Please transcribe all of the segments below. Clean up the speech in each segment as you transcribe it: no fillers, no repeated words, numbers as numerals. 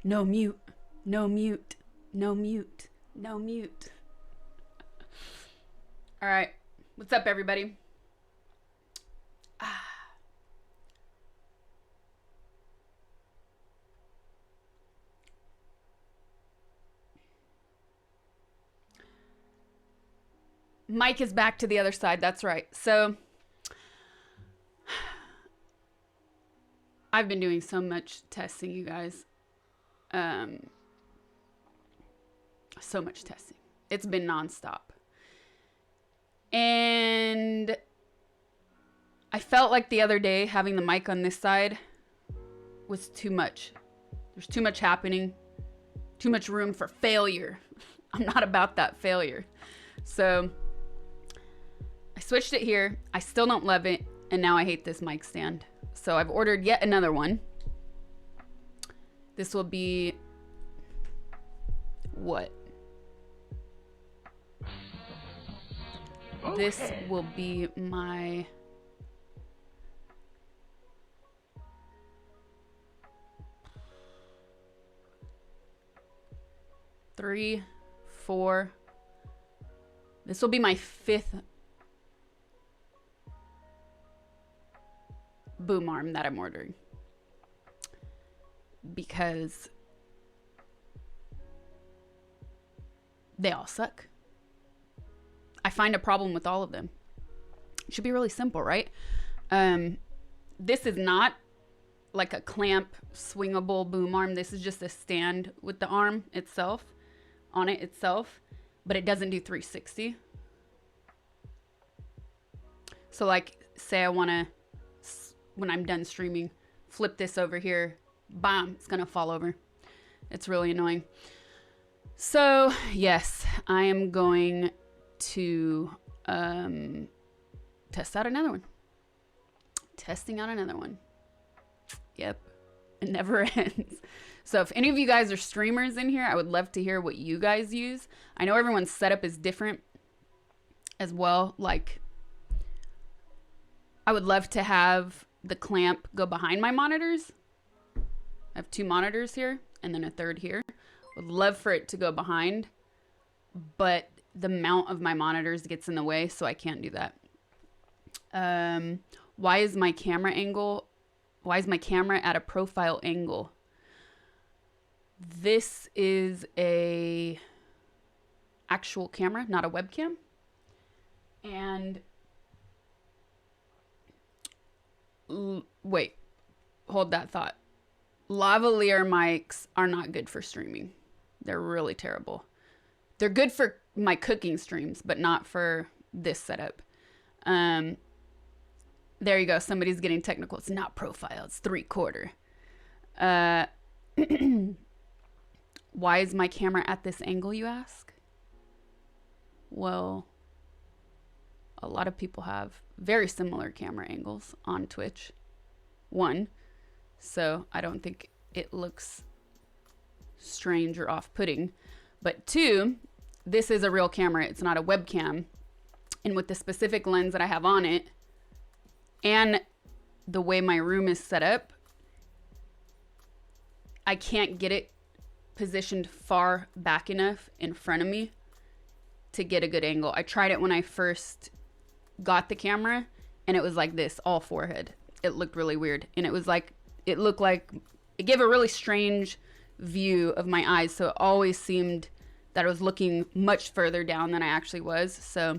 No mute. No mute. No mute. No mute. All right. What's up, everybody? Mike is back to the other side. That's right. So I've been doing so much testing, you guys. So much testing. It's been nonstop. And I felt like the other day having the mic on this side was too much. There's too much happening. Too much room for failure. I'm not about that failure. So I switched it here. I still don't love it. And now I hate this mic stand. So I've ordered yet another one. This will be what? Okay. This will be my three, four. This will be my fifth boom arm that I'm ordering. Because they all suck. I find a problem with all of them. It should be really simple, right? This is not like a clamp swingable boom arm. This is just a stand with the arm itself on it itself, but it doesn't do 360. So like say I want to, when I'm done streaming, flip this over here, bam, it's gonna fall over. It's really annoying. So yes, I am going to test out another one. Testing out another one. Yep, it never ends. So if any of you guys are streamers in here, I would love to hear what you guys use. I know everyone's setup is different as well. Like, I would love to have the clamp go behind my monitors. I have two monitors here and then a third here. Would love for it to go behind, but the mount of my monitors gets in the way, so I can't do that. Why is my camera at a profile angle? This is a actual camera, not a webcam. And wait, hold that thought. Lavalier mics are not good for streaming. They're really terrible. They're good for my cooking streams, but not for this setup. There you go. Somebody's getting technical. It's not profile. It's 3/4. Why is my camera at this angle, you ask? Well, a lot of people have very similar camera angles on Twitch. One, so I don't think it looks strange or off-putting. But two, this is a real camera. It's not a webcam. And with the specific lens that I have on it and the way my room is set up, I can't get it positioned far back enough in front of me to get a good angle. I tried it when I first got the camera and it was like this, all forehead. It looked really weird. And it was like, it looked like, it gave a really strange view of my eyes. So it always seemed that I was looking much further down than I actually was. So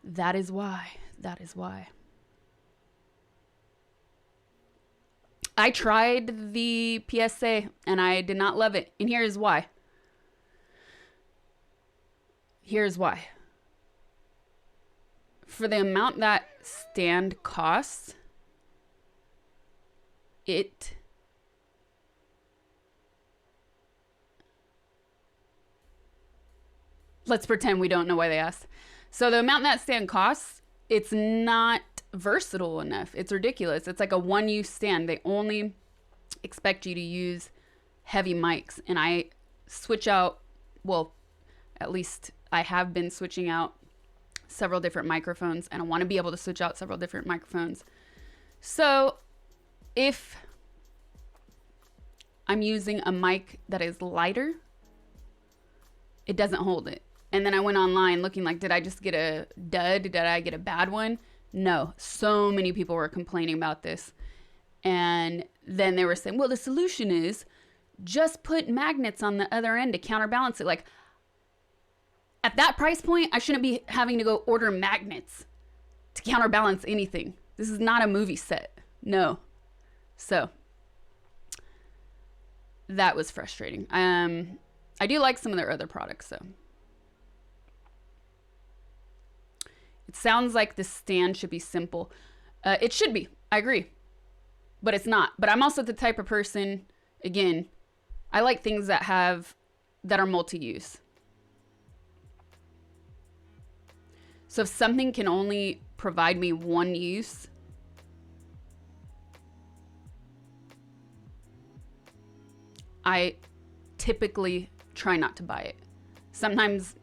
that is why. I tried the PSA and I did not love it. And here's why. For the amount that stand costs, let's pretend we don't know why they asked. So the amount that stand costs, it's not versatile enough. It's ridiculous. It's like a one-use stand. They only expect you to use heavy mics. And I switch out, well, at least I have been switching out several different microphones, and I want to be able to switch out several different microphones. So if I'm using a mic that is lighter, it doesn't hold it. And then I went online looking like, did I just get a dud? Did I get a bad one? No. So many people were complaining about this. And then they were saying, well, the solution is just put magnets on the other end to counterbalance it. Like, at that price point, I shouldn't be having to go order magnets to counterbalance anything. This is not a movie set. No. So that was frustrating. I do like some of their other products, though. It sounds like the stand should be simple. It should be. I agree. But it's not. But I'm also the type of person, again, I like things that are multi-use. So if something can only provide me one use, I typically try not to buy it. Sometimes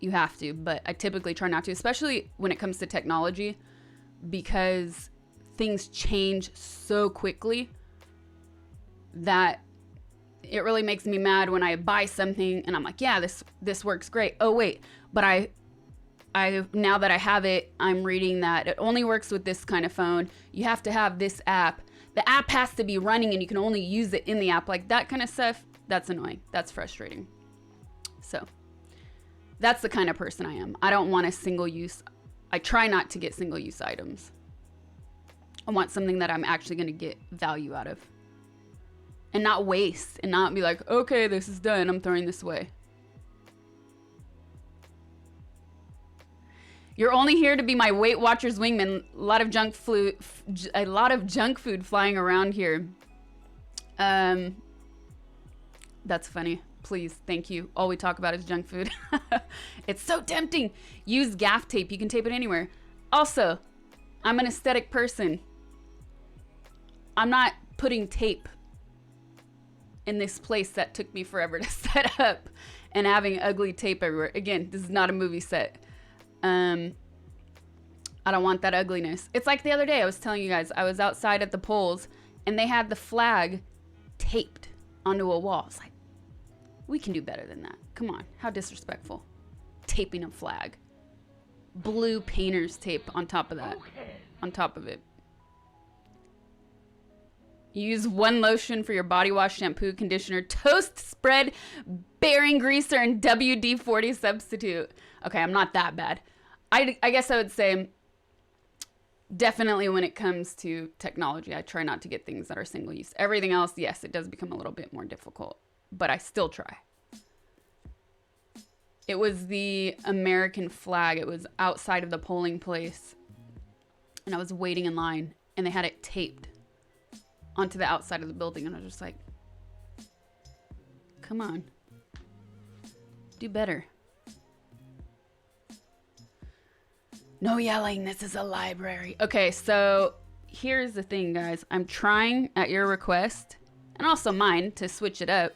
you have to, but I typically try not to, especially when it comes to technology, because things change so quickly that it really makes me mad when I buy something and I'm like, yeah, this works great. Oh wait, but I now that I have it, I'm reading that it only works with this kind of phone. You have to have this app. The app has to be running and you can only use it in the app. Like that kind of stuff, that's annoying. That's frustrating. So that's the kind of person I am. I don't want a single use. I try not to get single use items. I want something that I'm actually going to get value out of. And not waste and not be like, okay, this is done. I'm throwing this away. You're only here to be my Weight Watchers wingman. A lot of junk food flying around here. That's funny. Please, thank you. All we talk about is junk food. It's so tempting. Use gaff tape. You can tape it anywhere. Also, I'm an aesthetic person. I'm not putting tape in this place that took me forever to set up and having ugly tape everywhere. Again, this is not a movie set. I don't want that ugliness. It's like the other day I was telling you guys, I was outside at the polls and they had the flag taped onto a wall. It's like, we can do better than that. Come on, how disrespectful. Taping a flag. Blue painter's tape on top of that. Okay. On top of it. Use one lotion for your body wash, shampoo, conditioner, toast spread, bearing greaser, and WD-40 substitute. Okay, I'm not that bad. I guess I would say definitely when it comes to technology, I try not to get things that are single use. Everything else, yes, it does become a little bit more difficult, but I still try. It was the American flag. It was outside of the polling place, and I was waiting in line, and they had it taped onto the outside of the building, and I was just like, come on, do better. No yelling, this is a library. Okay, so here's the thing, guys. I'm trying, at your request, and also mine, to switch it up.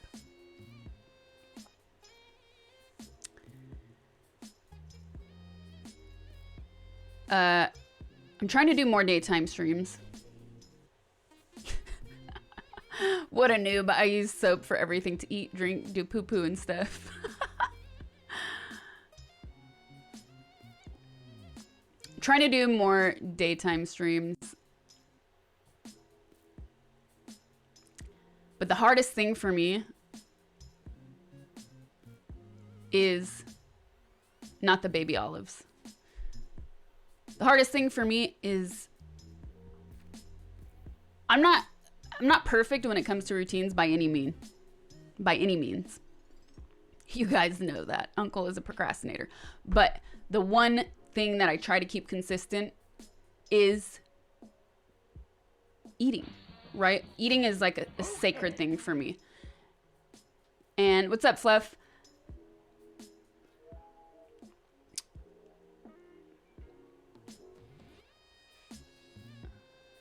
I'm trying to do more daytime streams. What a noob. I use soap for everything, to eat, drink, do poo-poo and stuff. Trying to do more daytime streams. But the hardest thing for me is not the baby olives. The hardest thing for me is I'm not perfect when it comes to routines by any means. By any means. You guys know that. Uncle is a procrastinator. But the one thing that I try to keep consistent is eating, right? Eating is like a sacred thing for me. And what's up, Fluff?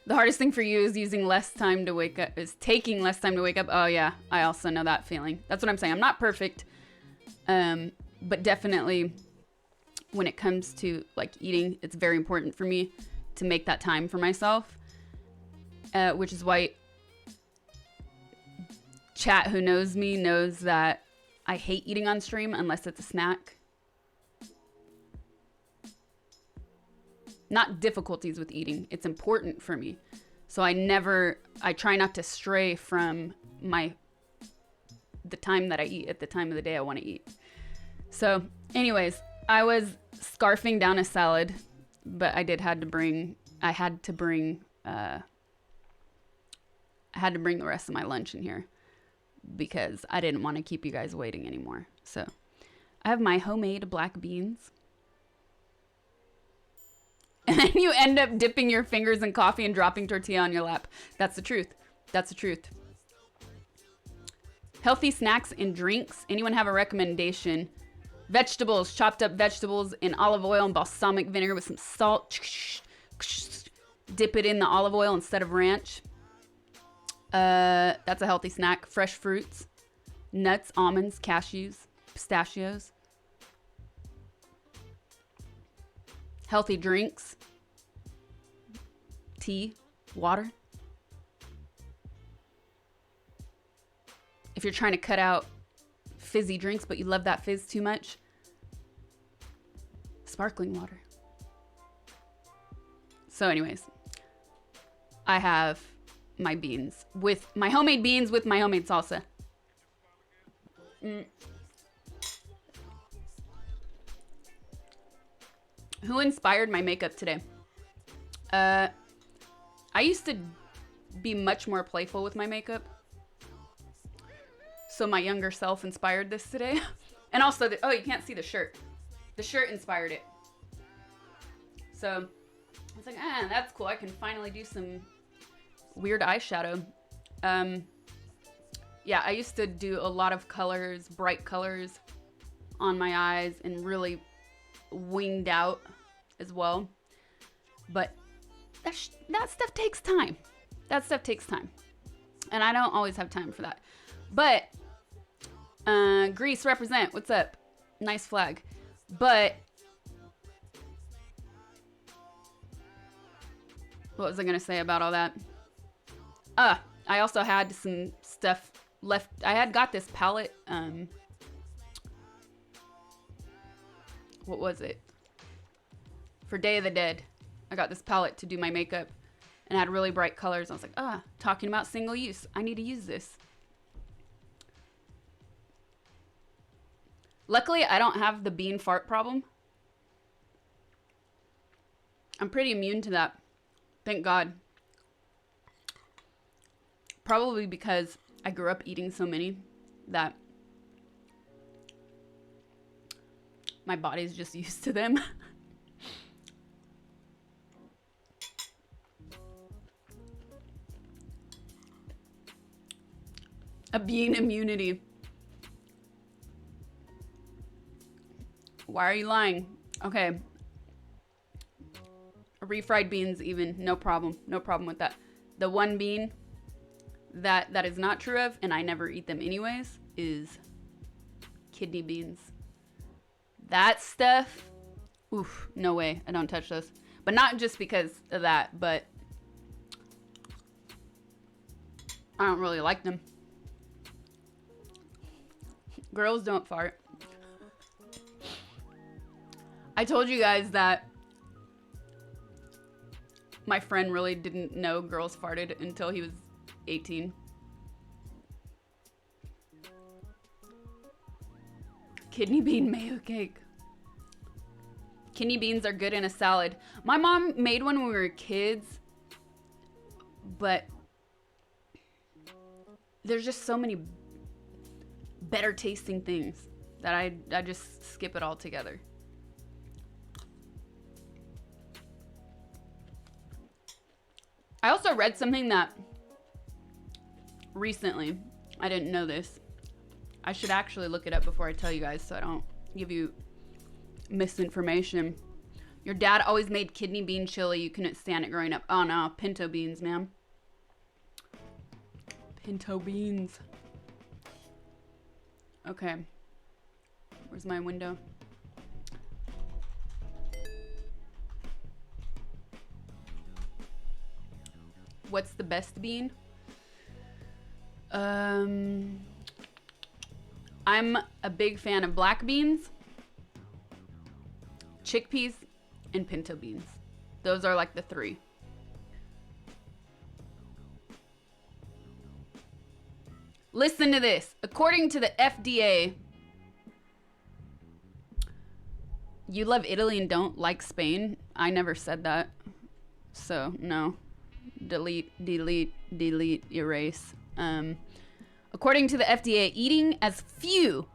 The hardest thing for you is using less time to wake up, is taking less time to wake up. Oh yeah, I also know that feeling. That's what I'm saying. I'm not perfect, but definitely when it comes to like eating, it's very important for me to make that time for myself, which is why Chat who knows me knows that I hate eating on stream unless it's a snack. Not difficulties with eating. It's important for me. So I try not to stray from the time that I eat at the time of the day I want to eat. So anyways, I was scarfing down a salad, but I had to bring the rest of my lunch in here because I didn't want to keep you guys waiting anymore. So I have my homemade black beans. And then you end up dipping your fingers in coffee and dropping tortilla on your lap. That's the truth. That's the truth. Healthy snacks and drinks. Anyone have a recommendation? Vegetables, chopped up vegetables in olive oil and balsamic vinegar with some salt. Dip it in the olive oil instead of ranch. That's a healthy snack. Fresh fruits, nuts, almonds, cashews, pistachios. Healthy drinks, tea, water. If you're trying to cut out fizzy drinks, but you love that fizz too much, sparkling water. So anyways, I have my beans with my homemade beans with my homemade salsa. Who inspired my makeup today? I used to be much more playful with my makeup. So my younger self inspired this today. And also, oh, you can't see the shirt. The shirt inspired it. So I was like, that's cool. I can finally do some weird eyeshadow. Yeah, I used to do a lot of colors, bright colors on my eyes and really winged out as well. But that stuff takes time. That stuff takes time. And I don't always have time for that. But Greece represent. What's up? Nice flag. But what was I gonna say about all that? I also had some stuff left. I had got this palette. What was it? For Day of the Dead. I got this palette to do my makeup and had really bright colors. I was like, talking about single use. I need to use this. Luckily, I don't have the bean fart problem. I'm pretty immune to that. Thank God. Probably because I grew up eating so many that my body's just used to them. A bean immunity. Why are you lying? Okay. Refried beans even. No problem. No problem with that. The one bean that is not true of, and I never eat them anyways, is kidney beans. That stuff, oof, no way. I don't touch those. But not just because of that, but I don't really like them. Girls don't fart. I told you guys that my friend really didn't know girls farted until he was 18. Kidney bean mayo cake. Kidney beans are good in a salad. My mom made one when we were kids, but there's just so many better tasting things that I just skip it all together. I also read something that recently, I didn't know this. I should actually look it up before I tell you guys so I don't give you misinformation. Your dad always made kidney bean chili. You couldn't stand it growing up. Oh no, pinto beans, man. Pinto beans. Okay. Where's my window? What's the best bean? I'm a big fan of black beans, chickpeas, and pinto beans. Those are like the three. Listen to this. According to the FDA, you love Italy and don't like Spain. I never said that. So, no. Delete, delete, delete, erase. According to the FDA, eating as few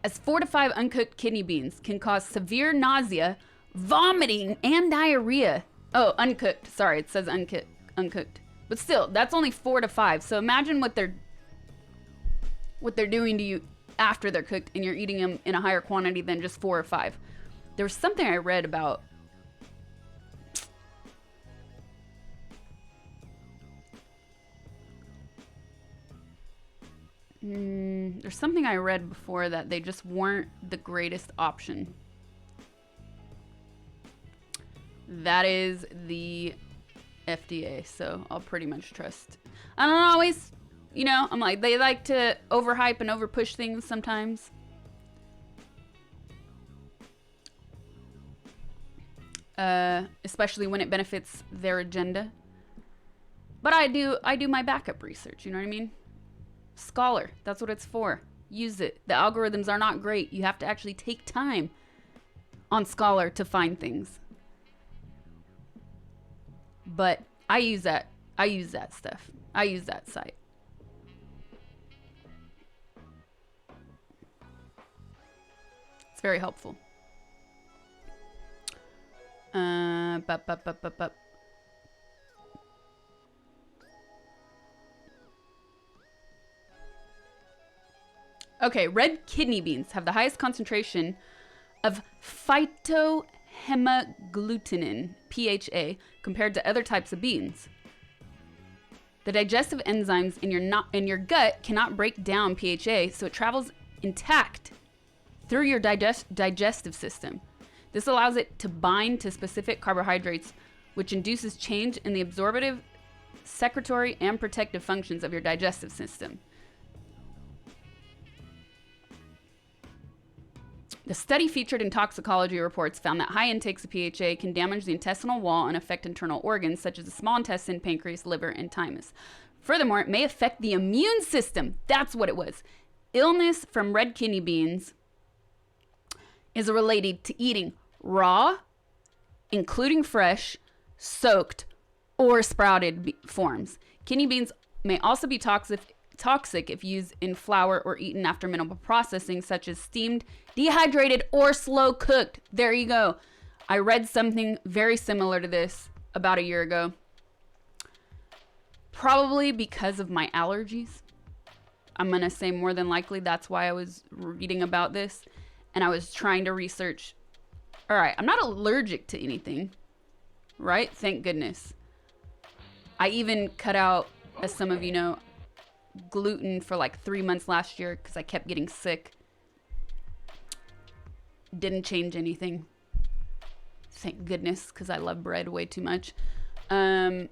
as 4 to 5 uncooked kidney beans can cause severe nausea, vomiting, and diarrhea. Oh, uncooked. Sorry, it says uncooked. But still, that's only 4 to 5. So imagine what they're doing to you after they're cooked and you're eating them in a higher quantity than just 4 or 5. There was something I read about there's something I read before that they just weren't the greatest option. That is the FDA, so I'll pretty much trust. I don't always, you know, I'm like, they like to overhype and overpush things sometimes. Especially when it benefits their agenda. But I do my backup research, you know what I mean? Scholar, that's what it's for. Use it. The algorithms are not great. You have to actually take time on Scholar to find things. But I use that stuff. I use that site. It's very helpful. Okay, red kidney beans have the highest concentration of phytohemagglutinin, PHA, compared to other types of beans. The digestive enzymes in your gut cannot break down PHA, so it travels intact through your digestive system. This allows it to bind to specific carbohydrates, which induces change in the absorptive, secretory, and protective functions of your digestive system. The study featured in toxicology reports found that high intakes of PHA can damage the intestinal wall and affect internal organs such as the small intestine, pancreas, liver, and thymus. Furthermore, it may affect the immune system. That's what it was. Illness from red kidney beans is related to eating raw, including fresh, soaked, or sprouted forms. Kidney beans may also be toxic if used in flour or eaten after minimal processing, such as steamed, dehydrated, or slow cooked. There you go. I read something very similar to this about a year ago. Probably because of my allergies. I'm going to say more than likely that's why I was reading about this. And I was trying to research. All right, I'm not allergic to anything. Right? Thank goodness. I even cut out, as some of you know, gluten for like 3 months last year because I kept getting sick. Didn't change anything. Thank goodness, because I love bread way too much. Yeah,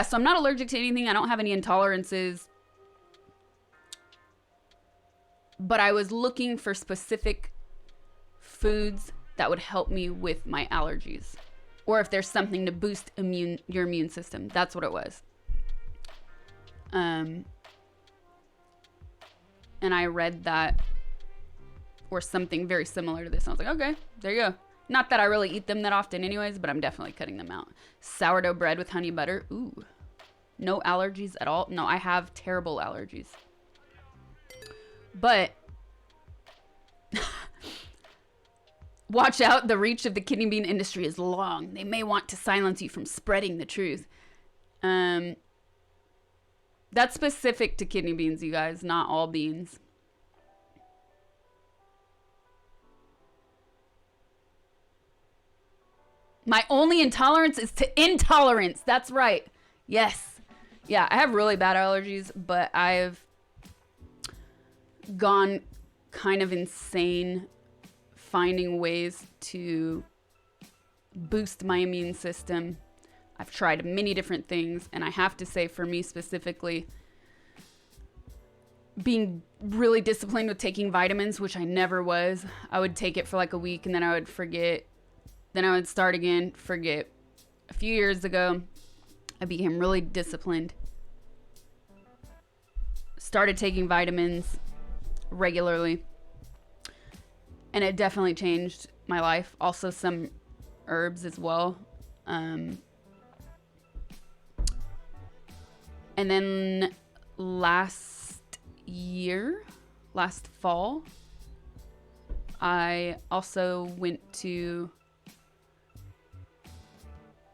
so I'm not allergic to anything. I don't have any intolerances. But I was looking for specific foods that would help me with my allergies. Or if there's something to boost your immune system. That's what it was. And I read that, or something very similar to this. And I was like, okay, there you go. Not that I really eat them that often anyways, but I'm definitely cutting them out. Sourdough bread with honey butter. Ooh. No allergies at all. No, I have terrible allergies. But watch out. The reach of the kidney bean industry is long. They may want to silence you from spreading the truth. That's specific to kidney beans, you guys, not all beans. My only intolerance is to intolerance. That's right. Yes. Yeah, I have really bad allergies, but I've gone kind of insane finding ways to boost my immune system. I've tried many different things, and I have to say, for me specifically, being really disciplined with taking vitamins, which I never was. I would take it for like a week and then I would forget. Then I would start again, forget. A few years ago, I became really disciplined. Started taking vitamins regularly. And it definitely changed my life. Also some herbs as well. And then last fall, I also went to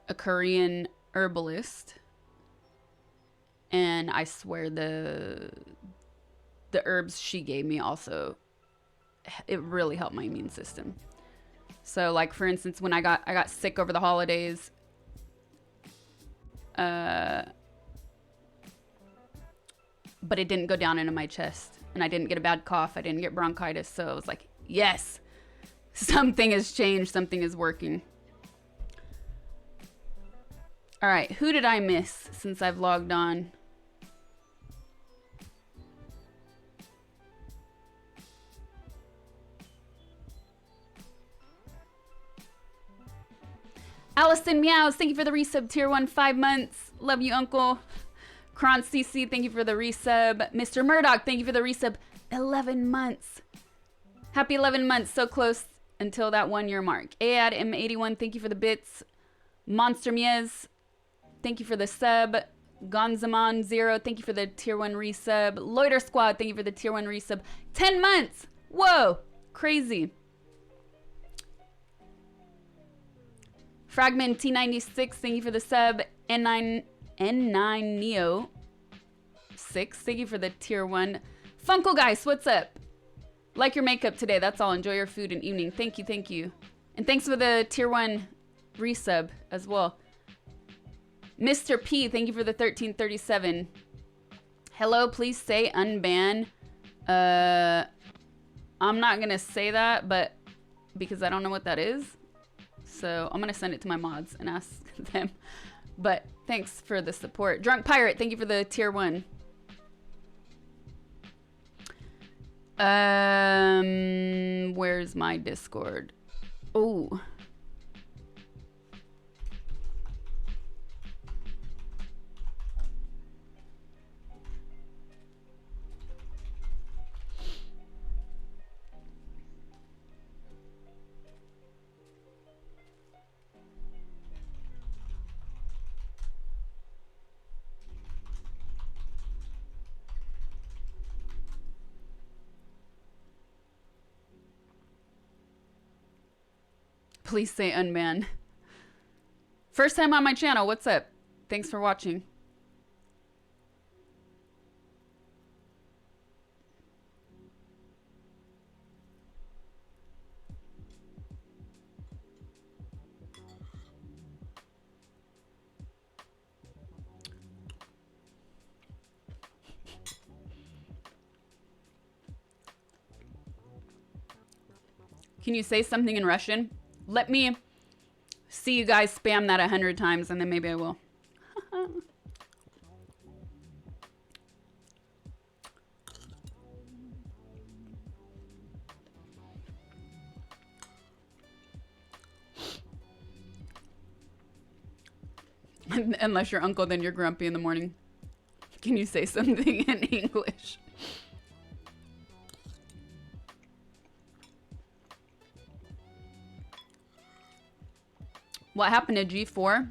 a Korean herbalist, and I swear the herbs she gave me also, it really helped my immune system. So like, for instance, when I got sick over the holidays, but it didn't go down into my chest, and I didn't get a bad cough. I didn't get bronchitis. So I was like, yes, something has changed. Something is working. All right. Who did I miss since I've logged on? Allison Meows, thank you for the resub. Tier 1, 5 months. Love you, Uncle. Kron CC, thank you for the resub. Mr. Murdoch, thank you for the resub. 11 months. Happy 11 months. So close until that 1 year mark. Aad M81, thank you for the bits. Monster Miez, thank you for the sub. Gonzamon Zero, thank you for the tier 1 resub. Loiter Squad, thank you for the tier 1 resub. 10 months. Whoa. Crazy. Fragment T96, thank you for the sub. N9 Neo 6, thank you for the tier 1. Funko Guys, what's up? Like your makeup today, that's all. Enjoy your food and evening. Thank you, thank you. And thanks for the tier 1 resub as well. Mr. P, thank you for the 1337. Hello, please say unban. I'm not gonna say that, but because I don't know what that is. So I'm gonna send it to my mods and ask them. But thanks for the support. Drunk Pirate, thank you for the tier 1. Where's my Discord? Oh. Please say unban. First time on my channel. What's up? Thanks for watching. Can you say something in Russian? Let me see you guys spam that 100 times, and then maybe I will. Unless you're uncle, then you're grumpy in the morning. Can you say something in English? What happened to G4?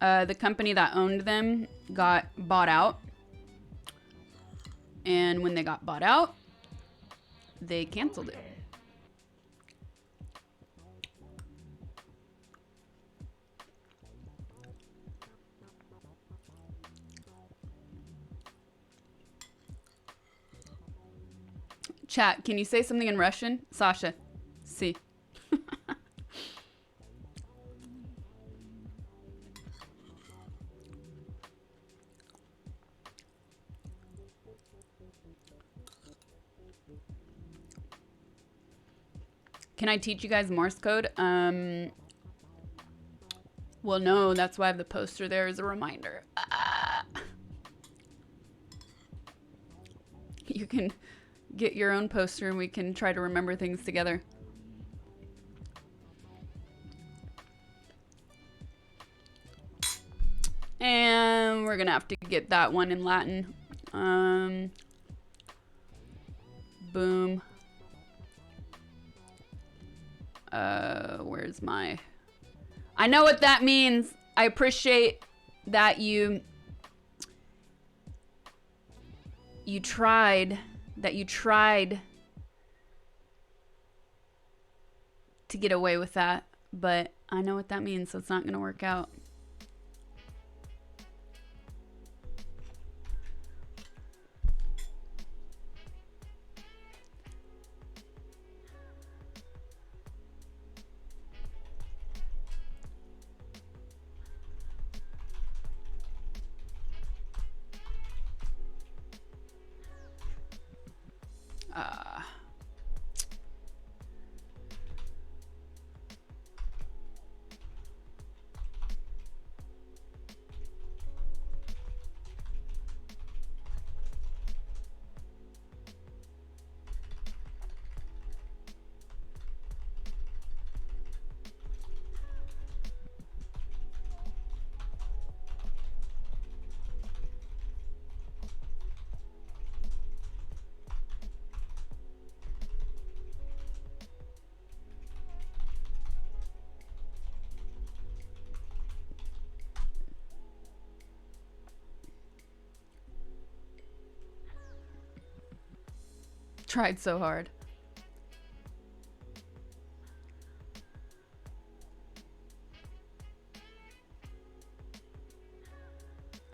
The company that owned them got bought out. And when they got bought out, they canceled it. Chat, can you say something in Russian? Sasha, see. Can I teach you guys Morse code? Well, no, that's why I have the poster there as a reminder. You can get your own poster and we can try to remember things together. And we're gonna have to get that one in Latin. Boom. Where's my... I know what that means. I appreciate that you tried to get away with that, but I know what that means, so it's not gonna work out. Tried so hard.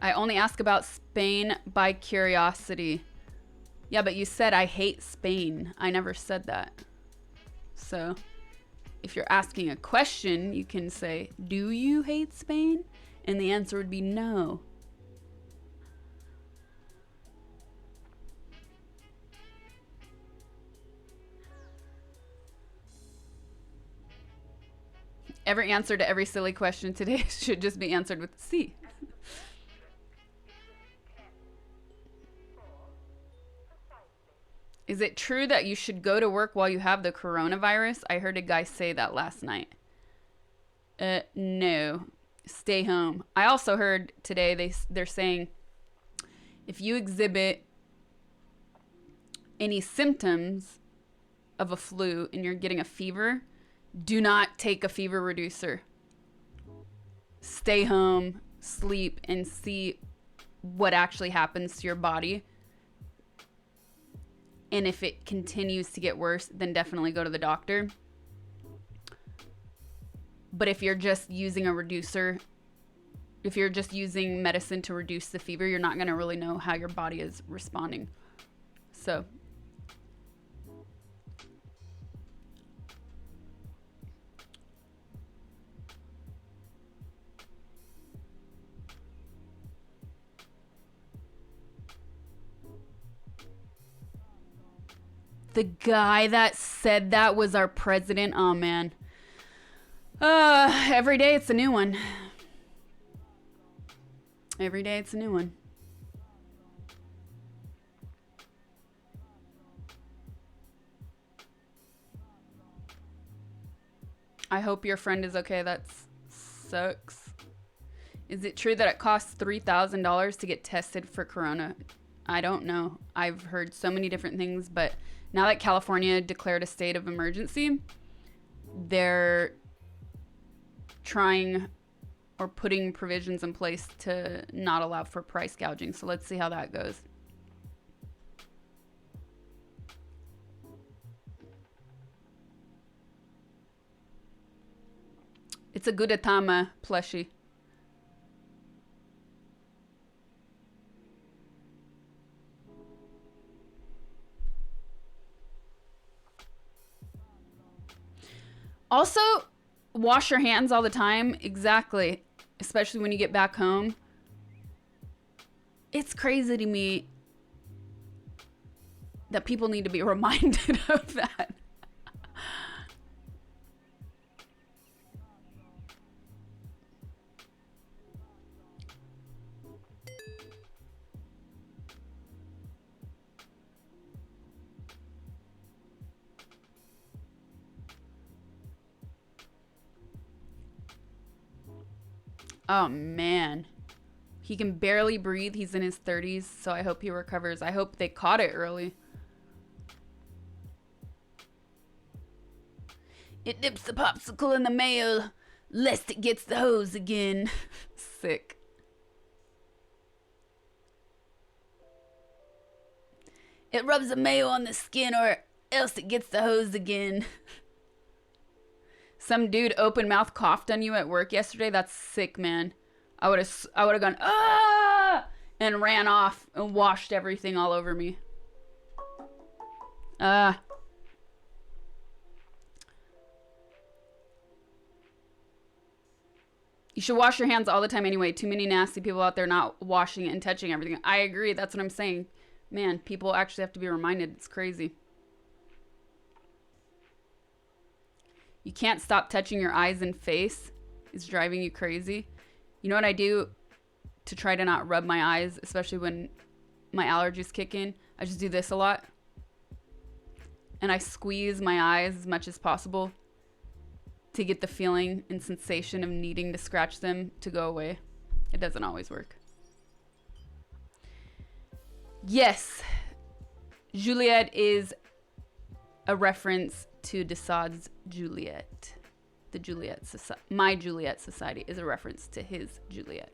I only ask about Spain by curiosity. Yeah, but you said I hate Spain. I never said that. So if you're asking a question, you can say, do you hate Spain? And the answer would be no. Every answer to every silly question today should just be answered with C. Is it true that you should go to work while you have the coronavirus? I heard a guy say that last night. No. Stay home. I also heard today they're saying if you exhibit any symptoms of a flu and you're getting a fever, do not take a fever reducer. Stay home, sleep, and see what actually happens to your body. And if it continues to get worse, then definitely go to the doctor. But if you're just using a reducer, if you're just using medicine to reduce the fever, you're not going to really know how your body is responding. So the guy that said that was our president. Oh, man. Every day it's a new one. Every day it's a new one. I hope your friend is okay. That sucks. Is it true that it costs $3,000 to get tested for corona? I don't know. I've heard so many different things, but now that California declared a state of emergency, they're trying or putting provisions in place to not allow for price gouging. So let's see how that goes. It's a Gudetama plushie. Also, wash your hands all the time. Exactly. Especially when you get back home. It's crazy to me that people need to be reminded of that. Oh, man. He can barely breathe. He's in his 30s, so I hope he recovers. I hope they caught it early. It dips the popsicle in the mayo, lest it gets the hose again. Sick. It rubs the mayo on the skin or else it gets the hose again. Some dude open mouth coughed on you at work yesterday. That's sick, man. I would have gone, ah, and ran off and washed everything all over me. You should wash your hands all the time anyway. Too many nasty people out there not washing it and touching everything. I agree. That's what I'm saying. Man, people actually have to be reminded. It's crazy. You can't stop touching your eyes and face. It's driving you crazy. You know what I do to try to not rub my eyes, especially when my allergies kick in? I just do this a lot. And I squeeze my eyes as much as possible to get the feeling and sensation of needing to scratch them to go away. It doesn't always work. Yes, Juliet is a reference to Desade's Juliet. The Juliet Society, My Juliet Society is a reference to his Juliet.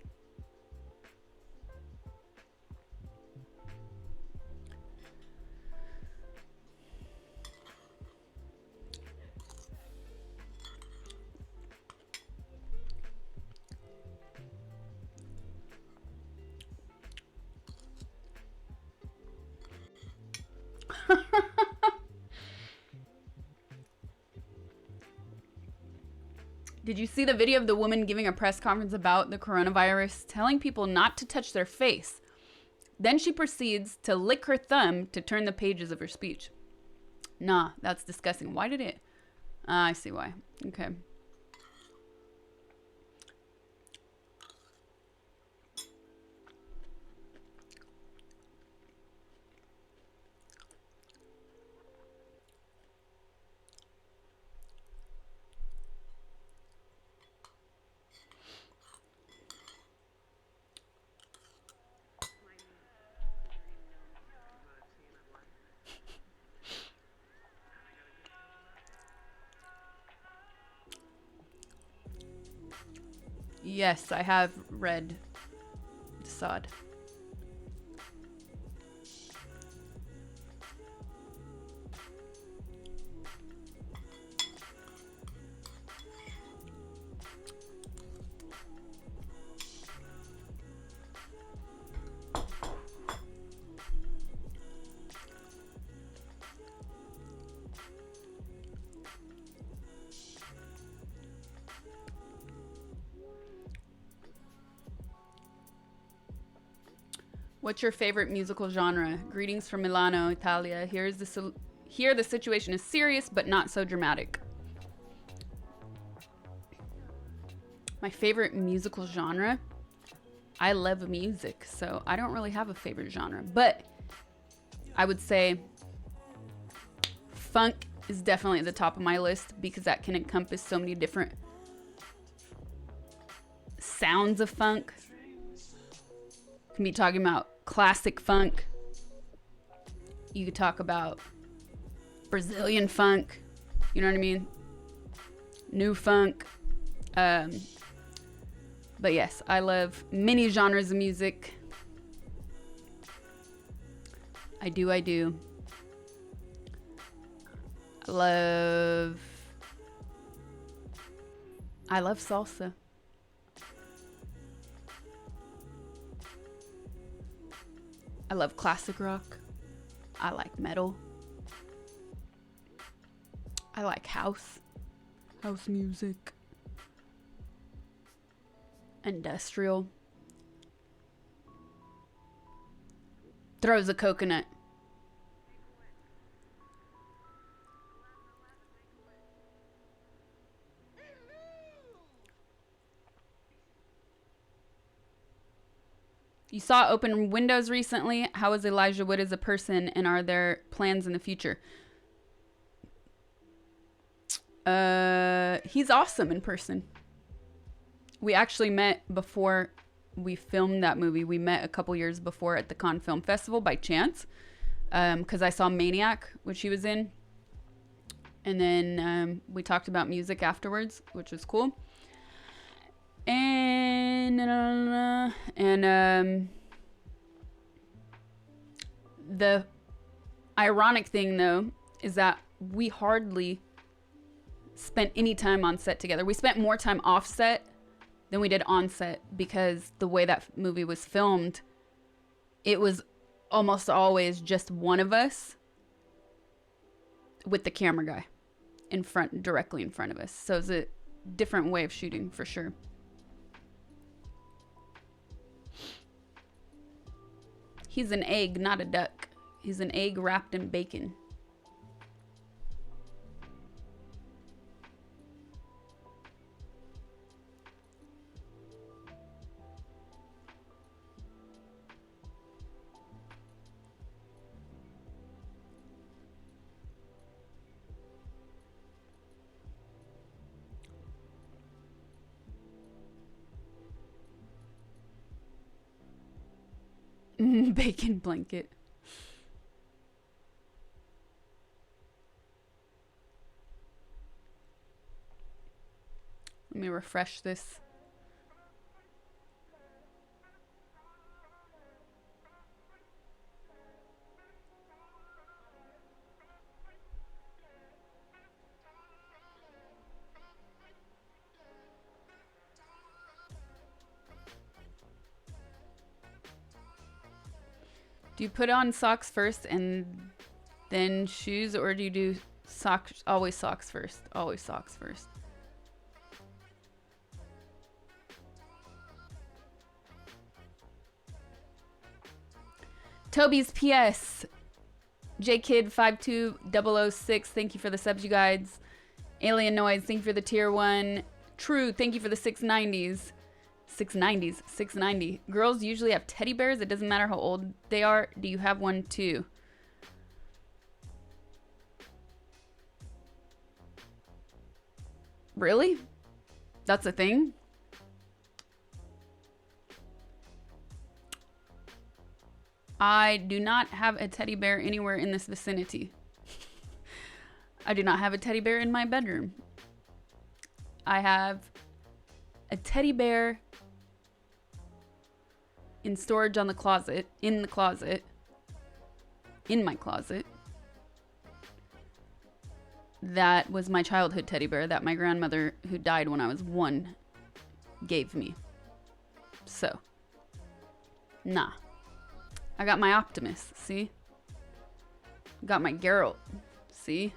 Did you see the video of the woman giving a press conference about the coronavirus, telling people not to touch their face? Then she proceeds to lick her thumb to turn the pages of her speech. Nah, that's disgusting. Why did it? I see why. Okay. Yes, I have read Desade. What's your favorite musical genre? Greetings from Milano, Italia. Here the situation is serious, but not so dramatic. My favorite musical genre? I love music, so I don't really have a favorite genre. But I would say funk is definitely at the top of my list because that can encompass so many different sounds of funk. Can be talking about classic funk. You could talk about Brazilian funk. You know what I mean? New funk. But yes, I love many genres of music. I do. I love salsa. I love classic rock. I like metal. I like house music. Industrial. Throws a coconut. You saw Open Windows recently. How is Elijah Wood as a person, and are there plans in the future? He's awesome in person. We actually met before we filmed that movie. We met a couple years before at the Cannes Film Festival by chance, because I saw Maniac, which he was in. And then we talked about music afterwards, which was cool. And the ironic thing, though, is that we hardly spent any time on set together. We spent more time off set than we did on set, because the way that movie was filmed, it was almost always just one of us with the camera guy in front, directly in front of us. So it's a different way of shooting for sure. He's an egg, not a duck. He's an egg wrapped in bacon. Bacon blanket. Let me refresh this. Do you put on socks first and then shoes, or do you do socks, always socks first? Always socks first. Toby's PS. JKid52006, thank you for the subs, you guys. Alien Noise, thank you for the tier 1. True, thank you for the 690s. 690. Girls usually have teddy bears. It doesn't matter how old they are. Do you have one too? Really? That's a thing? I do not have a teddy bear anywhere in this vicinity. I do not have a teddy bear in my bedroom. I have a teddy bear in storage on the closet, in my closet. That was my childhood teddy bear that my grandmother, who died when I was 1, gave me. So, nah. I got my Optimus, see? Got my Geralt, see?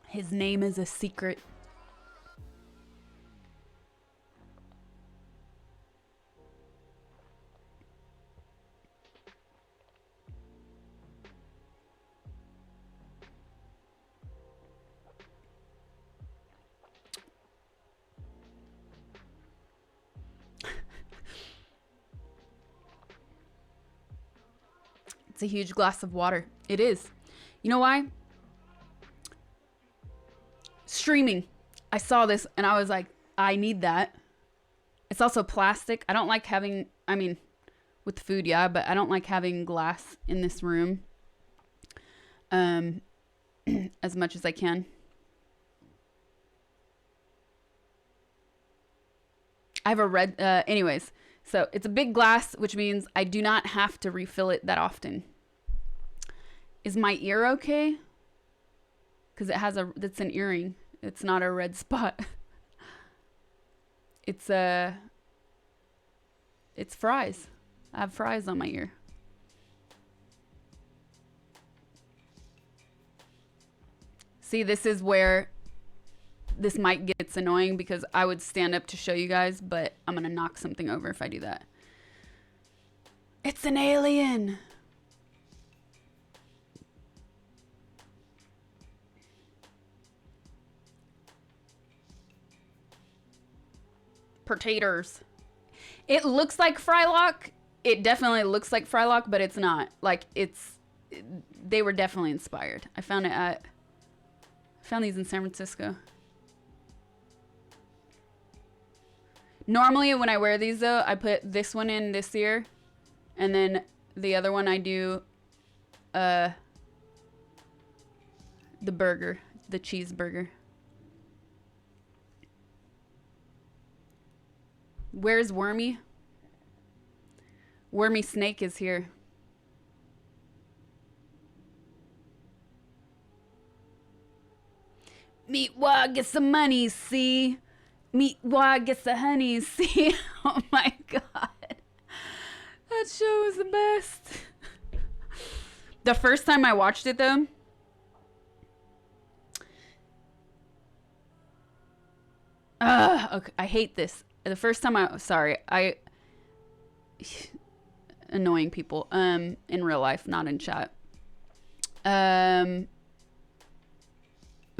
His name is a secret. It's a huge glass of water. It is. You know why? Streaming. I saw this and I was like, I need that. It's also plastic. I don't like having, I mean, with food, yeah, but I don't like having glass in this room as much as I can. I have a red, anyways. So it's a big glass, which means I do not have to refill it that often. Is my ear okay? Because it's an earring. It's not a red spot. It's fries. I have fries on my ear. See, this is where this mic gets annoying, because I would stand up to show you guys, but I'm gonna knock something over if I do that. It's an alien. Potatoes. It looks like Frylock. It definitely looks like Frylock, but it's not. Like, it's they were definitely inspired. I found these in San Francisco. Normally when I wear these though, I put this one in this ear, and then the other one I do the burger, the cheeseburger. Where's Wormy? Wormy Snake is here. Meet Wah, get some money, see? Meet Wah, get the honey, see? Oh my god. That show is the best. The first time I watched it though, okay, I hate this. The first time annoying people, in real life, not in chat. The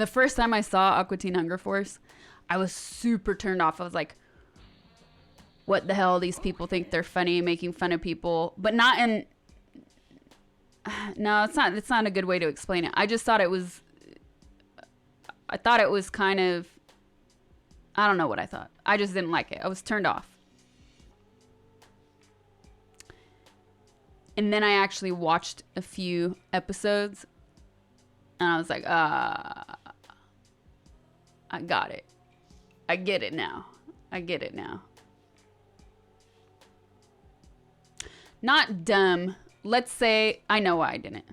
first time I saw Aqua Teen Hunger Force, I was super turned off. I was like, what the hell? These people think they're funny, making fun of people, but not in, no, it's not a good way to explain it. I just thought it was kind of, I don't know what I thought. I just didn't like it. I was turned off. And then I actually watched a few episodes and I was like, I got it. I get it now. I get it now. Not dumb. Let's say, I know why I didn't.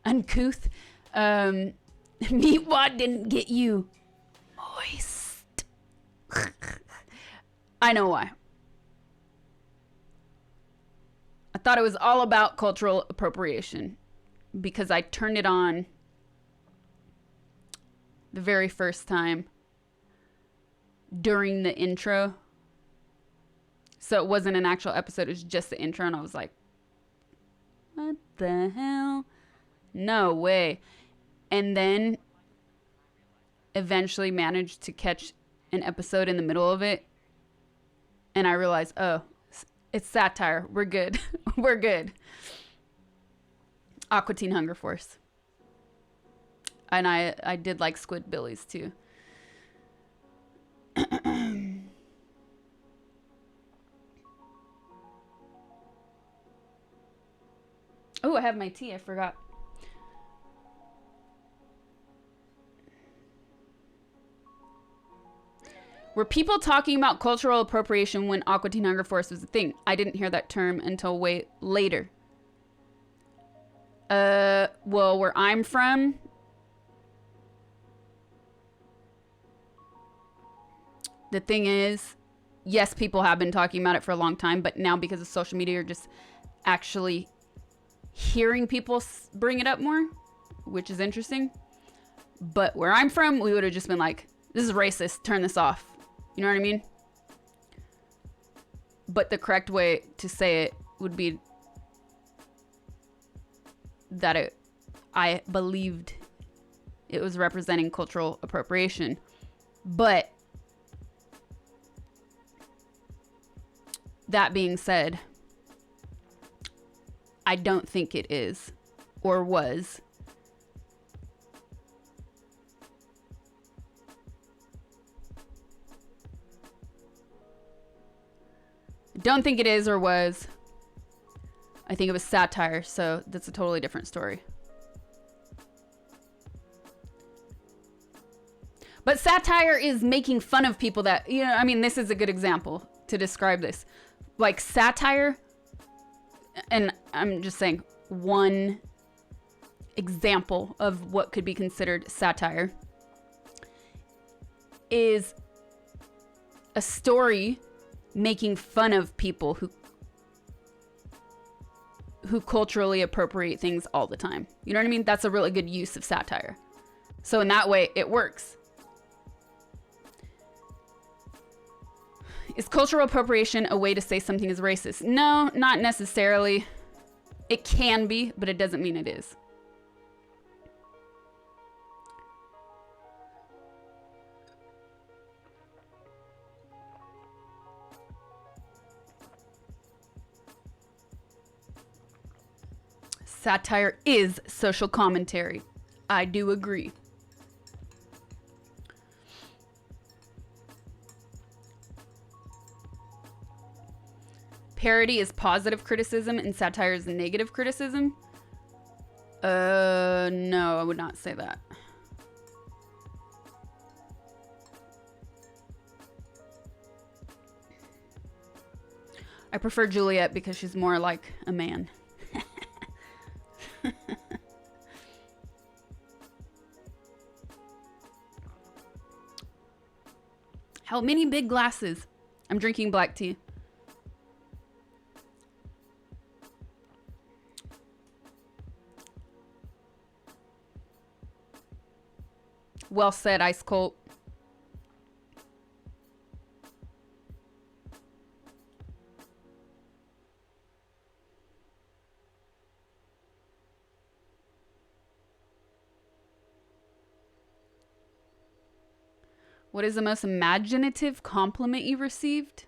Uncouth. Meatwad didn't get you. Moist. I know why. I thought it was all about cultural appropriation because I turned it on the very first time during the intro. So it wasn't an actual episode, it was just the intro, and I was like, what the hell? No way. And then eventually managed to catch an episode in the middle of it, and I realized, oh, it's satire. We're good. We're good. Aqua Teen Hunger Force. And I did like Squidbillies too. Oh, I have my tea. I forgot. Were people talking about cultural appropriation when Aqua Teen Hunger Force was a thing? I didn't hear that term until way later. Well, where I'm from, the thing is, yes, people have been talking about it for a long time, but now because of social media, you're just actually hearing people bring it up more, which is interesting. But where I'm from, we would have just been like, this is racist, turn this off. You know what I mean? But the correct way to say it would be that I believed it was representing cultural appropriation. But that being said, I don't think it is or was. Don't think it is or was. I think it was satire, so that's a totally different story. But satire is making fun of people that, you know, I mean, this is a good example to describe this. Like satire, and I'm just saying one example of what could be considered satire, is a story making fun of people who culturally appropriate things all the time. You know what I mean? That's a really good use of satire. So in that way, it works. Is cultural appropriation a way to say something is racist? No, not necessarily. It can be, but it doesn't mean it is. Satire is social commentary. I do agree. Parody is positive criticism and satire is negative criticism. No, I would not say that. I prefer Juliet because she's more like a man. How many big glasses? I'm drinking black tea. Well said, Ice Cold. What is the most imaginative compliment you received?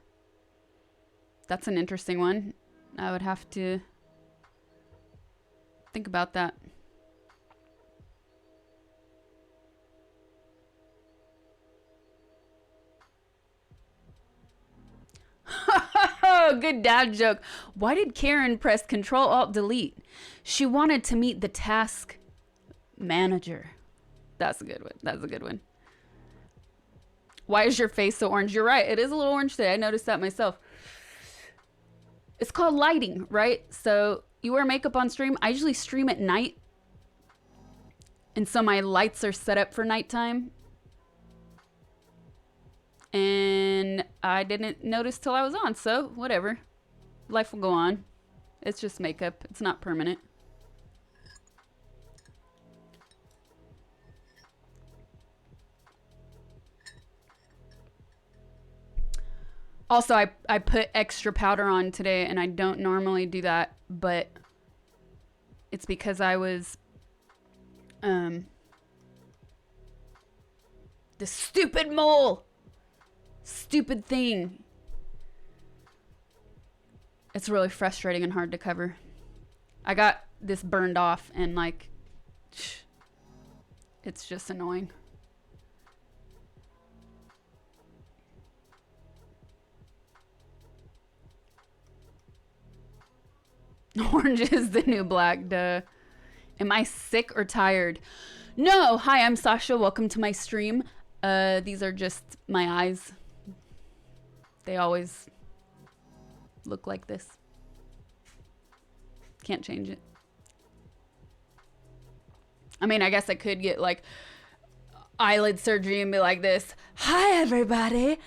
That's an interesting one. I would have to think about that. Good dad joke. Why did Karen press Control-Alt-Delete? She wanted to meet the task manager. That's a good one. That's a good one. Why is your face so orange? You're right. It is a little orange today. I noticed that myself. It's called lighting, right? So you wear makeup on stream. I usually stream at night. And so my lights are set up for nighttime. And I didn't notice till I was on. So whatever. Life will go on. It's just makeup. It's not permanent. Also, I put extra powder on today, and I don't normally do that, but it's because I was, the stupid mole, stupid thing. It's really frustrating and hard to cover. I got this burned off, and like, it's just annoying. Orange is the new black, duh. Am I sick or tired? No. Hi, I'm Sasha. Welcome to my stream. These are just my eyes. They always look like this. Can't change it. I mean, I guess I could get like eyelid surgery and be like this. Hi, everybody.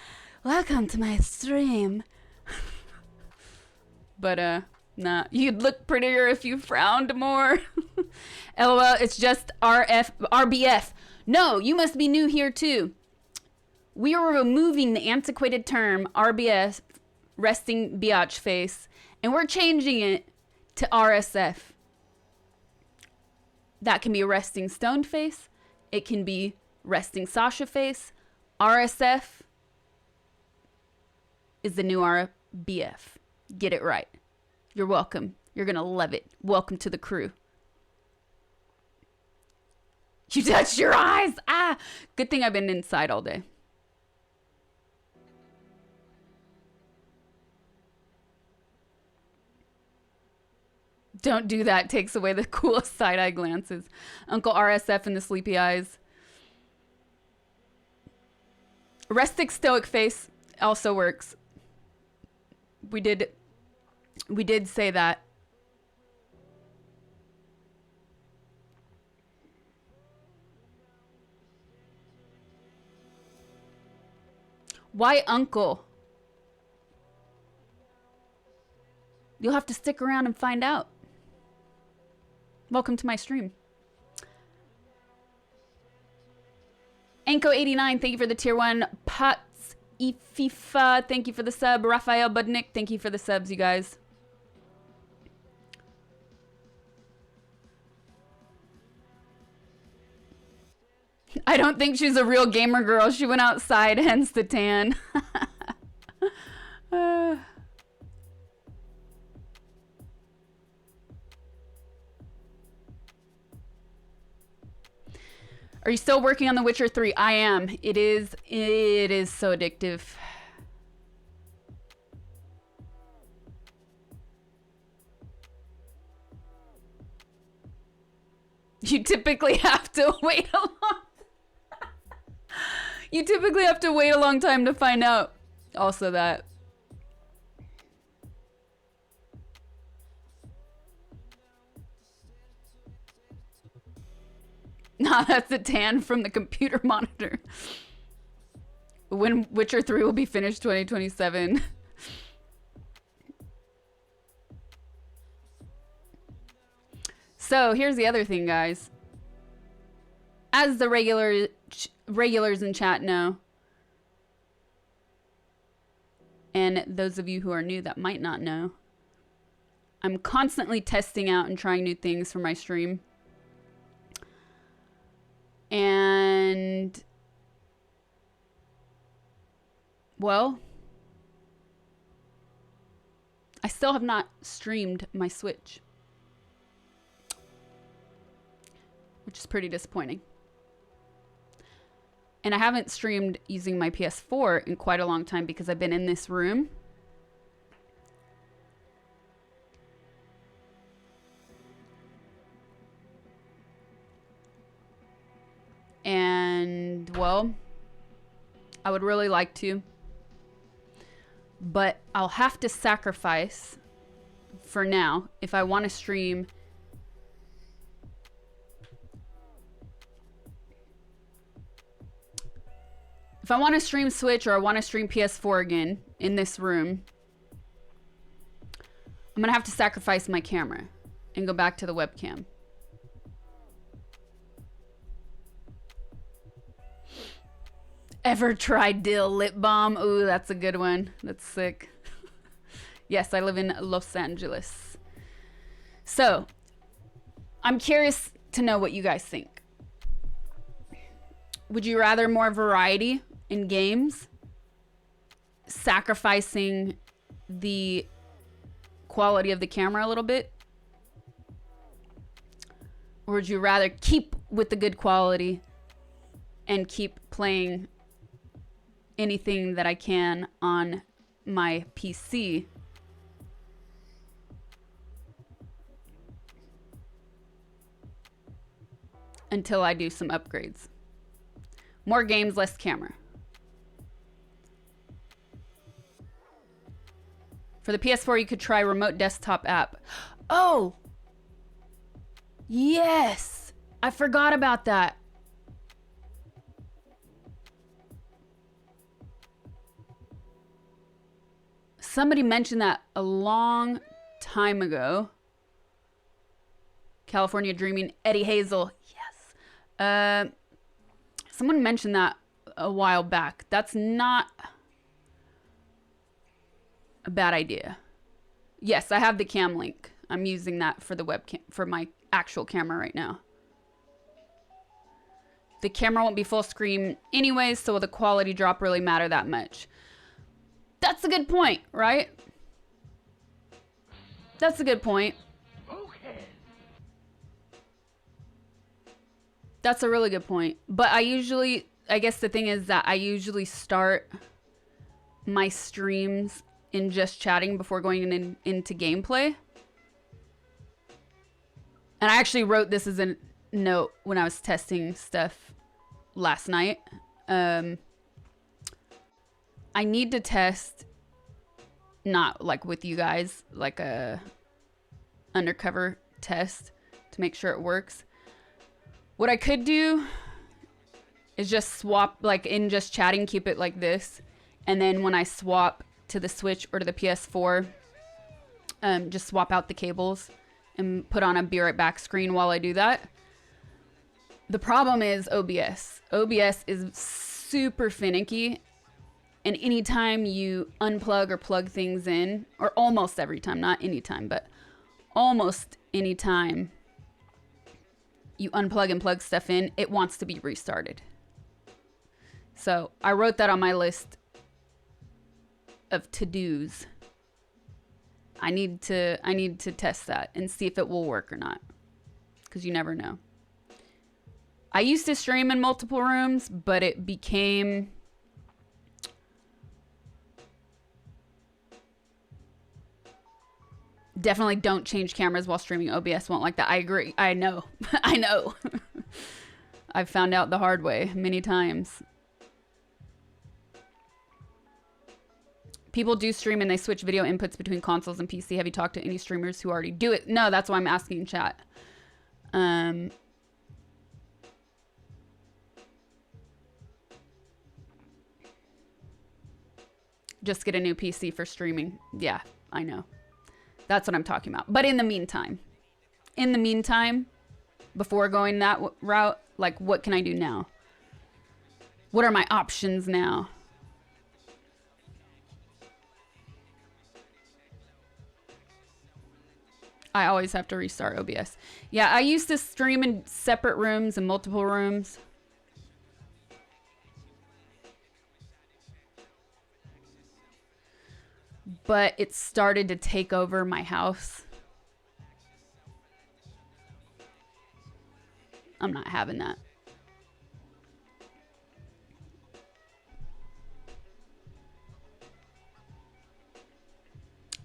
Welcome to my stream. But, nah, you'd look prettier if you frowned more. LOL, it's just RBF. No, you must be new here too. We are removing the antiquated term RBF, resting biatch face, and we're changing it to RSF. That can be a resting stoned face. It can be resting Sasha face. RSF is the new RBF. Get it right. You're welcome. You're going to love it. Welcome to the crew. You touched your eyes. Ah, good thing I've been inside all day. Don't do that. Takes away the coolest side-eye glances. Uncle RSF and the sleepy eyes. Resting stoic face also works. We did say that. Why uncle? You'll have to stick around and find out. Welcome to my stream. Anko89, thank you for the tier 1. Pats Ififa, thank you for the sub. Raphael Budnick, thank you for the subs, you guys. I don't think she's a real gamer girl. She went outside, hence the tan. Are you still working on The Witcher 3? I am. It is so addictive. You typically have to wait a long You typically have to wait a long time to find out. Also that. Nah, that's the tan from the computer monitor. When Witcher 3 will be finished 2027. So here's the other thing, guys. As the regulars in chat know, and those of you who are new that might not know, I'm constantly testing out and trying new things for my stream. And, well, I still have not streamed my Switch, which is pretty disappointing. And I haven't streamed using my PS4 in quite a long time because I've been in this room. And, well, I would really like to. But I'll have to sacrifice for now if I want to stream. If I want to stream Switch or I want to stream PS4 again in this room, I'm going to have to sacrifice my camera and go back to the webcam. Ever tried dill lip balm? Ooh, that's a good one. That's sick. Yes, I live in Los Angeles. So, I'm curious to know what you guys think. Would you rather more variety in games, sacrificing the quality of the camera a little bit? Or would you rather keep with the good quality and keep playing anything that I can on my PC until I do some upgrades? More games, less camera. For the PS4, you could try remote desktop app. Oh! Yes! I forgot about that. Somebody mentioned that a long time ago. California Dreaming, Eddie Hazel. Yes. Someone mentioned that a while back. That's not a bad idea. Yes, I have the cam link. I'm using that for the webcam, for my actual camera right now. The camera won't be full screen anyways, so will the quality drop really matter that much? That's a good point, right? That's a good point. Okay. That's a really good point. But I guess the thing is that I usually start my streams in just chatting before going into gameplay. And I actually wrote this as a note when I was testing stuff last night. I need to test, not like with you guys, like a undercover test to make sure it works. What I could do is just swap, like in just chatting, keep it like this. And then when I swap to the Switch or to the PS4, just swap out the cables and put on a be right back screen while I do that. The problem is OBS. OBS is super finicky. And anytime you unplug or plug things in, or almost every time, not anytime, but almost any time you unplug and plug stuff in, it wants to be restarted. So I wrote that on my list of to-dos. I need to test that and see if it will work or not, because you never know. I used to stream in multiple rooms, but it became... Definitely don't change cameras while streaming. OBS won't like that. I agree. I know. I know. I've found out the hard way many times. People do stream and they switch video inputs between consoles and PC. Have you talked to any streamers who already do it? No, that's why I'm asking chat. Just get a new PC for streaming. Yeah, I know. That's what I'm talking about. But in the meantime, before going that route, like, what can I do now? What are my options now? I always have to restart OBS. Yeah, I used to stream in separate rooms and multiple rooms. But it started to take over my house. I'm not having that.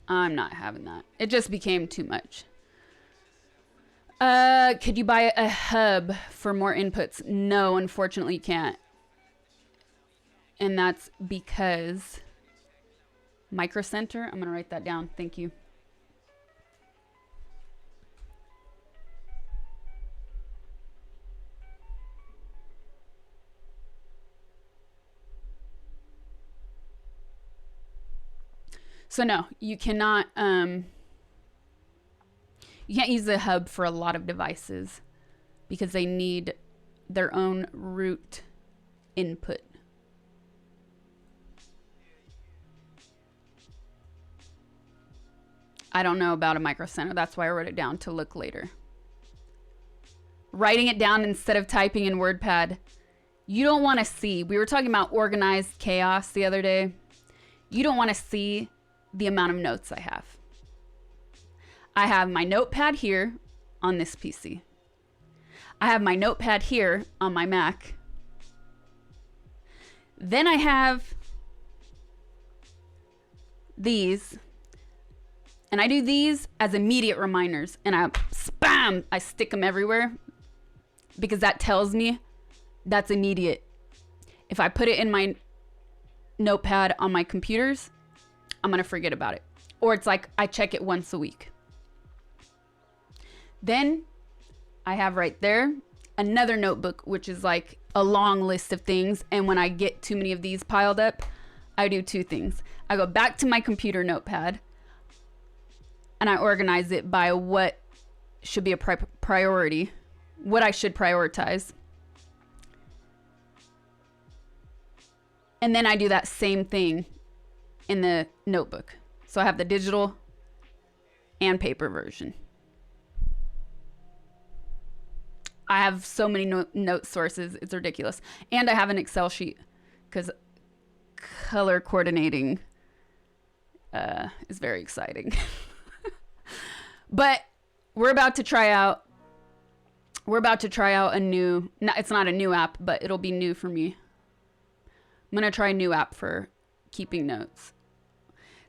I'm not having that. It just became too much. Could you buy a hub for more inputs? No, unfortunately you can't. And that's because... Micro Center. I'm going to write that down. Thank you. So no, you cannot, you can't use the hub for a lot of devices because they need their own root input. I don't know about a Micro Center. That's why I wrote it down to look later. Writing it down instead of typing in WordPad. You don't want to see. We were talking about organized chaos the other day. You don't want to see the amount of notes I have. I have my notepad here on this PC. I have my notepad here on my Mac. Then I have these. And I do these as immediate reminders. And I stick them everywhere. Because that tells me that's immediate. If I put it in my notepad on my computers, I'm going to forget about it. Or it's like I check it once a week. Then I have right there another notebook, which is like a long list of things. And when I get too many of these piled up, I do two things. I go back to my computer notepad and I organize it by what should be a priority, what I should prioritize. And then I do that same thing in the notebook. So I have the digital and paper version. I have so many note sources. It's ridiculous. And I have an Excel sheet because color coordinating is very exciting. But we're about to try out a new, it's not a new app, but it'll be new for me. I'm going to try a new app for keeping notes.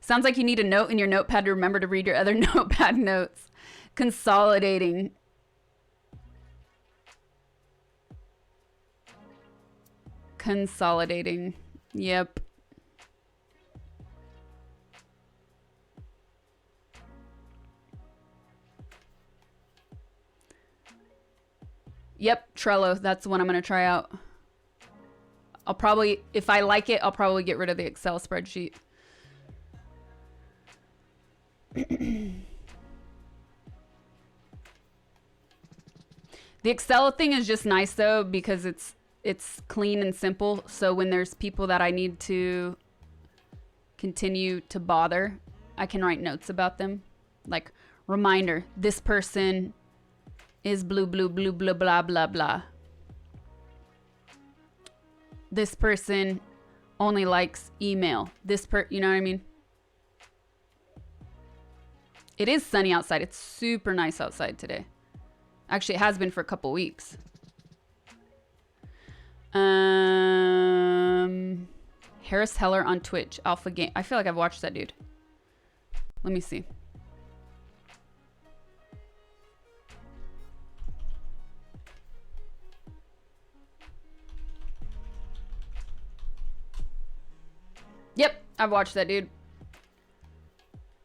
Sounds like you need a note in your notepad to remember to read your other notepad notes. Consolidating. Yep. Yep, Trello. That's the one I'm going to try out. I'll probably, if I like it, I'll probably get rid of the Excel spreadsheet. The Excel thing is just nice though because it's clean and simple. So when there's people that I need to continue to bother, I can write notes about them. Like, reminder, this person is blue, blue, blue, blah, blah, blah, blah. This person only likes email. You know what I mean? It is sunny outside. It's super nice outside today. Actually, it has been for a couple weeks. Harris Heller on Twitch. Alpha Game. I feel like I've watched that dude. Let me see. Yep, I've watched that dude.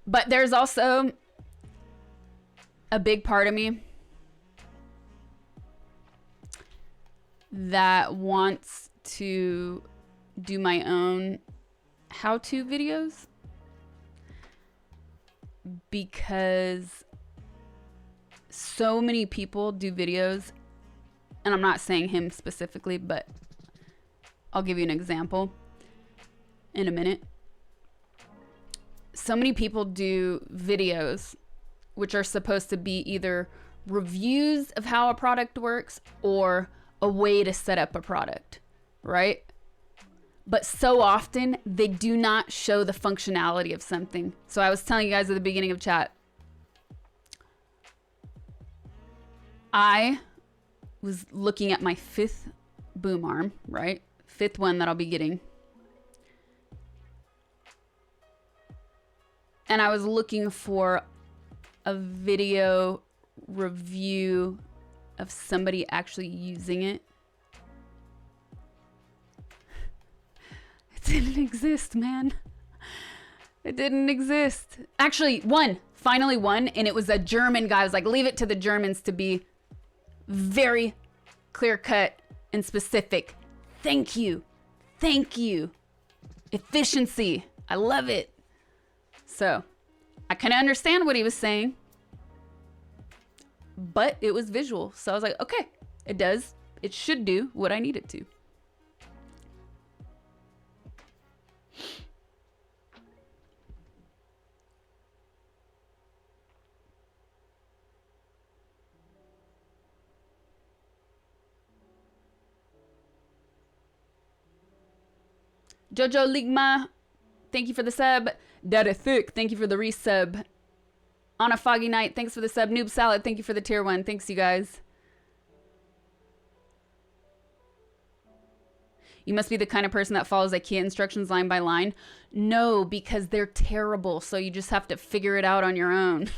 But there's also a big part of me that wants to do my own how-to videos, because so many people do videos, and I'm not saying him specifically, but I'll give you an example in a minute. So many people do videos which are supposed to be either reviews of how a product works or a way to set up a product, right? But so often they do not show the functionality of something. So I was telling you guys at the beginning of chat, I was looking at my 5th boom arm, right? 5th one that I'll be getting. And I was looking for a video review of somebody actually using it. It didn't exist, man. It didn't exist. Actually, finally one, and it was a German guy. I was like, leave it to the Germans to be very clear cut and specific. Thank you. Thank you. Efficiency. I love it. So I kind of understand what he was saying, but it was visual. So I was like, okay, it should do what I need it to. Jojo Ligma, thank you for the sub. Daddy Thick, thank you for the resub. On a Foggy Night, thanks for the sub. Noob Salad, thank you for the tier 1. Thanks, you guys. You must be the kind of person that follows IKEA instructions line by line. No, because they're terrible, so you just have to figure it out on your own.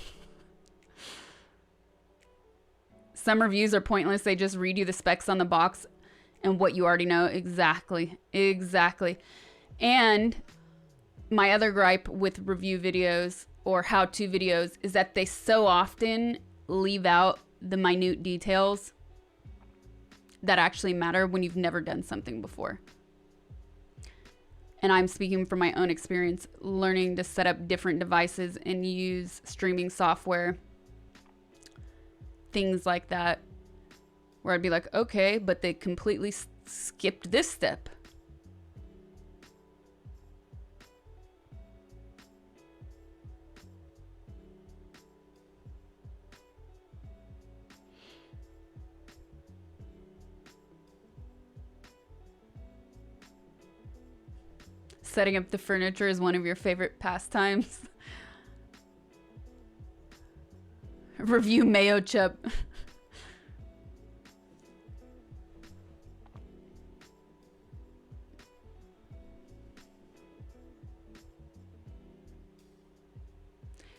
Some reviews are pointless. They just read you the specs on the box and what you already know. Exactly. Exactly. And my other gripe with review videos or how-to videos is that they so often leave out the minute details that actually matter when you've never done something before. And I'm speaking from my own experience, learning to set up different devices and use streaming software, things like that, where I'd be like, okay, but they completely skipped this step. Setting up the furniture is one of your favorite pastimes. Review mayo chup.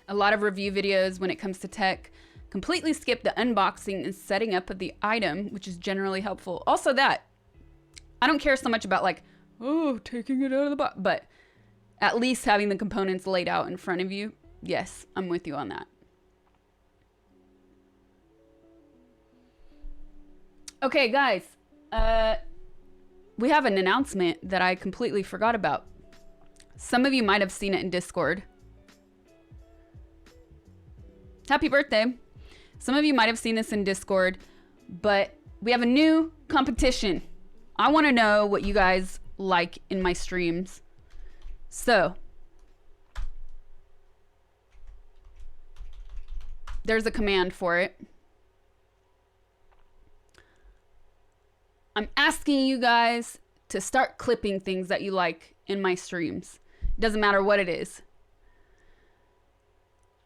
A lot of review videos when it comes to tech completely skip the unboxing and setting up of the item, which is generally helpful. Also that, I don't care so much about like, oh, taking it out of the box, but at least having the components laid out in front of you. Yes, I'm with you on that. Okay, guys, we have an announcement that I completely forgot about. Some of you might have seen it in Discord. Happy birthday. Some of you might have seen this in Discord, but we have a new competition. I want to know what you guys like in my streams. So there's a command for it. I'm asking you guys to start clipping things that you like in my streams. Doesn't matter what it is.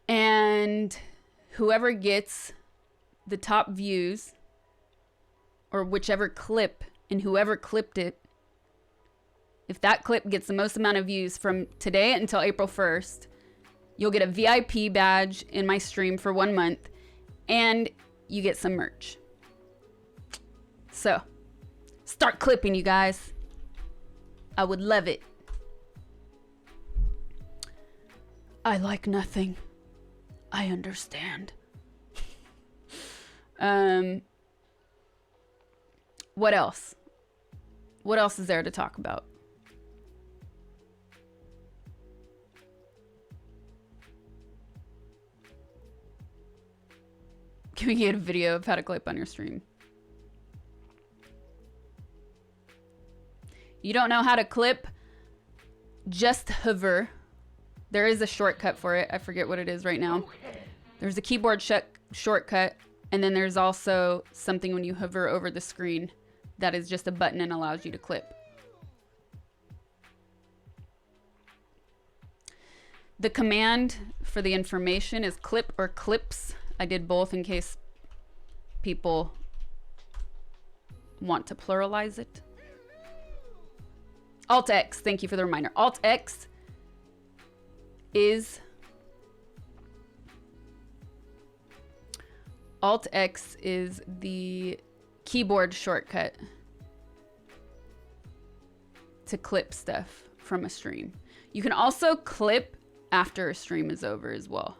And whoever gets the top views or whichever clip And whoever clipped it, if that clip gets the most amount of views from today until April 1st, you'll get a VIP badge in my stream for 1 month, and you get some merch. So, start clipping, you guys. I would love it. I like nothing. I understand. What else? What else is there to talk about? Can we get a video of how to clip on your stream? You don't know how to clip? Just hover. There is a shortcut for it. I forget what it is right now. There's a keyboard shortcut, and then there's also something when you hover over the screen that is just a button and allows you to clip. The command for the information is clip or clips. I did both in case people want to pluralize it. Alt-X, thank you for the reminder. Alt-X is the keyboard shortcut to clip stuff from a stream. You can also clip after a stream is over as well.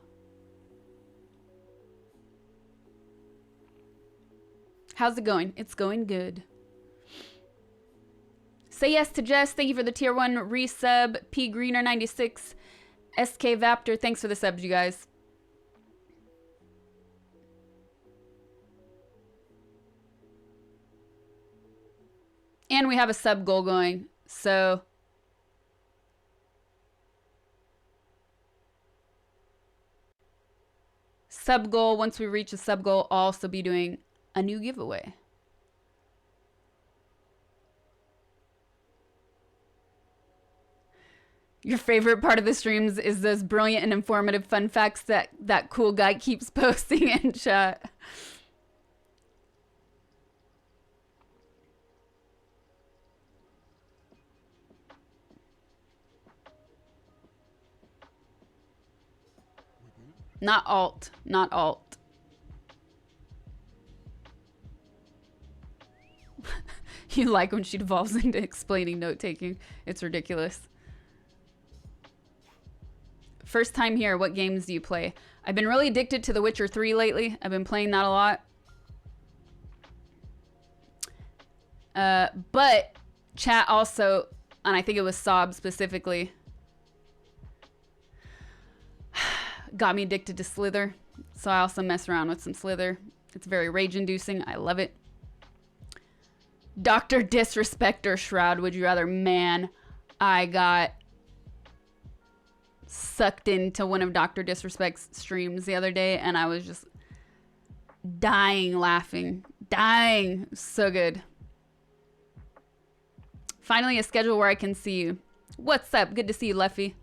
How's it going? It's going good. Say yes to Jess. Thank you for the tier 1 resub. P Greener 96. SK Vaptor. Thanks for the subs, you guys. And we have a sub goal going. So sub goal. Once we reach a sub goal, I'll also be doing a new giveaway. Your favorite part of the streams is those brilliant and informative fun facts that cool guy keeps posting in chat. Not alt, not alt. You like when she devolves into explaining note-taking. It's ridiculous. First time here, what games do you play? I've been really addicted to The Witcher 3 lately. I've been playing that a lot. But chat also, and I think it was Sob specifically, got me addicted to Slither. So I also mess around with some Slither. It's very rage-inducing. I love it. Dr. Disrespect or Shroud, would you rather? Man, I got sucked into one of Dr. Disrespect's streams the other day, and I was just dying laughing. Dying. So good. Finally, a schedule where I can see you. What's up? Good to see you, Leffy.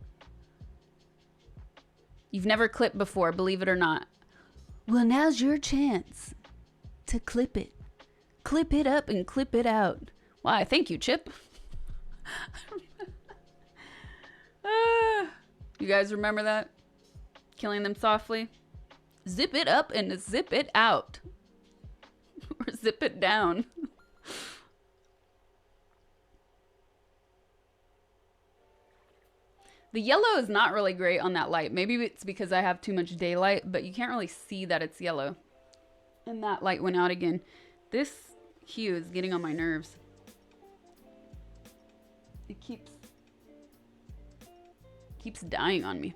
You've never clipped before, believe it or not. Well, now's your chance to clip it. Clip it up and clip it out. Why, thank you, Chip. You guys remember that? Killing them softly? Zip it up and zip it out. Or zip it down. The yellow is not really great on that light. Maybe it's because I have too much daylight, but you can't really see that it's yellow. And that light went out again. This hue is getting on my nerves. It keeps dying on me.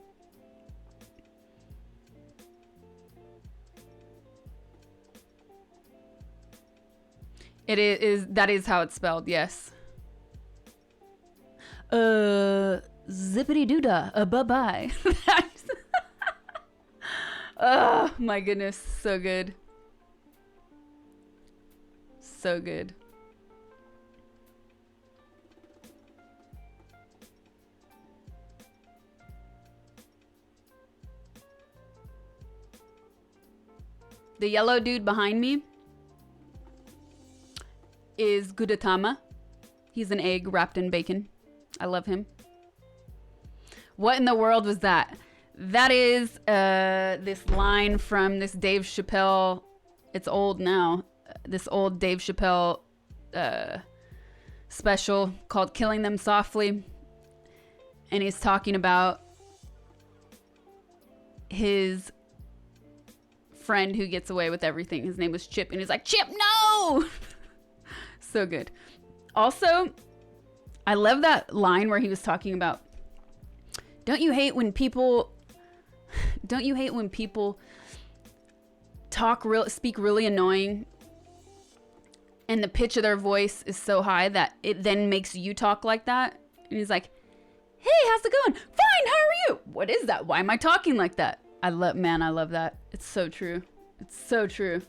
That is how it's spelled, yes. Zippity doodah, bye-bye. Oh my goodness, so good. So good. The yellow dude behind me is Gudetama. He's an egg wrapped in bacon. I love him. What in the world was that? That is this line from this Dave Chappelle. It's old now. This old Dave Chappelle special called Killing Them Softly. And he's talking about his friend who gets away with everything. His name was Chip. And he's like, Chip, no! So good. Also, I love that line where he was talking about, don't you hate when people speak really annoying and the pitch of their voice is so high that it then makes you talk like that? And he's like, hey, how's it going? Fine, how are you? What is that? Why am I talking like that? I love that. It's so true. It's so true.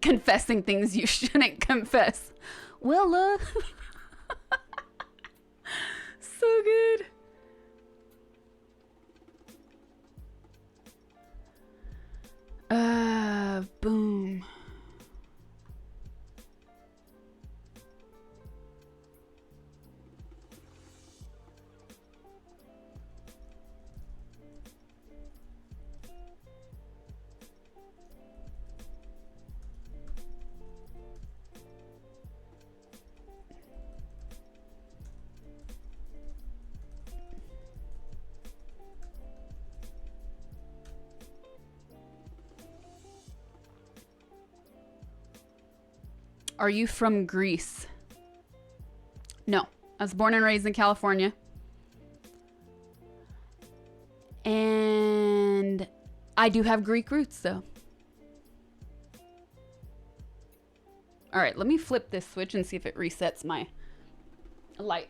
Confessing things you shouldn't confess. Well, so good. Boom. Are you from Greece? No. I was born and raised in California. And I do have Greek roots, though. All right, let me flip this switch and see if it resets my light.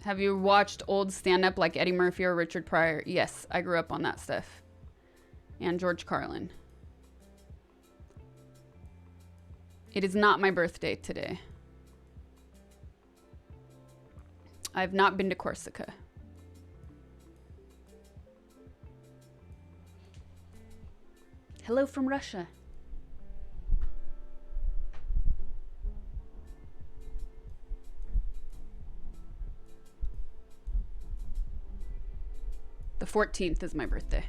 Have you watched old stand-up like Eddie Murphy or Richard Pryor? Yes, I grew up on that stuff. And George Carlin. It is not my birthday today. I've not been to Corsica. Hello from Russia. The 14th is my birthday.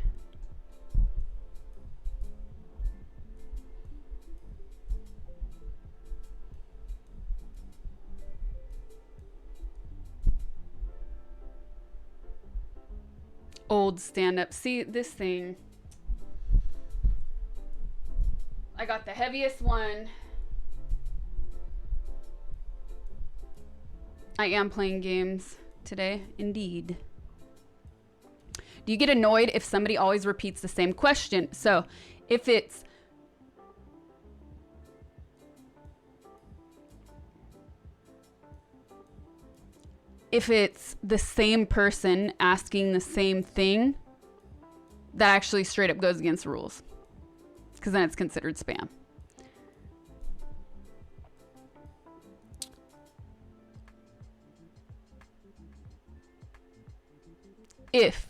Old stand-up. See, this thing. I got the heaviest one. I am playing games today, indeed. Do you get annoyed if somebody always repeats the same question? So if it's the same person asking the same thing, that actually straight up goes against the rules. Because then it's considered spam. If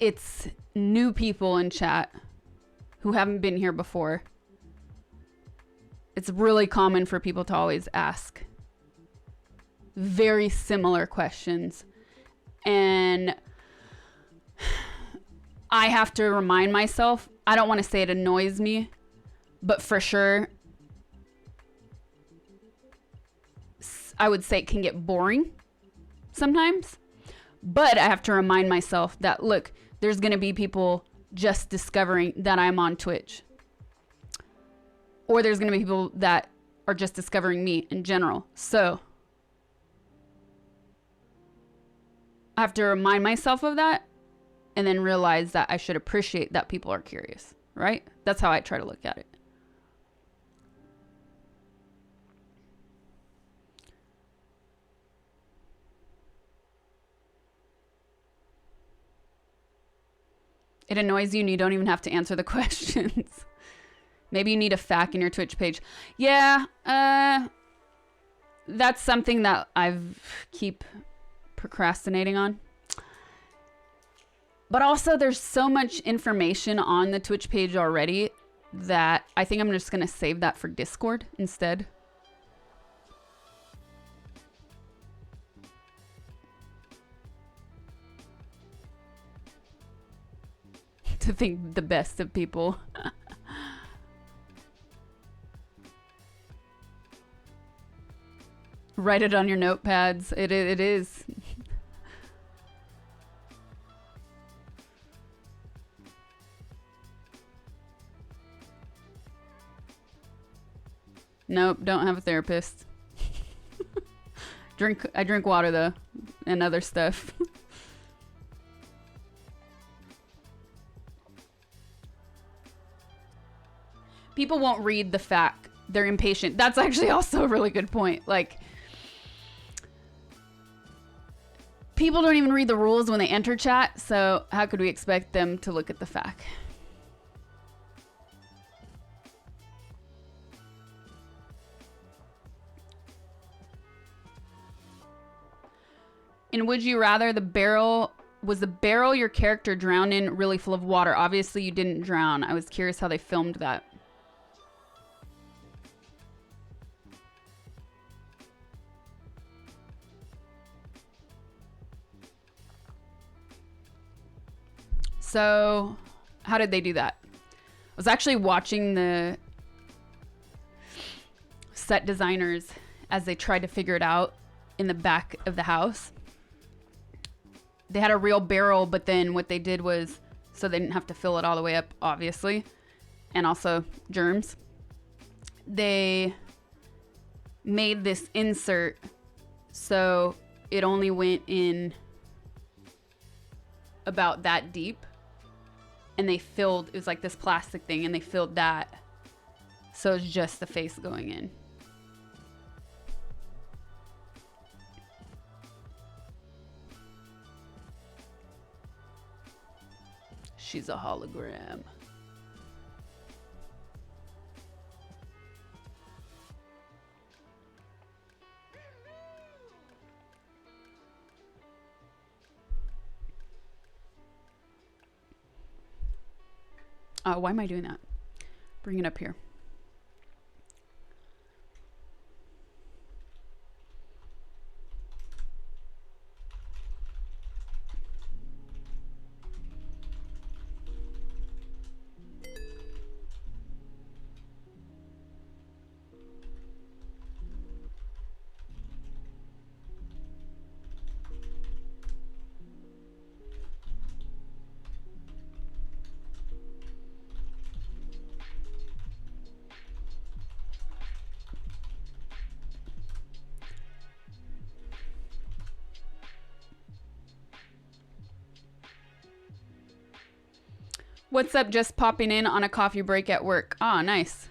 it's new people in chat who haven't been here before. It's really common for people to always ask very similar questions. And I have to remind myself, I don't want to say it annoys me, but for sure, I would say it can get boring sometimes. But I have to remind myself that, look, there's going to be people just discovering that I'm on Twitch. Or there's going to be people that are just discovering me in general. So I have to remind myself of that and then realize that I should appreciate that people are curious, right? That's how I try to look at it. It annoys you and you don't even have to answer the questions. Maybe you need a FAQ in your Twitch page. Yeah, that's something that I've keep procrastinating on. But also there's so much information on the Twitch page already that I think I'm just going to save that for Discord instead. To think the best of people. Write it on your notepads. It is. Nope, don't have a therapist. I drink water though, and other stuff. People won't read the FAQ. They're impatient. That's actually also a really good point. Like, people don't even read the rules when they enter chat, so how could we expect them to look at the FAQ? And would you rather was the barrel your character drowned in really full of water? Obviously you didn't drown. I was curious how they filmed that. So, how did they do that? I was actually watching the set designers as they tried to figure it out in the back of the house. They had a real barrel, but then what they did was, so they didn't have to fill it all the way up, obviously, and also germs. They made this insert so it only went in about that deep. And they filled, it was like this plastic thing, and they filled that. So it's just the face going in. She's a hologram. Why am I doing that? Bring it up here. What's up? Just popping in on a coffee break at work. Ah, nice.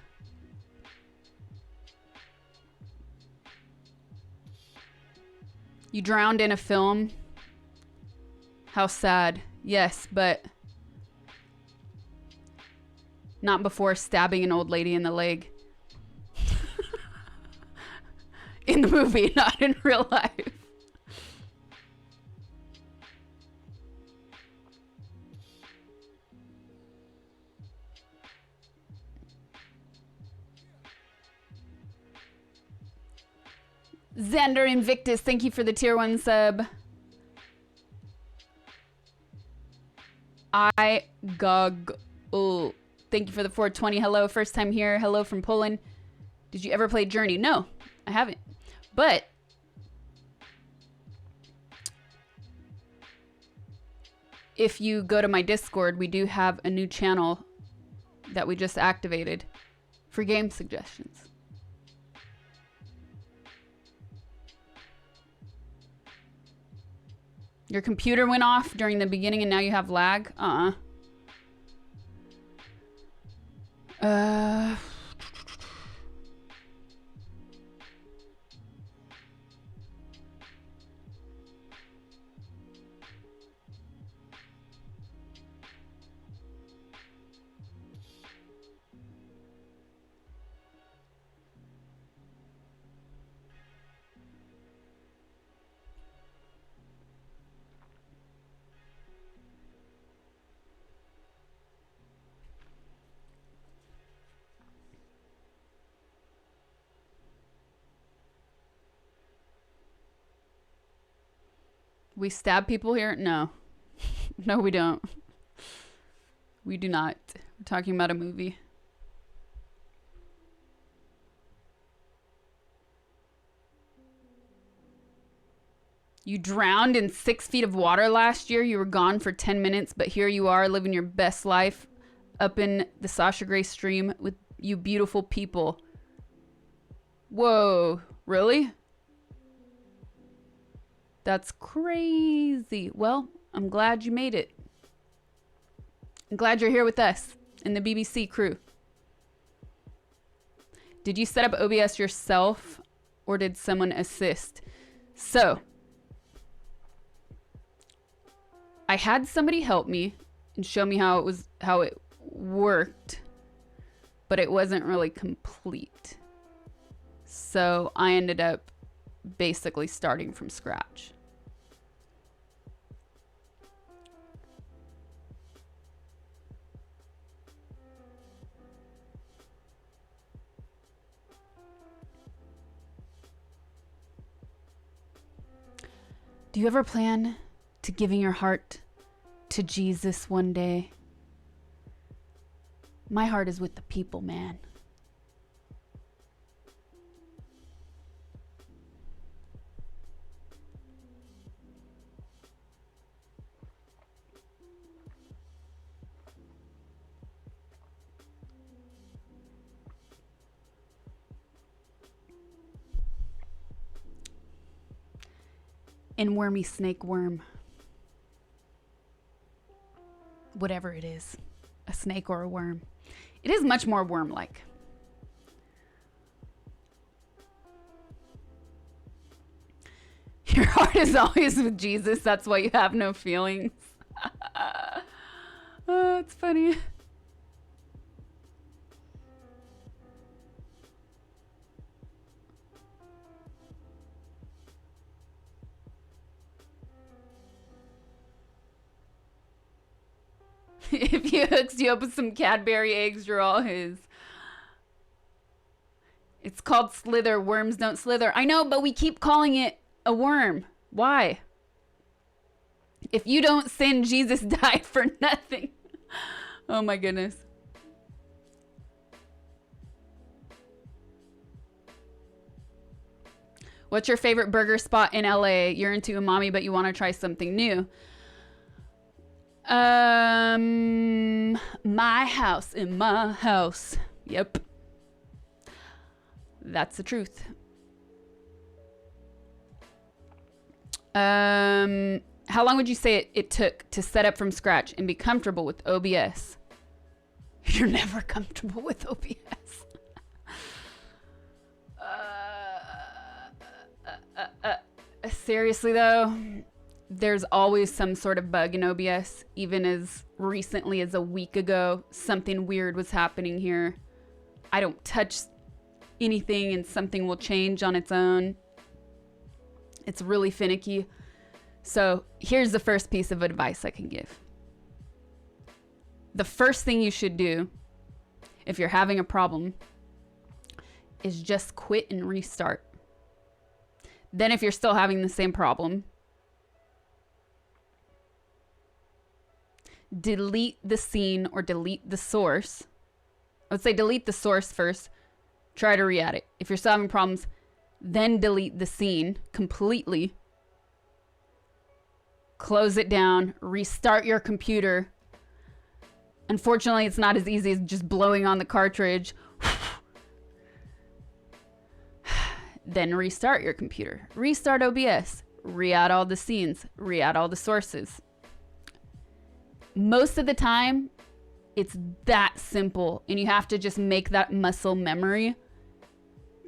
You drowned in a film. How sad. Yes, but not before stabbing an old lady in the leg. In the movie, not in real life. Xander Invictus, thank you for the tier 1 sub. I gog. Oh, thank you for the 420. Hello, first time here. Hello from Poland. Did you ever play Journey? No, I haven't. But if you go to my Discord, we do have a new channel that we just activated for game suggestions. Your computer went off during the beginning and now you have lag? We stab people here? No. No, we don't. We do not. We're talking about a movie. You drowned in 6 feet of water last year. You were gone for 10 minutes, but here you are living your best life up in the Sasha Grey stream with you beautiful people. Whoa, really? That's crazy. Well, I'm glad you made it. I'm glad you're here with us in the BBC crew. Did you set up OBS yourself or did someone assist? So, I had somebody help me and show me how it worked, but it wasn't really complete. So, I ended up basically starting from scratch. Do you ever plan to giving your heart to Jesus one day? My heart is with the people, man. And wormy snake worm. Whatever it is. A snake or a worm. It is much more worm-like. Your heart is always with Jesus. That's why you have no feelings. Oh, it's funny. If he hooks you up with some Cadbury eggs, you're all his. It's called slither. Worms don't slither. I know, but we keep calling it a worm. Why? If you don't sin, Jesus died for nothing. Oh my goodness. What's your favorite burger spot in LA? You're into umami, but you want to try something new. My house in my house. Yep. That's the truth. How long would you say it took to set up from scratch and be comfortable with OBS? You're never comfortable with OBS. Seriously though, there's always some sort of bug in OBS. Even as recently as a week ago, something weird was happening here. I don't touch anything and something will change on its own. It's really finicky. So here's the first piece of advice I can give. The first thing you should do if you're having a problem is just quit and restart. Then if you're still having the same problem, delete the scene or delete the source. I would say delete the source first. Try to re-add it. If you're still having problems, then delete the scene completely. Close it down. Restart your computer. Unfortunately, it's not as easy as just blowing on the cartridge. Then restart your computer. Restart OBS. Re-add all the scenes. Re-add all the sources. Most of the time, it's that simple. And you have to just make that muscle memory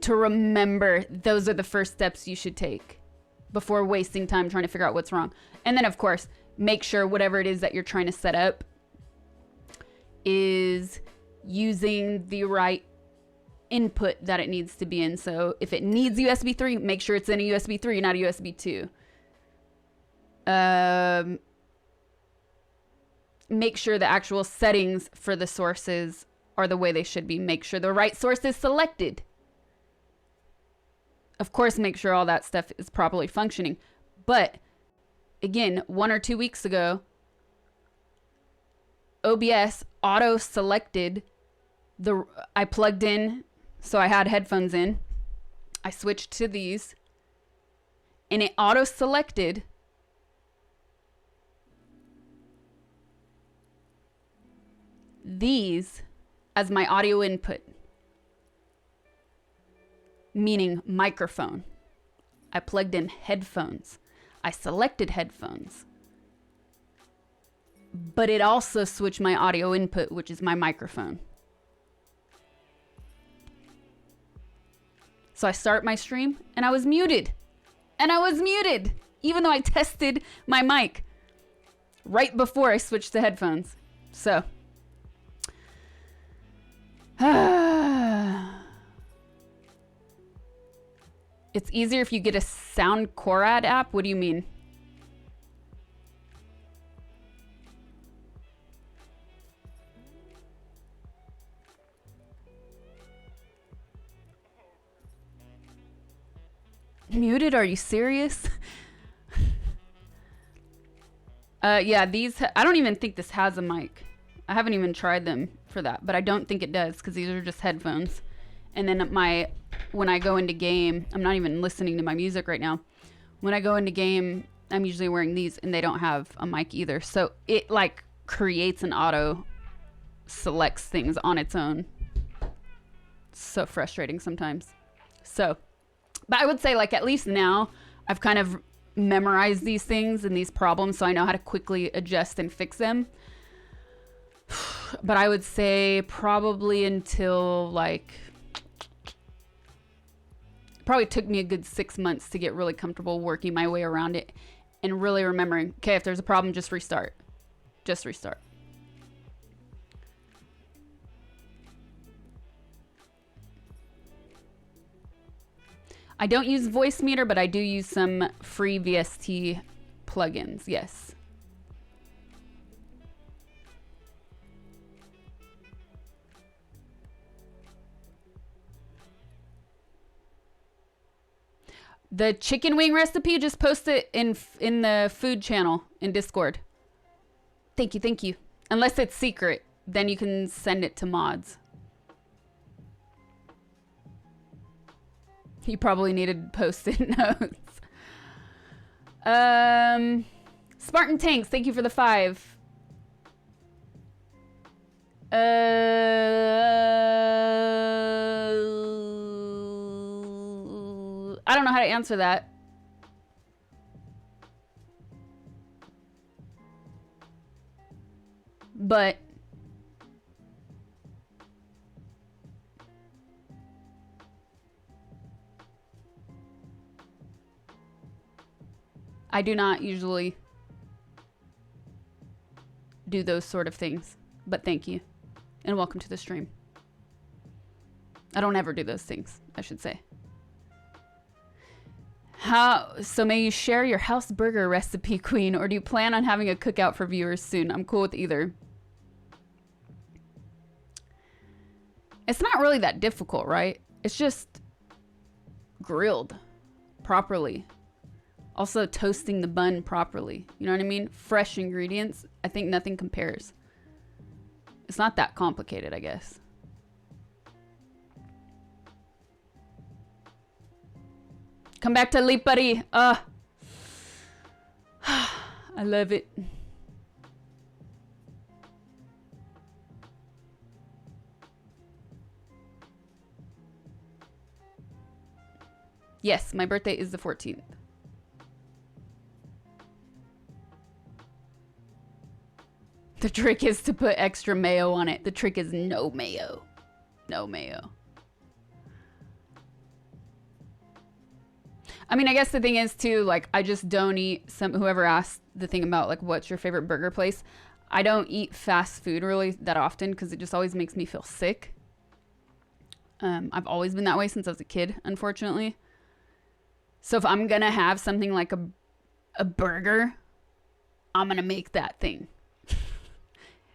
to remember those are the first steps you should take before wasting time trying to figure out what's wrong. And then, of course, make sure whatever it is that you're trying to set up is using the right input that it needs to be in. So if it needs USB 3, make sure it's in a USB 3, not a USB 2. Make sure the actual settings for the sources are the way they should be. Make sure the right source is selected. Of course, make sure all that stuff is properly functioning. But again, 1 or 2 weeks ago, OBS auto selected I plugged in, so I had headphones in. I switched to these, and it auto selected these as my audio input, meaning microphone. I plugged in headphones. I selected headphones. But it also switched my audio input, which is my microphone. So I start my stream and I was muted. And I was muted, even though I tested my mic right before I switched to headphones. So it's easier if you get a Sound Corad app. What do you mean? Muted? Are you serious? Yeah, these I don't even think this has a mic. I haven't even tried them for that, but I don't think it does because these are just headphones. And then when I go into game, I'm not even listening to my music right now. When I go into game, I'm usually wearing these and they don't have a mic either. So it like creates an auto selects things on its own. It's so frustrating sometimes. So, but I would say like at least now I've kind of memorized these things and these problems so I know how to quickly adjust and fix them. But I would say probably until like, probably took me a good 6 months to get really comfortable working my way around it and really remembering, okay, if there's a problem, just restart. Just restart. I don't use Voice Meter, but I do use some free VST plugins, yes. The chicken wing recipe, just post it in the food channel in Discord. Thank you, thank you. Unless it's secret, then you can send it to mods. You probably needed post-it notes. Spartan Tanks, thank you for the 5. I don't know how to answer that. But I do not usually do those sort of things. But thank you. And welcome to the stream. I don't ever do those things, I should say. So may you share your house burger recipe, Queen, or do you plan on having a cookout for viewers soon? I'm cool with either. It's not really that difficult, right? It's just grilled. properly. Also toasting the bun properly. You know what I mean? Fresh ingredients. I think nothing compares. It's not that complicated, I guess. Come back to Lipari. I love it. Yes, my birthday is the 14th. The trick is to put extra mayo on it. The trick is no mayo. No mayo. I mean, I guess the thing is too, like, I just don't eat whoever asked the thing about like, what's your favorite burger place? I don't eat fast food really that often because it just always makes me feel sick. I've always been that way since I was a kid, unfortunately. So if I'm gonna have something like a burger, I'm gonna make that thing.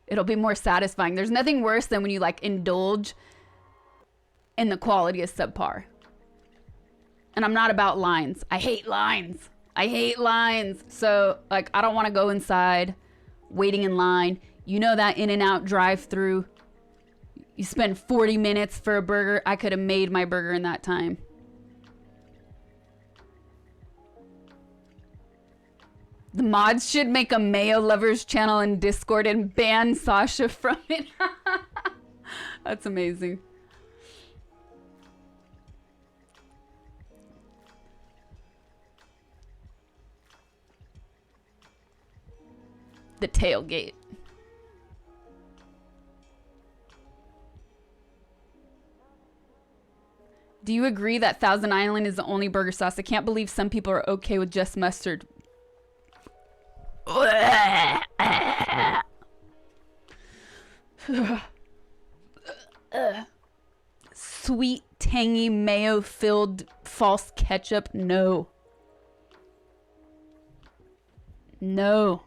It'll be more satisfying. There's nothing worse than when you like indulge and the quality is subpar. And I'm not about lines. I hate lines. I hate lines. So like, I don't want to go inside waiting in line. You know that In-N-Out drive-through, you spend 40 minutes for a burger. I could have made my burger in that time. The mods should make a mayo lovers channel in Discord and ban Sasha from it. That's amazing. The tailgate. Do you agree that Thousand Island is the only burger sauce? I can't believe some people are okay with just mustard. Sweet, tangy, mayo-filled false ketchup. No. No.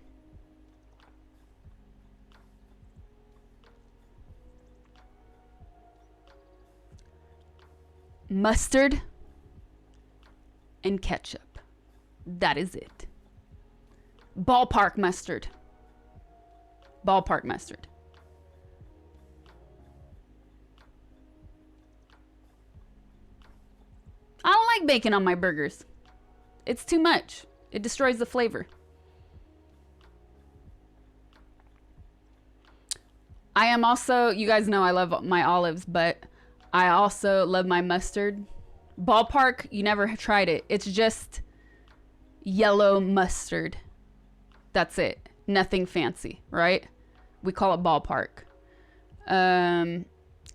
Mustard and ketchup. That is it. Ballpark mustard. Ballpark mustard. I don't like bacon on my burgers. It's too much. It destroys the flavor. I am also, you guys know I love my olives, but I also love my mustard. Ballpark, you never tried it. It's just yellow mustard. That's it. Nothing fancy, right? We call it ballpark.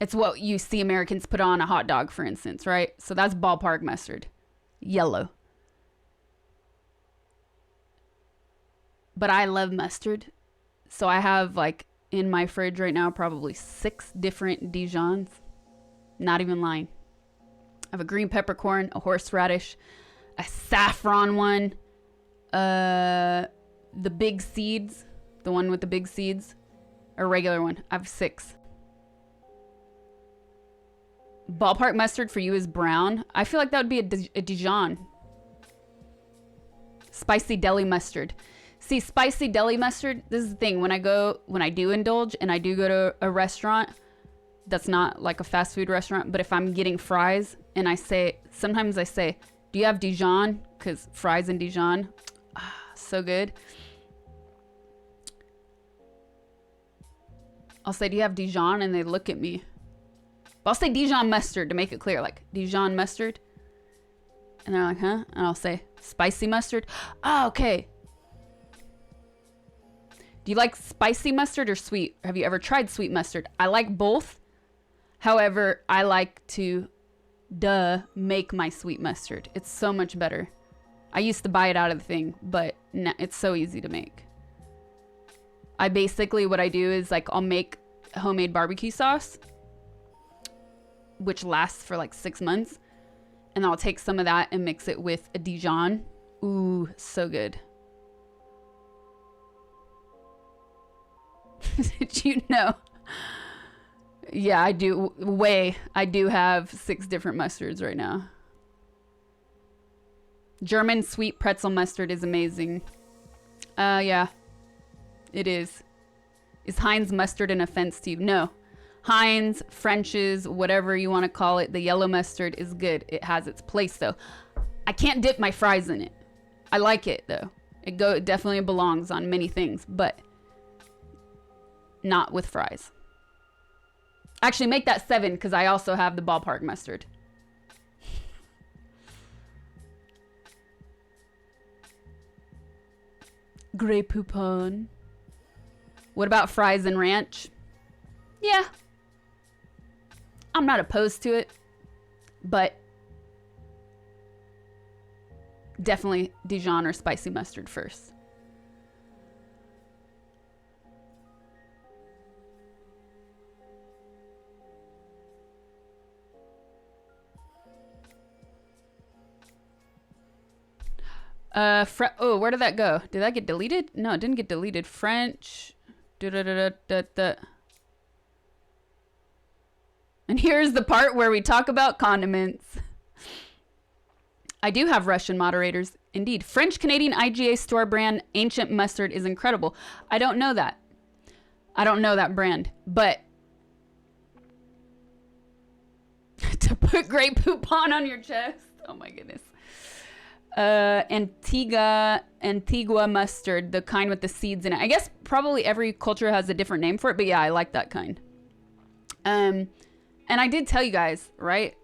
It's what you see Americans put on a hot dog, for instance, right? So that's ballpark mustard. Yellow. But I love mustard. So I have like in my fridge right now probably 6 different Dijons. Not even lying. I have a green peppercorn, a horseradish, a saffron one, the big seeds, the one with the big seeds, a regular one. I have 6. Ballpark mustard for you is brown. I feel like that would be a Dijon. Spicy deli mustard. See, spicy deli mustard, this is the thing. When I do indulge and I do go to a restaurant that's not like a fast food restaurant, but if I'm getting fries and sometimes I say, do you have Dijon? Because fries and Dijon, so good. I'll say, do you have Dijon? And they look at me. But I'll say Dijon mustard to make it clear, like Dijon mustard. And they're like, huh? And I'll say, spicy mustard? Oh, okay. Do you like spicy mustard or sweet? Have you ever tried sweet mustard? I like both. However, I like to, make my sweet mustard. It's so much better. I used to buy it out of the thing, but it's so easy to make. I basically, what I do is like, I'll make homemade barbecue sauce, which lasts for like 6 months. And I'll take some of that and mix it with a Dijon. Ooh, so good. Did you know? Yeah, I do. I do have 6 different mustards right now. German sweet pretzel mustard is amazing. Yeah, it is. Is Heinz mustard an offense to you? No. Heinz, French's, whatever you want to call it, the yellow mustard is good. It has its place though. I can't dip my fries in it. I like it though. It definitely belongs on many things, but not with fries. Actually, make that 7 because I also have the ballpark mustard. Grey Poupon. What about fries and ranch? Yeah. I'm not opposed to it, but definitely Dijon or spicy mustard first. Oh, where did that go? Did that get deleted? No, it didn't get deleted. French. And here's the part where we talk about condiments. I do have Russian moderators. Indeed. French Canadian IGA store brand Ancient Mustard is incredible. I don't know that. I don't know that brand. But to put Grey Poupon on your chest. Oh my goodness. Antigua mustard, the kind with the seeds in it. I guess probably every culture has a different name for it, but yeah, I like that kind. And I did tell you guys, right?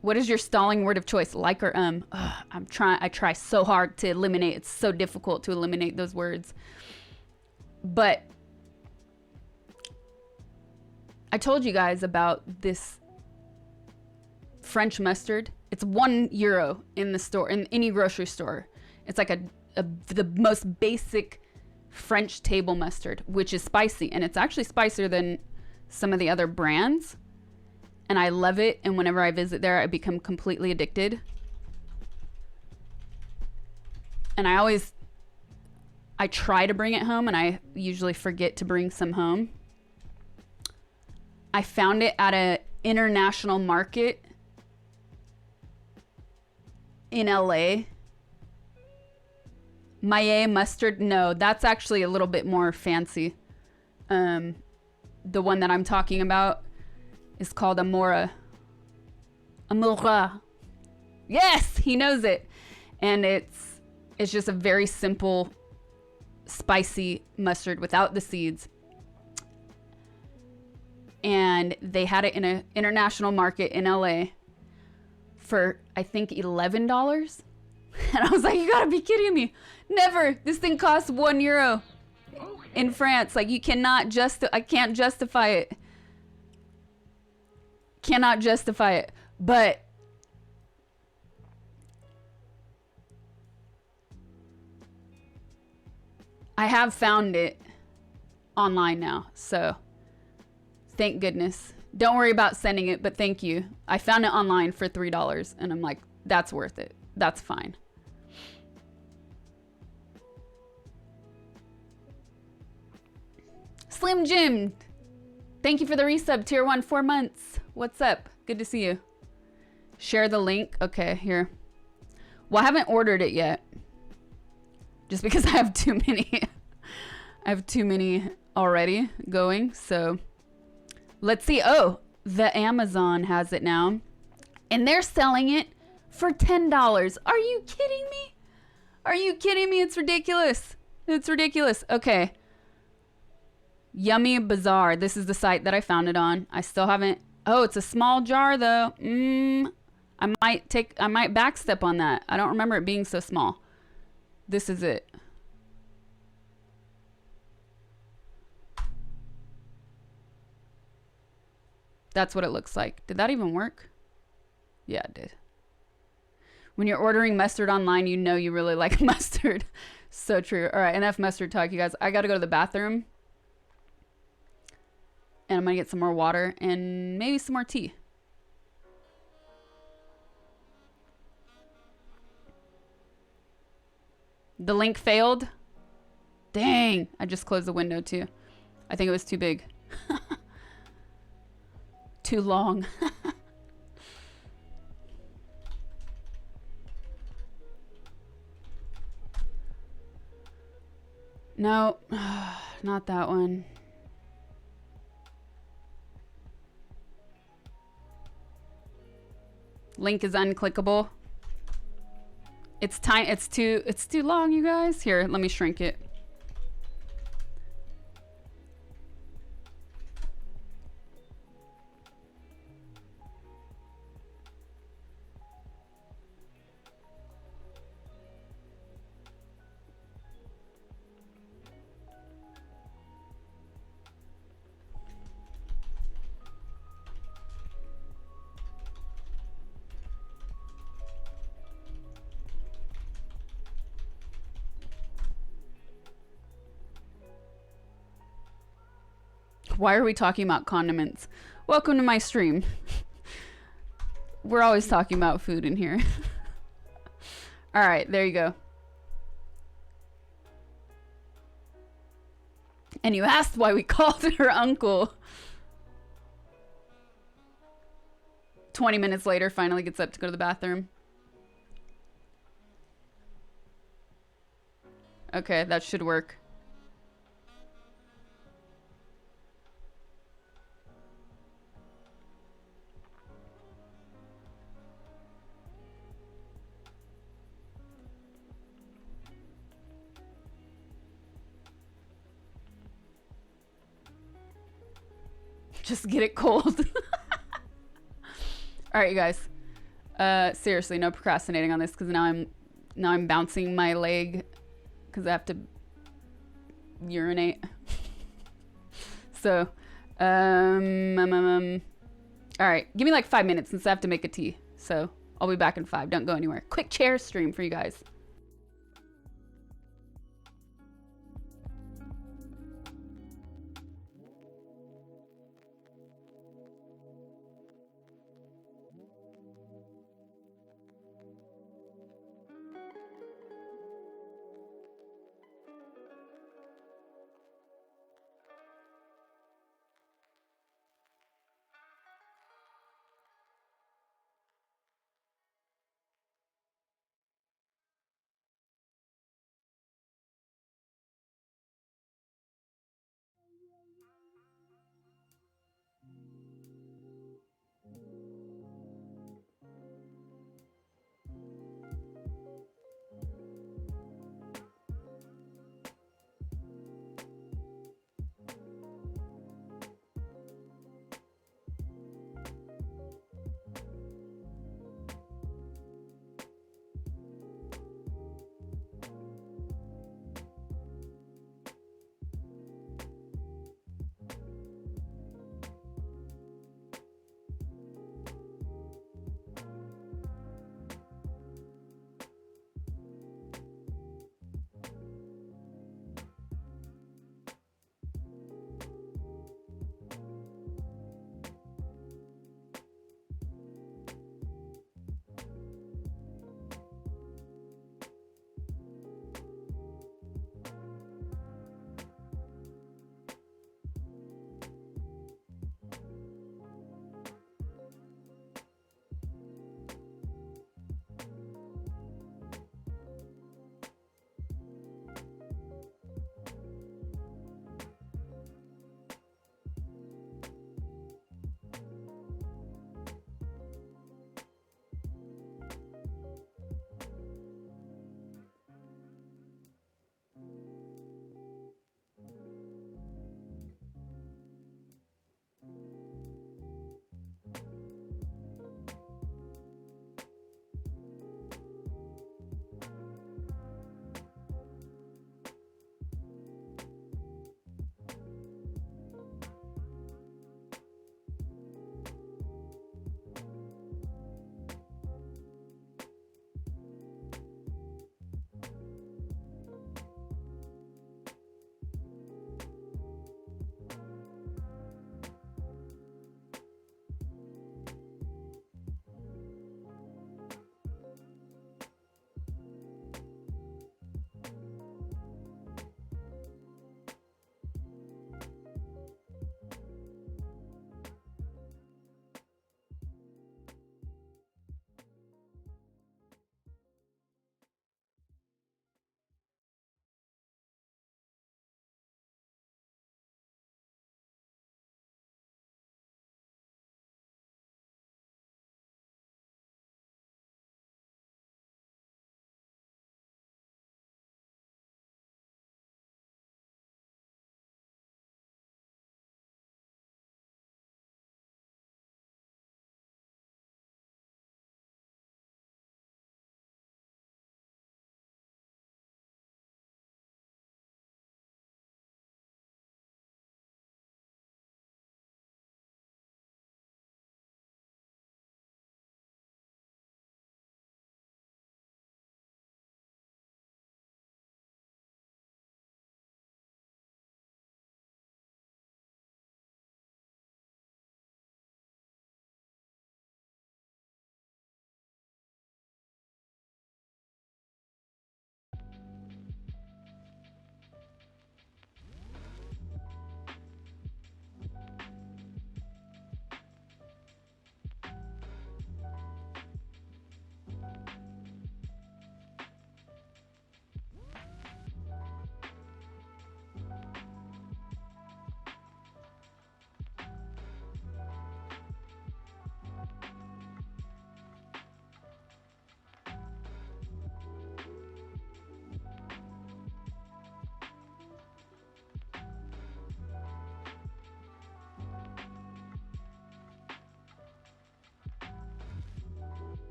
What is your stalling word of choice? Like or Ugh, I try so hard to eliminate. It's so difficult to eliminate those words. But I told you guys about this French mustard. It's €1 in the store, in any grocery store. It's like the most basic French table mustard, which is spicy, and it's actually spicier than some of the other brands. And I love it, and whenever I visit there, I become completely addicted. And I try to bring it home, and I usually forget to bring some home. I found it at an international market in LA. Maillet mustard, no, that's actually a little bit more fancy. The one that I'm talking about is called Amora. Amora. Yes, he knows it. And it's just a very simple, spicy mustard without the seeds. And they had it in an international market in LA for, I think, $11. And I was like, you gotta be kidding me. Never. This thing costs €1 in France. Like, you cannot I can't justify it. Cannot justify it. But I have found it online now. So thank goodness. Don't worry about sending it, but thank you. I found it online for $3 and I'm like, that's worth it. That's fine. Slim Jim, thank you for the resub. Tier 1, 4 months. What's up? Good to see you. Share the link. Okay, here. Well, I haven't ordered it yet. Just because I have too many. I have too many already going. So let's see. Oh, the Amazon has it now. And they're selling it for $10. Are you kidding me? Are you kidding me? It's ridiculous. It's ridiculous. Okay. Yummy Bazaar. This is the site that I found it on. I still haven't. Oh, it's a small jar though. I might backstep on that. I don't remember it being so small. This is it. That's what it looks like. Did that even work? Yeah, it did. When you're ordering mustard online, you know you really like mustard. So true. All right, enough mustard talk, you guys. I got to go to the bathroom. And I'm going to get some more water and maybe some more tea. The link failed. Dang. I just closed the window too. I think it was too big. Too long. No, not that one. Link is unclickable. It's time. It's too long, you guys. Here, let me shrink it. Why are we talking about condiments? Welcome to my stream. We're always talking about food in here. All right, there you go. And you asked why we called her uncle. 20 minutes later, finally gets up to go to the bathroom. Okay, that should work. Just get it cold. All right, you guys. Seriously, no procrastinating on this because now I'm bouncing my leg because I have to urinate. So, all right, give me like 5 minutes since I have to make a tea. So I'll be back in 5. Don't go anywhere. Quick chair stream for you guys.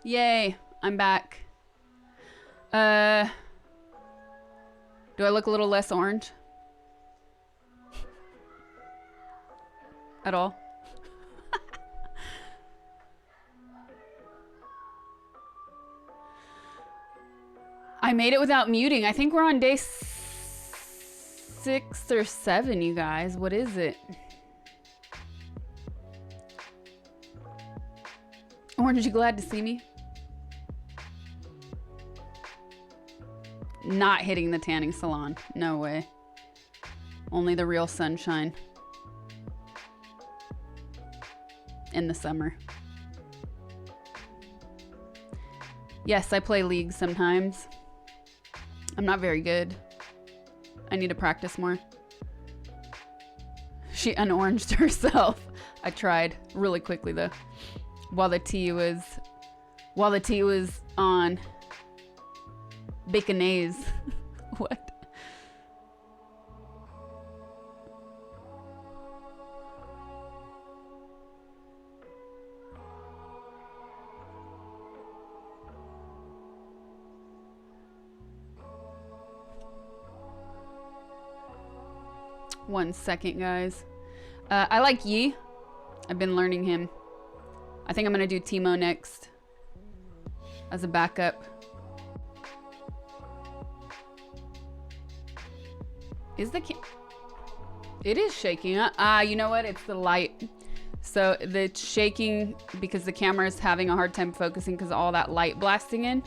Yay, I'm back. Do I look a little less orange? At all? I made it without muting. I think we're on day 6 or 7, you guys. What is it? Orange, you glad to see me? Not hitting the tanning salon. No way. Only the real sunshine. In the summer. Yes, I play League sometimes. I'm not very good. I need to practice more. She unoranged herself. I tried really quickly though. While the tea was on. Baconaise. What? One second, guys. I like Yi. I've been learning him. I think I'm gonna do Teemo next as a backup. Is the it is shaking. You know what? It's the light. So it's shaking because the camera is having a hard time focusing because of all that light blasting in.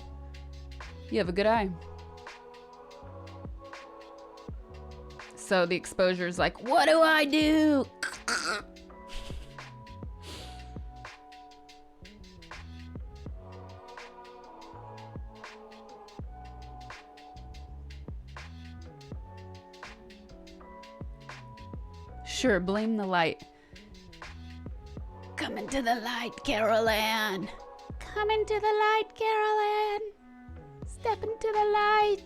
You have a good eye. So the exposure is like, what do I do? Sure, blame the light. Come into the light, Carol Ann. Come into the light, Carol Ann. Step into the light.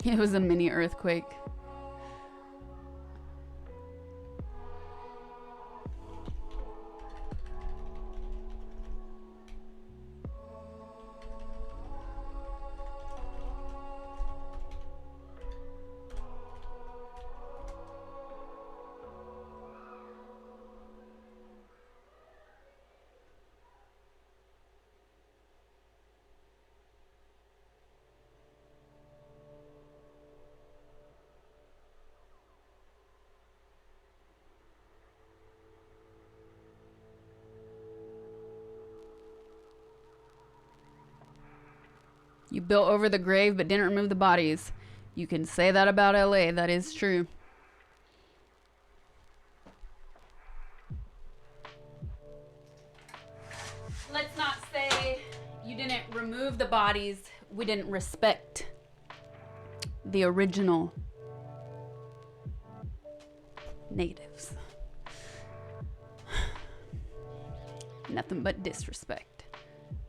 It was a mini earthquake. You built over the grave but didn't remove the bodies. You can say that about LA. That is true. Let's not say you didn't remove the bodies. We didn't respect the original natives. Nothing but disrespect.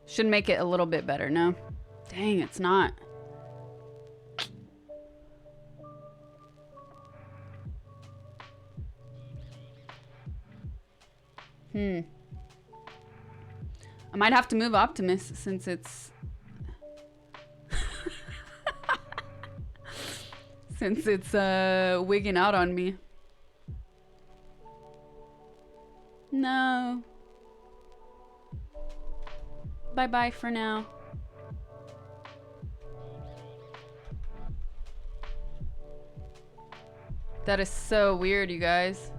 Should make it a little bit better, no? Dang, it's not. I might have to move Optimus since it's wigging out on me. No. Bye-bye for now. That is so weird, you guys.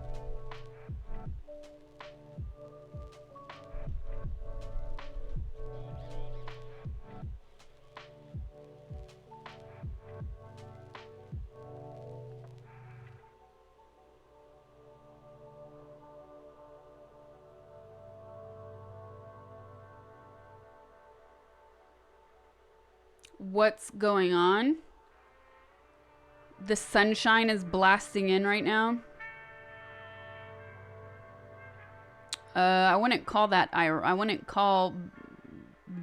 What's going on? The sunshine is blasting in right now. I wouldn't call that I wouldn't call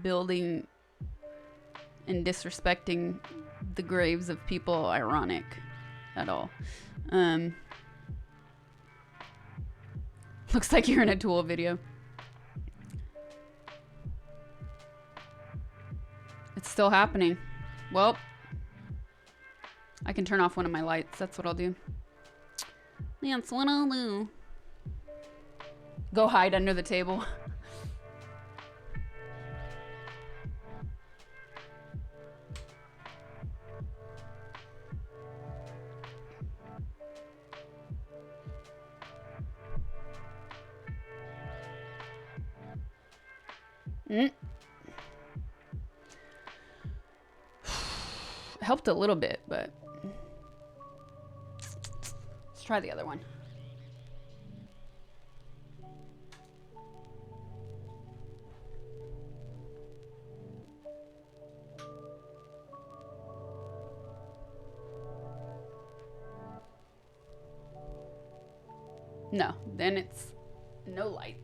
building and disrespecting the graves of people ironic at all. Looks like you're in a Tool video. It's still happening. Well, I can turn off one of my lights. That's what I'll do. That's what I'll do. Go hide under the table. helped a little bit, but let's try the other one. No, then it's no light.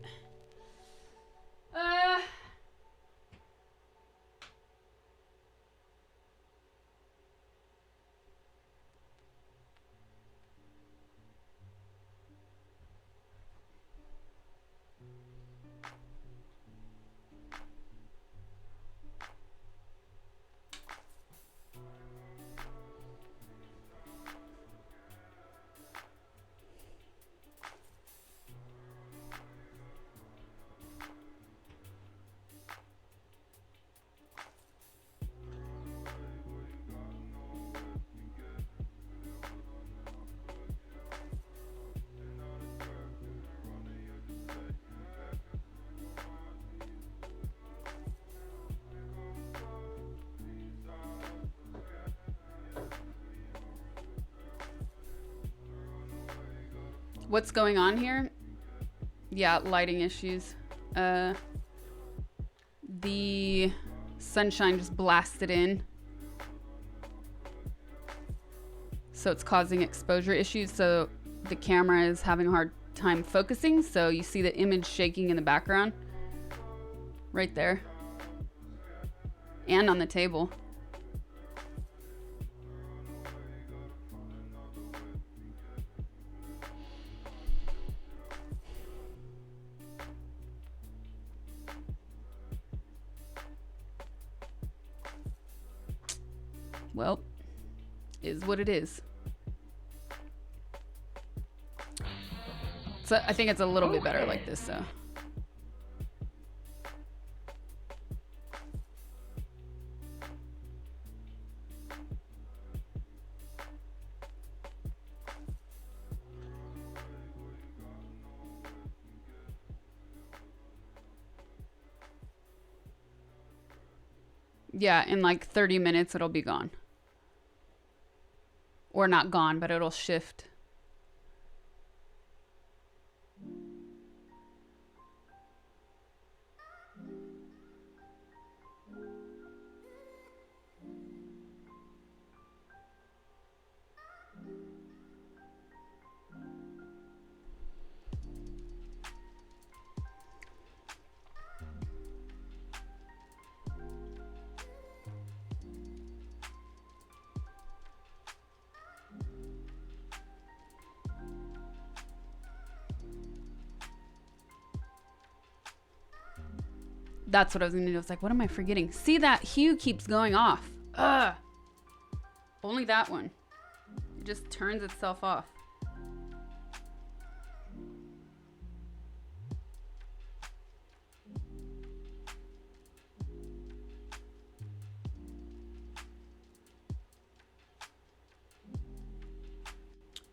What's going on here? Yeah, lighting issues. The sunshine just blasted in, so it's causing exposure issues. So the camera is having a hard time focusing. So you see the image shaking in the background right there and on the table. Well, is what it is. So I think it's a little bit better like this, so. Yeah, in like 30 minutes it'll be gone. Or not gone, but it'll shift. That's what I was gonna do. I was like, what am I forgetting? See, that hue keeps going off. Ugh. Only that one. It just turns itself off.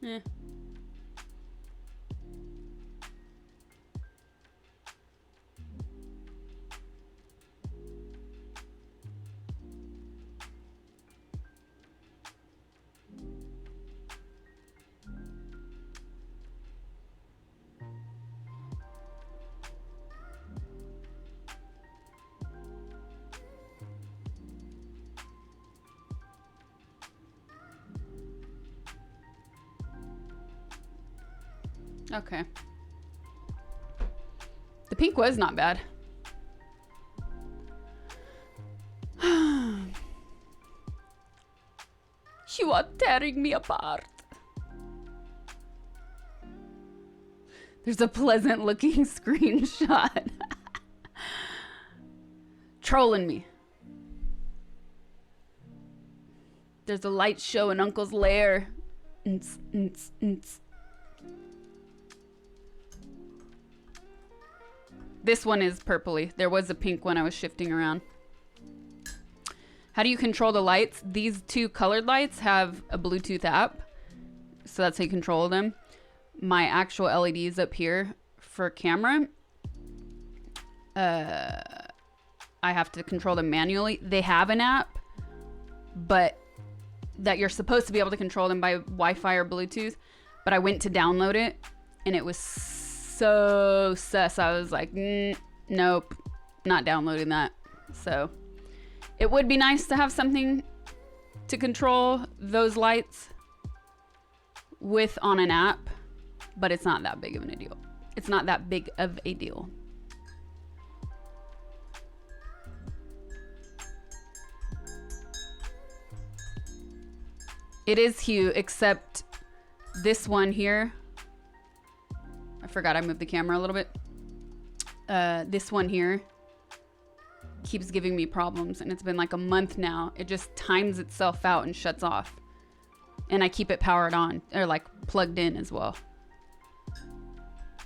Eh. Okay. The pink was not bad. You are tearing me apart. There's a pleasant looking screenshot. Trolling me. There's a light show in Uncle's lair. This one is purpley. There was a pink one I was shifting around. How do you control the lights? These two colored lights have a Bluetooth app, so that's how you control them. My actual LEDs up here for camera, I have to control them manually. They have an app, but that you're supposed to be able to control them by Wi-Fi or Bluetooth, but I went to download it and it was so sus. I was like, nope, not downloading that. So it would be nice to have something to control those lights with on an app, but it's not that big of a deal. It's not that big of a deal. It is Hue, except this one here. I forgot I moved the camera a little bit. This one here keeps giving me problems, and it's been like a month now. It just times itself out and shuts off. And I keep it powered on, or like plugged in as well.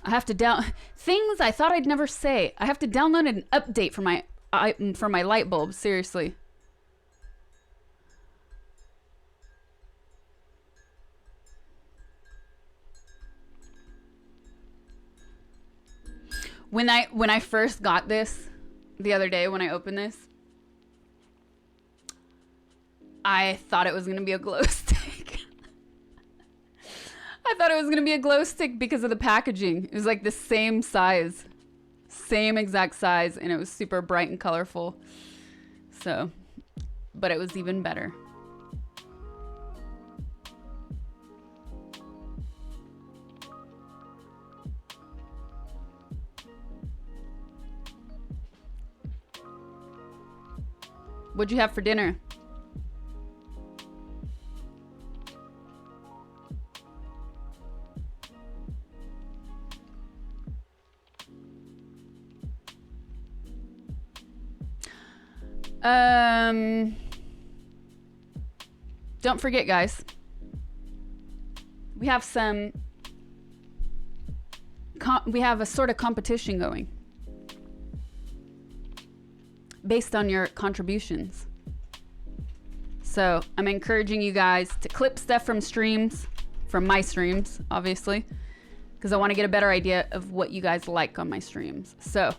I have to things I thought I'd never say. I have to download an update for my light bulb, seriously. When I first got this the other day, when I opened this, I thought it was gonna be a glow stick. I thought it was gonna be a glow stick because of the packaging. It was like the same size, same exact size, and it was super bright and colorful. So, but it was even better. What'd you have for dinner? Don't forget, guys. We have we have a sort of competition going based on your contributions. So I'm encouraging you guys to clip stuff from streams, from my streams, obviously, because I want to get a better idea of what you guys like on my streams. So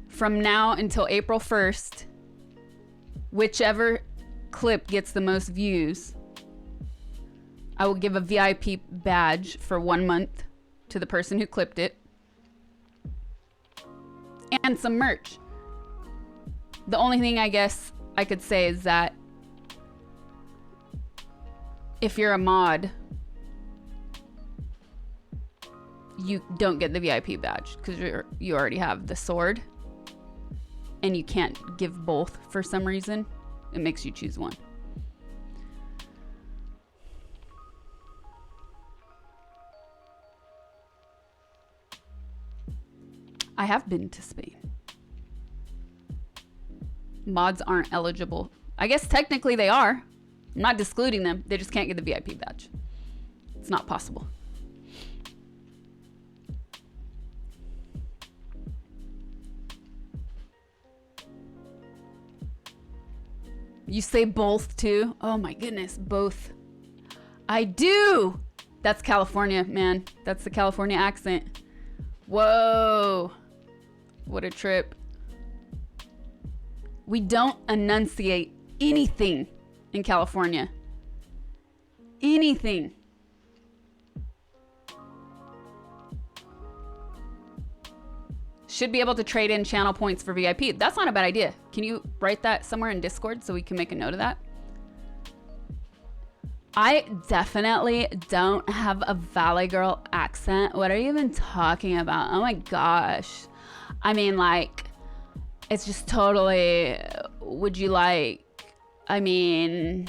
from now until April 1st, whichever clip gets the most views, I will give a VIP badge for 1 month to the person who clipped it. And some merch. The only thing I guess I could say is that if you're a mod, you don't get the VIP badge because you already have the sword, and you can't give both for some reason. It makes you choose one. I have been to Spain. Mods aren't eligible. I guess technically they are. I'm not excluding them. They just can't get the VIP badge. It's not possible. You say both too? Oh my goodness, both. I do! That's California, man. That's the California accent. Whoa. What a trip. We don't enunciate anything in California. Anything. Should be able to trade in channel points for VIP. That's not a bad idea. Can you write that somewhere in Discord so we can make a note of that? I definitely don't have a Valley Girl accent. What are you even talking about? Oh my gosh. I mean, like, it's just totally, would you like, I mean,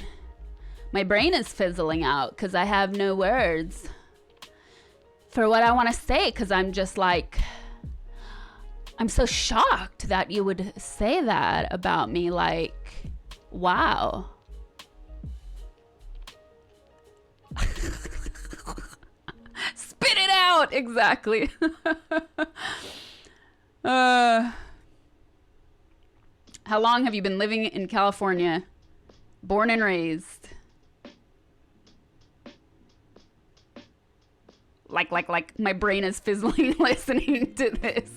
my brain is fizzling out because I have no words for what I want to say, because I'm just like, I'm so shocked that you would say that about me. Like, wow. Spit it out. Exactly. How long have you been living in California? Born and raised. Like my brain is fizzling listening to this.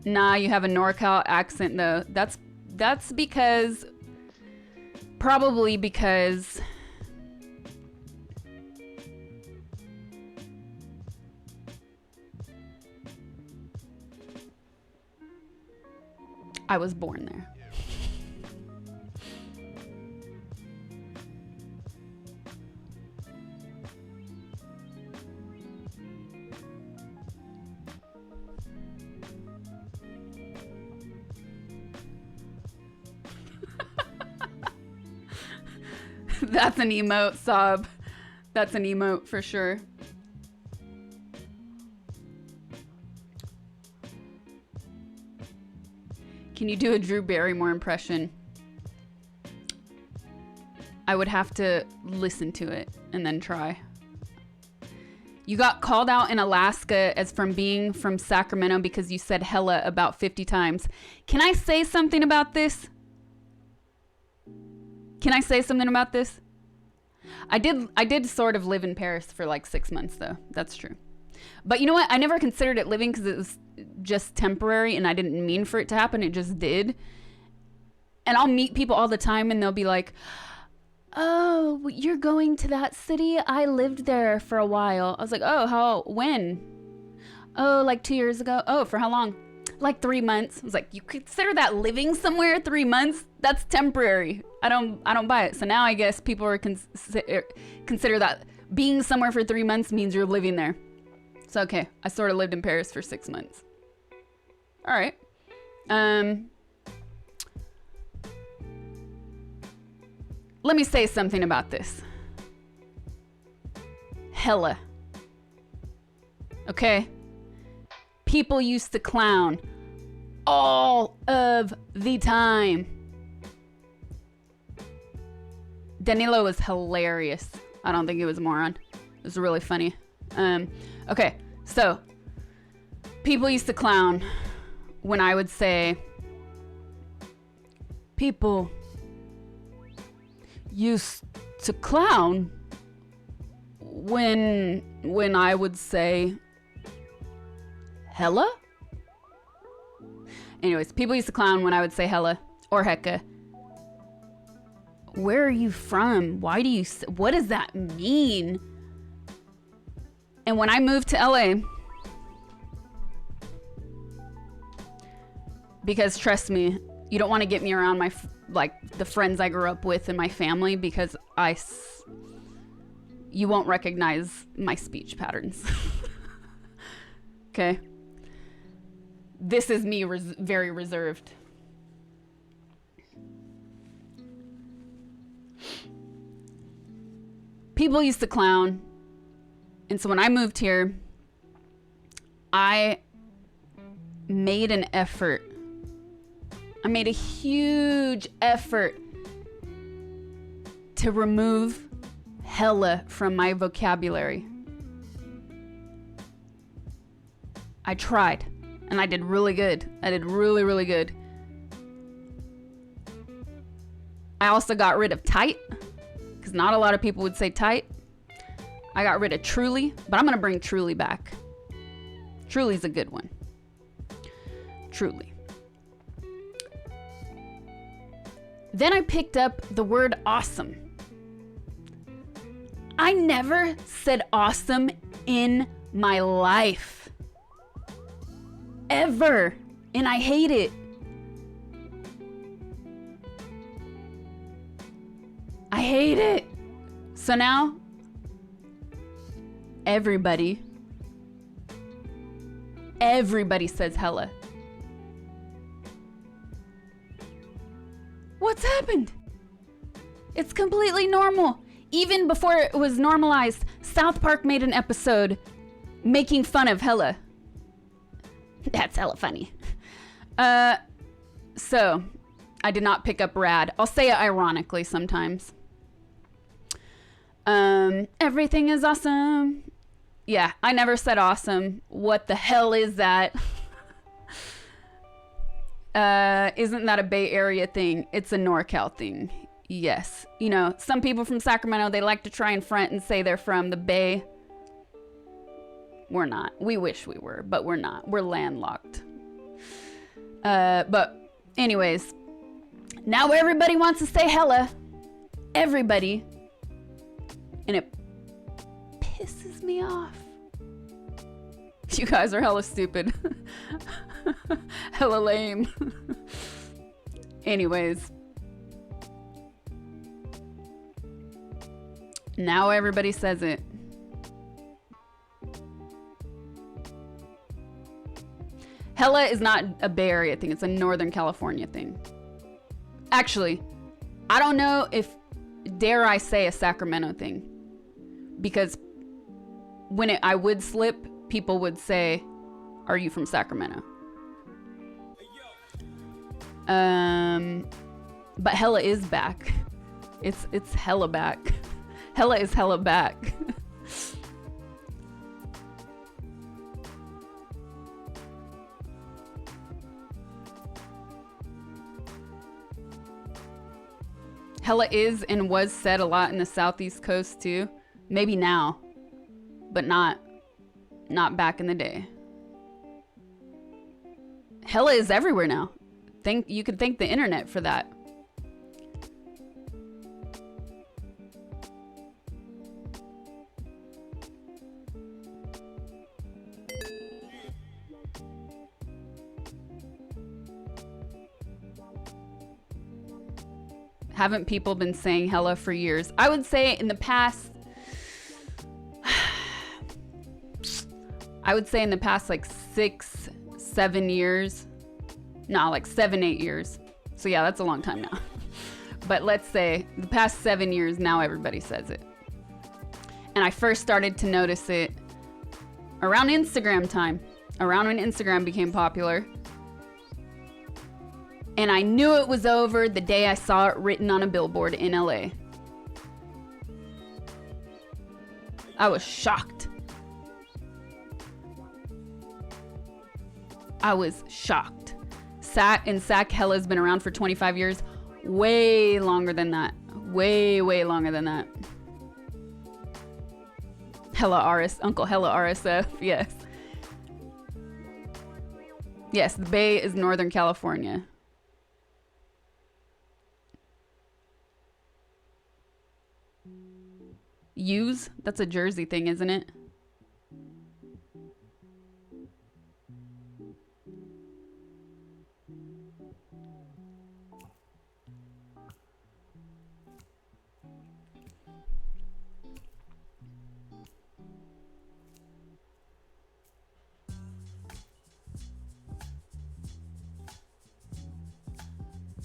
Nah, you have a NorCal accent though. That's because, probably because I was born there. That's an emote, Sob. That's an emote for sure. Can you do a Drew Barrymore impression? I would have to listen to it and then try. You got called out in Alaska as from being from Sacramento because you said hella about 50 times. Can I say something about this? Can I say something about this? I did sort of live in Paris for like 6 months though. That's true. But you know what? I never considered it living because it was just temporary and I didn't mean for it to happen. It just did. And I'll meet people all the time and they'll be like, oh, you're going to that city? I lived there for a while. I was like, oh, when? Oh, like 2 years ago. Oh, for how long? Like 3 months. I was like, you consider that living somewhere 3 months? That's temporary. I don't buy it. So now I guess people are consider that being somewhere for 3 months means you're living there. So okay, I sort of lived in Paris for 6 months. All right. Let me say something about this. Hella. Okay? People used to clown all of the time. Danilo was hilarious. I don't think he was a moron. It was really funny. Okay, so people used to clown when I would say, people used to clown when I would say hella. Anyways, people used to clown when I would say hella or hecka. Where are you from? Why do you, what does that mean? And when I moved to LA, because trust me, you don't want to get me around my, like the friends I grew up with and my family, because you won't recognize my speech patterns. Okay. This is me very reserved. People used to clown. And so when I moved here, I made an effort. I made a huge effort to remove hella from my vocabulary. I tried, and I did really good. I did really, really good. I also got rid of tight, because not a lot of people would say tight. I got rid of truly, but I'm going to bring truly back. Truly's a good one. Truly. Then I picked up the word awesome. I never said awesome in my life. Ever. And I hate it. I hate it. So now, everybody says hella. What's happened? It's completely normal. Even before it was normalized, South Park made an episode making fun of hella. That's hella funny. So I did not pick up rad. I'll say it ironically sometimes. Everything is awesome. Yeah, I never said awesome. What the hell is that? Isn't that a Bay Area thing? It's a NorCal thing. Yes. You know, some people from Sacramento, they like to try and front and say they're from the Bay. We're not. We wish we were, but we're not. We're landlocked. But anyways, now everybody wants to say hella. Everybody. And it pisses me off. You guys are hella stupid. Hella lame. Anyways. Now everybody says it. Hella is not a Bay Area thing. It's a Northern California thing. Actually, I don't know if, dare I say, a Sacramento thing. Because when I would slip, people would say, "Are you from Sacramento?" But hella is back. It's hella back. Hella is hella back. Hella is and was said a lot in the Southeast Coast too. Maybe now, but not back in the day. Hella is everywhere now. You could thank the internet for that. Haven't people been saying hella for years? I would say in the past, like 6, 7 years. No, like 7, 8 years. So yeah, that's a long time now. But let's say the past 7 years, now everybody says it. And I first started to notice it around Instagram time, around when Instagram became popular. And I knew it was over the day I saw it written on a billboard in LA. I was shocked. I was shocked. Sac hella has been around for 25 years. Way longer than that. Way longer than that. Uncle Hella RSF, yes. Yes, the Bay is Northern California. Use? That's a Jersey thing, isn't it?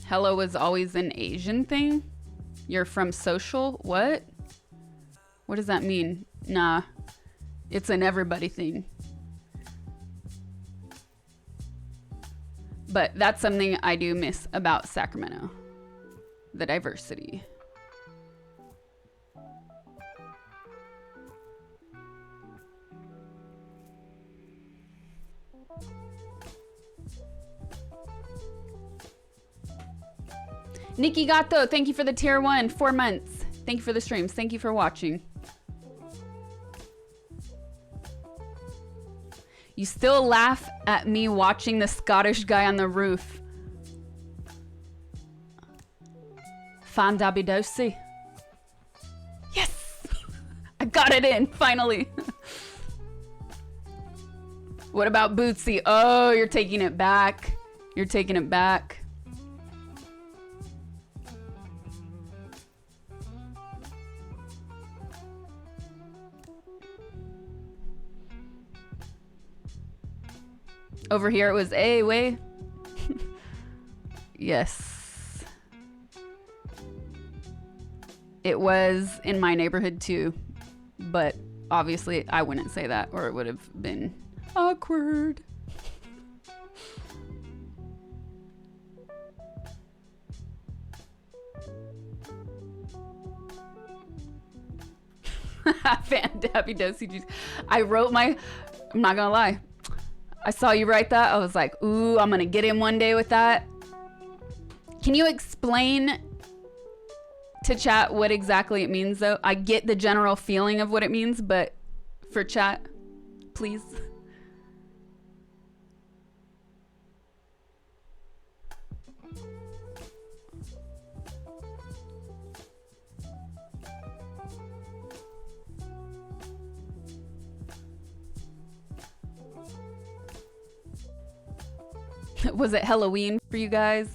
Hello was always an Asian thing? You're from social? What? What does that mean? Nah, it's an everybody thing. But that's something I do miss about Sacramento. The diversity. Nikki Gato, thank you for the tier 1, 4 months. Thank you for the streams. Thank you for watching. You still laugh at me watching the Scottish guy on the roof. Fan Dabidosi. Yes! I got it in, finally. What about Bootsy? Oh, you're taking it back. You're taking it back. Over here it was way. Yes. It was in my neighborhood too, but obviously I wouldn't say that or it would have been awkward. Fan Dabby Dosey juice. I wrote I'm not gonna lie. I saw you write that. I was like, ooh, I'm gonna get him one day with that. Can you explain to chat what exactly it means though? I get the general feeling of what it means, but for chat, please. Was it Halloween for you guys?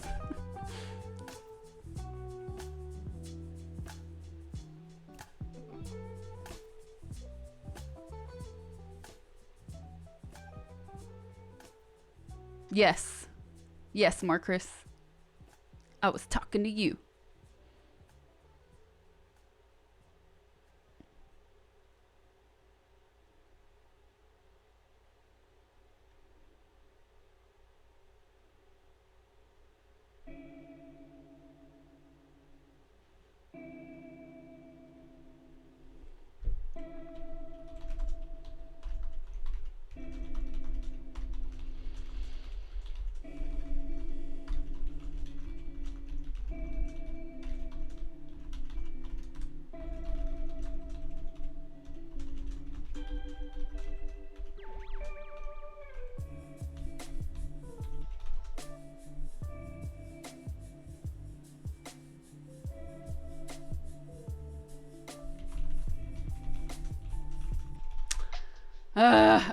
Yes. Yes, Marcus. I was talking to you.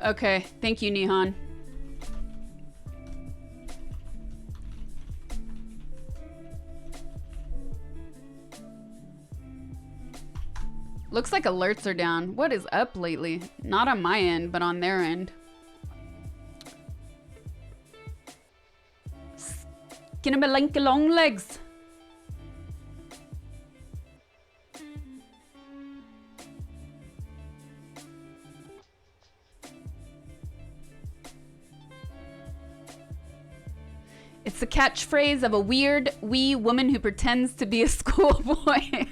Okay. Thank you, Nihon. Looks like alerts are down. What is up lately? Not on my end, but on their end. Skinnabalinka long legs. It's the catchphrase of a weird wee woman who pretends to be a schoolboy.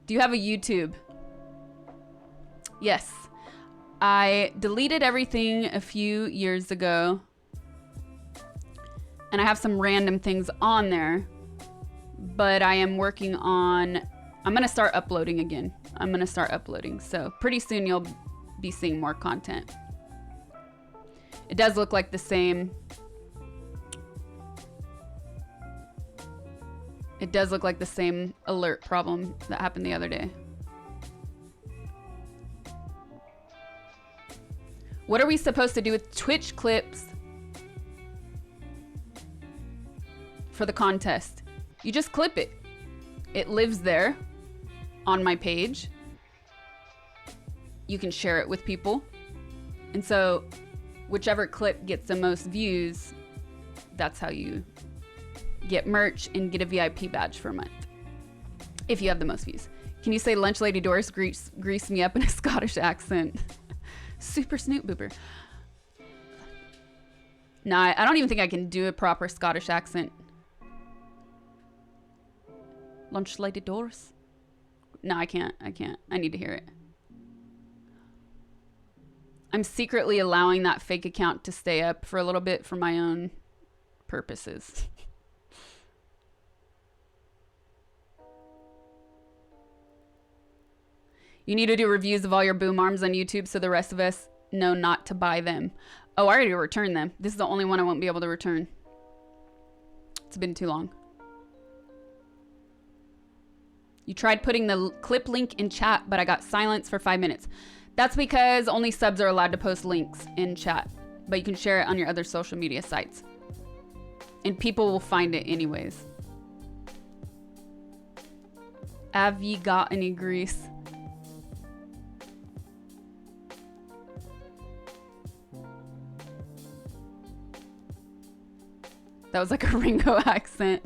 Do you have a YouTube? Yes. I deleted everything a few years ago. And I have some random things on there. But I am working on... I'm going to start uploading again. I'm going to start uploading. So pretty soon you'll be seeing more content. It does look like the same. It does look like the same alert problem that happened the other day. What are we supposed to do with Twitch clips for the contest? You just clip it. It lives there on my page. You can share it with people. And so whichever clip gets the most views, that's how you get merch and get a VIP badge for a month. If you have the most views. Can you say Lunch Lady Doris grease me up in a Scottish accent? Super Snoot Booper. Nah, I don't even think I can do a proper Scottish accent. Lunch Lady Doris? No, I can't. I need to hear it. I'm secretly allowing that fake account to stay up for a little bit for my own purposes. You need to do reviews of all your boom arms on YouTube so the rest of us know not to buy them. Oh, I already returned them. This is the only one I won't be able to return. It's been too long. You tried putting the clip link in chat, but I got silence for 5 minutes. That's because only subs are allowed to post links in chat, but you can share it on your other social media sites. And people will find it anyways. Have you got any grease? That was like a Ringo accent.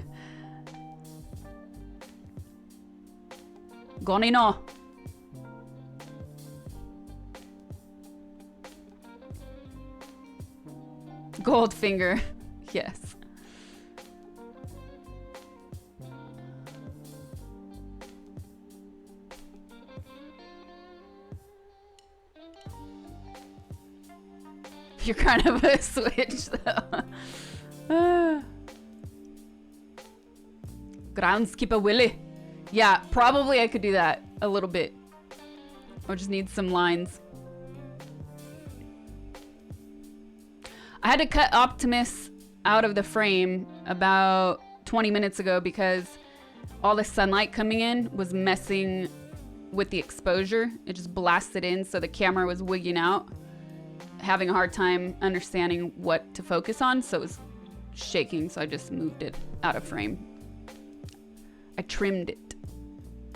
Gonino. Goldfinger. Yes. You're kind of a switch though. Groundskeeper Willie. Yeah, probably I could do that a little bit. I just need some lines. I had to cut Optimus out of the frame about 20 minutes ago because all the sunlight coming in was messing with the exposure. It just blasted in, so the camera was wigging out, having a hard time understanding what to focus on, so it was shaking, so I just moved it out of frame. I trimmed it.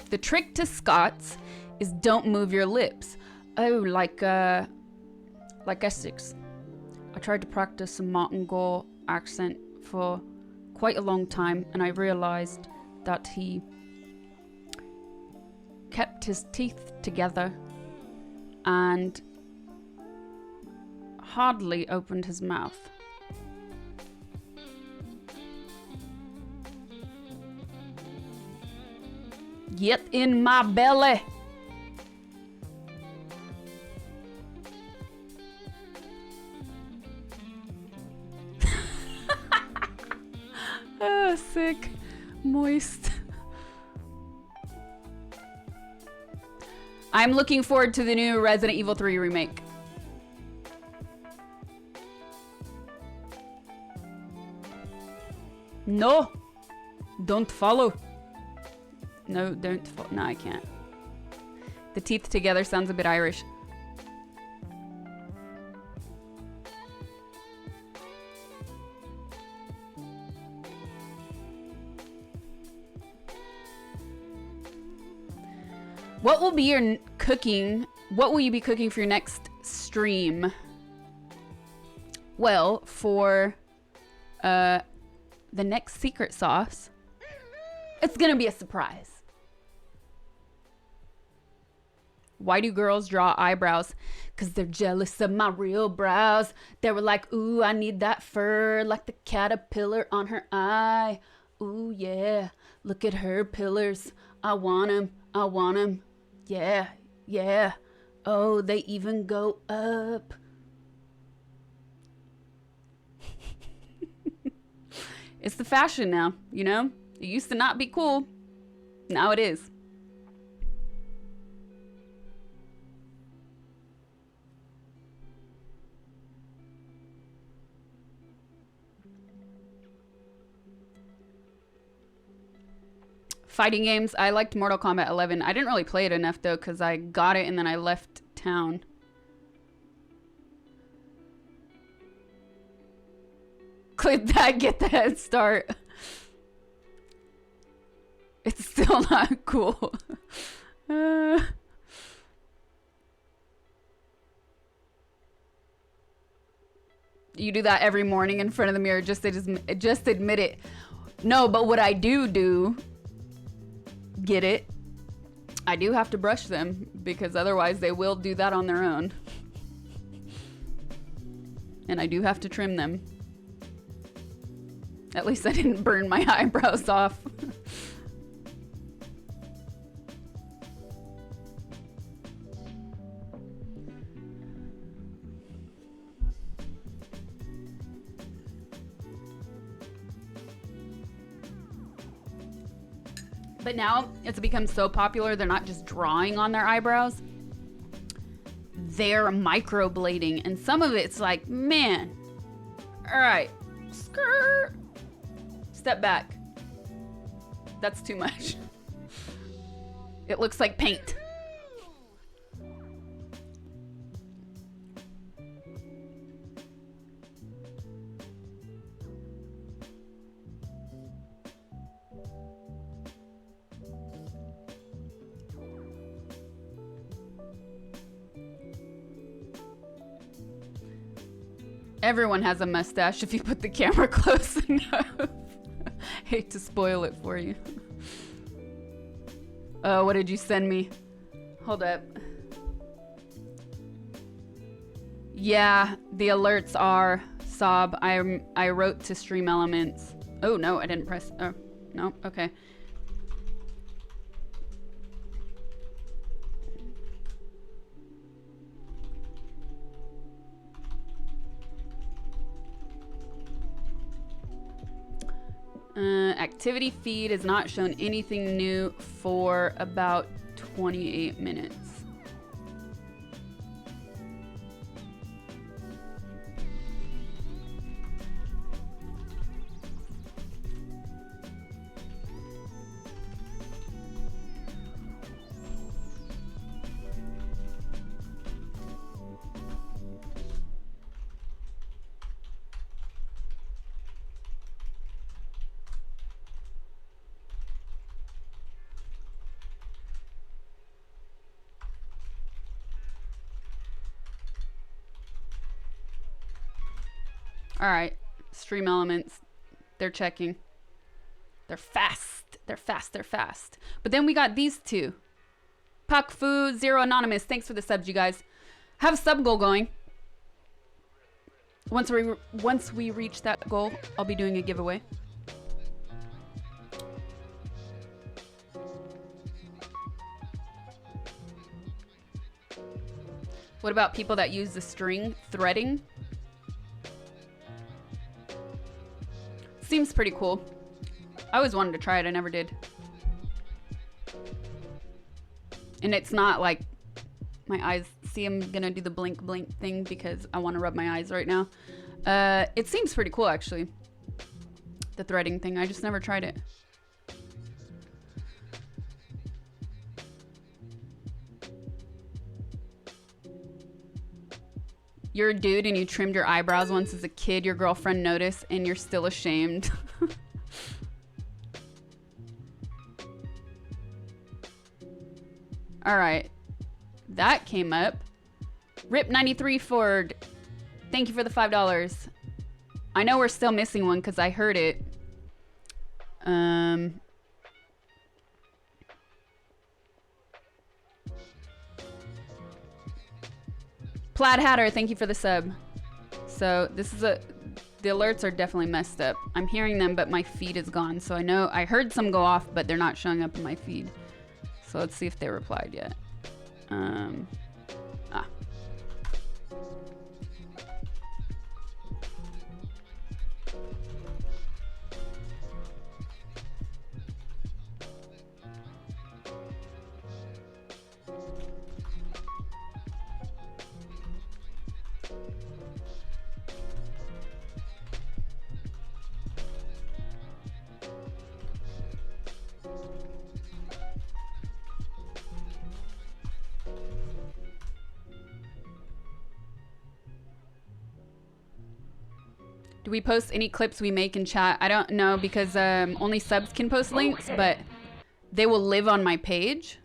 The trick to Scots is don't move your lips. Oh, like Essex. I tried to practice a Mongol accent for quite a long time, and I realized that he kept his teeth together and hardly opened his mouth. Get in my belly. Oh, sick. Moist. I'm looking forward to the new Resident Evil 3 remake. No. Don't follow. No, don't follow. No, I can't. The teeth together sounds a bit Irish. What will be your cooking? What will you be cooking for your next stream? Well, for the next secret sauce, it's gonna be a surprise. Why do girls draw eyebrows? Because they're jealous of my real brows. They were like, ooh, I need that fur like the caterpillar on her eye. Ooh, yeah, look at her pillars. I want 'em, I want 'em. Yeah, yeah. Oh, they even go up. It's the fashion now, you know? It used to not be cool. Now it is. Fighting games. I liked Mortal Kombat 11. I didn't really play it enough though because I got it and then I left town. Click that, get the head start. It's still not cool. You do that every morning in front of the mirror. Just admit it. No, but what I do, get it, I do have to brush them because otherwise they will do that on their own. And I do have to trim them. At least I didn't burn my eyebrows off. But now it's become so popular, they're not just drawing on their eyebrows. They're microblading. And some of it's like, man, all right, skirt. Step back. That's too much. It looks like paint. Everyone has a mustache if you put the camera close enough. Hate to spoil it for you. Oh, what did you send me? Hold up. Yeah, the alerts are Sob. I wrote to Stream Elements. Oh no, I didn't press. Oh no, okay. Activity feed has not shown anything new for about 28 minutes. All right. Stream Elements. They're checking. They're fast. They're fast. They're fast. But then we got these two. Puck Fu, Zero Anonymous. Thanks for the subs, you guys. Have a sub goal going. Once we reach that goal, I'll be doing a giveaway. What about people that use the string threading? Seems pretty cool. I always wanted to try it. I never did. And it's not like my eyes. See, I'm gonna do the blink blink thing because I want to rub my eyes right now. It seems pretty cool, actually. The threading thing. I just never tried it. You're a dude and you trimmed your eyebrows once as a kid. Your girlfriend noticed and you're still ashamed. All right. That came up. Rip93 Ford. Thank you for the $5. I know we're still missing one because I heard it. Plaid Hatter, thank you for the sub. So this is the alerts are definitely messed up. I'm hearing them, but my feed is gone. So I know I heard some go off, but they're not showing up in my feed. So let's see if they replied yet. Do we post any clips we make in chat? I don't know because only subs can post links, but they will live on my page,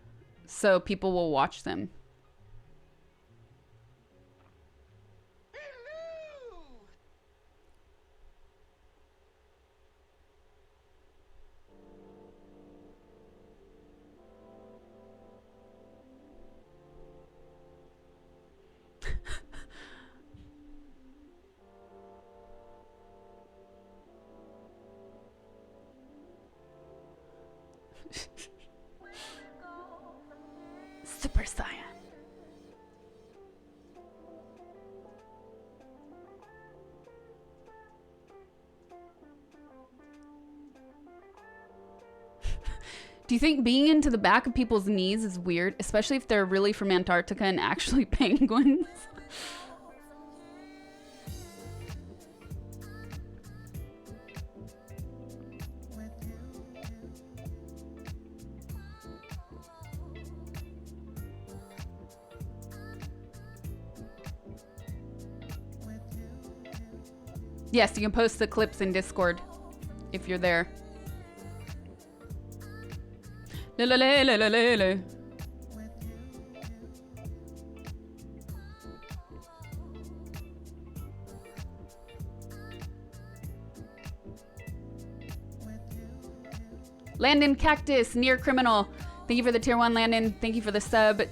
so people will watch them. Super Saiyan. Do you think being into the back of people's knees is weird, especially if they're really from Antarctica and actually penguins? Yes, you can post the clips in Discord if you're there. La la la la la la la. Landon Cactus, Near Criminal. Thank you for the tier 1, Landon. Thank you for the sub.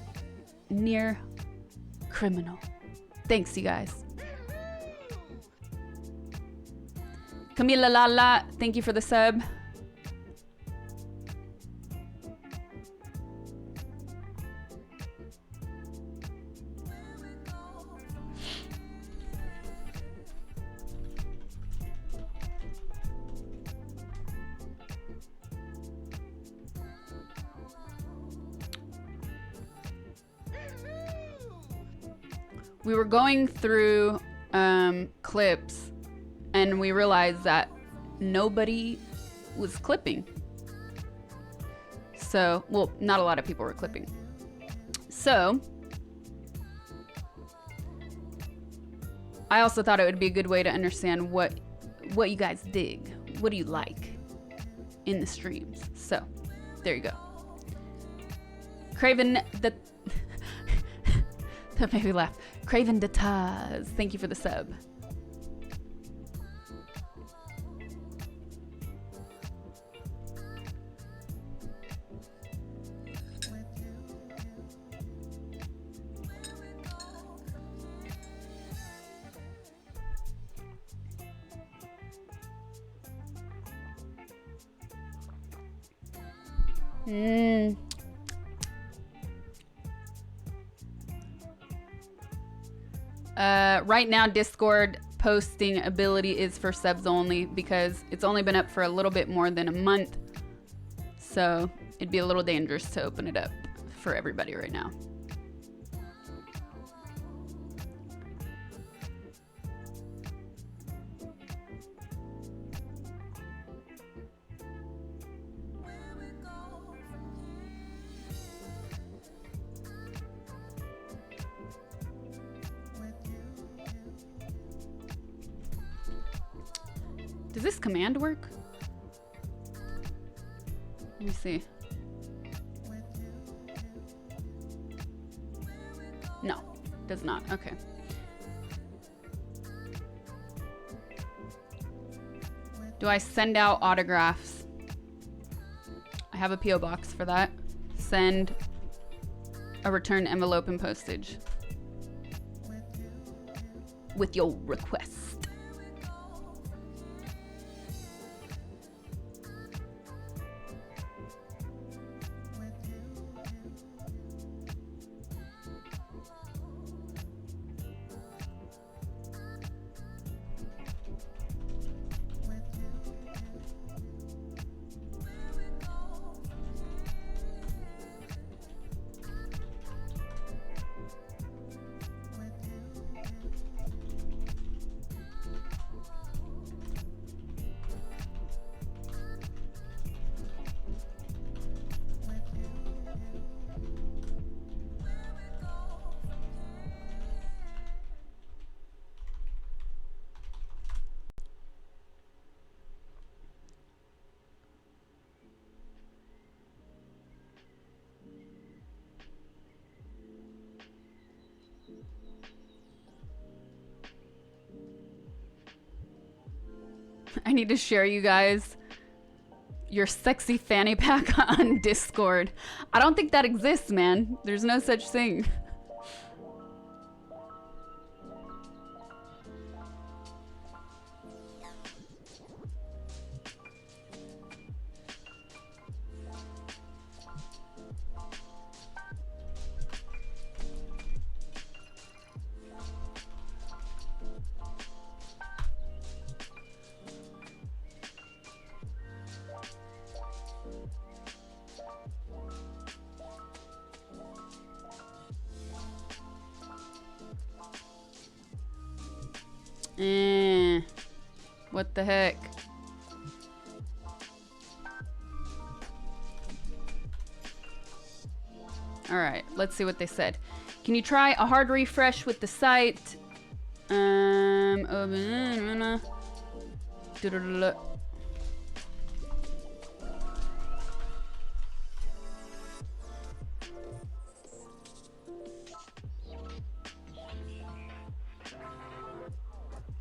Near Criminal. Thanks, you guys. Camila Lala, thank you for the sub. We were going through clips and we realized that nobody was clipping. So, well, not a lot of people were clipping. So, I also thought it would be a good way to understand what you guys dig. What do you like in the streams? So, there you go. Craven the... that made me laugh. Craven the Taz. Thank you for the sub. Right now, Discord posting ability is for subs only because it's only been up for a little bit more than a month. So it'd be a little dangerous to open it up for everybody right now. Does this command work? Let me see. No, does not. Okay. Do I send out autographs? I have a PO box for that. Send a return envelope and postage with your request. I need to share you guys your sexy fanny pack on Discord. I don't think that exists, man. There's no such thing. What the heck? All right, let's see what they said. Can you try a hard refresh with the site?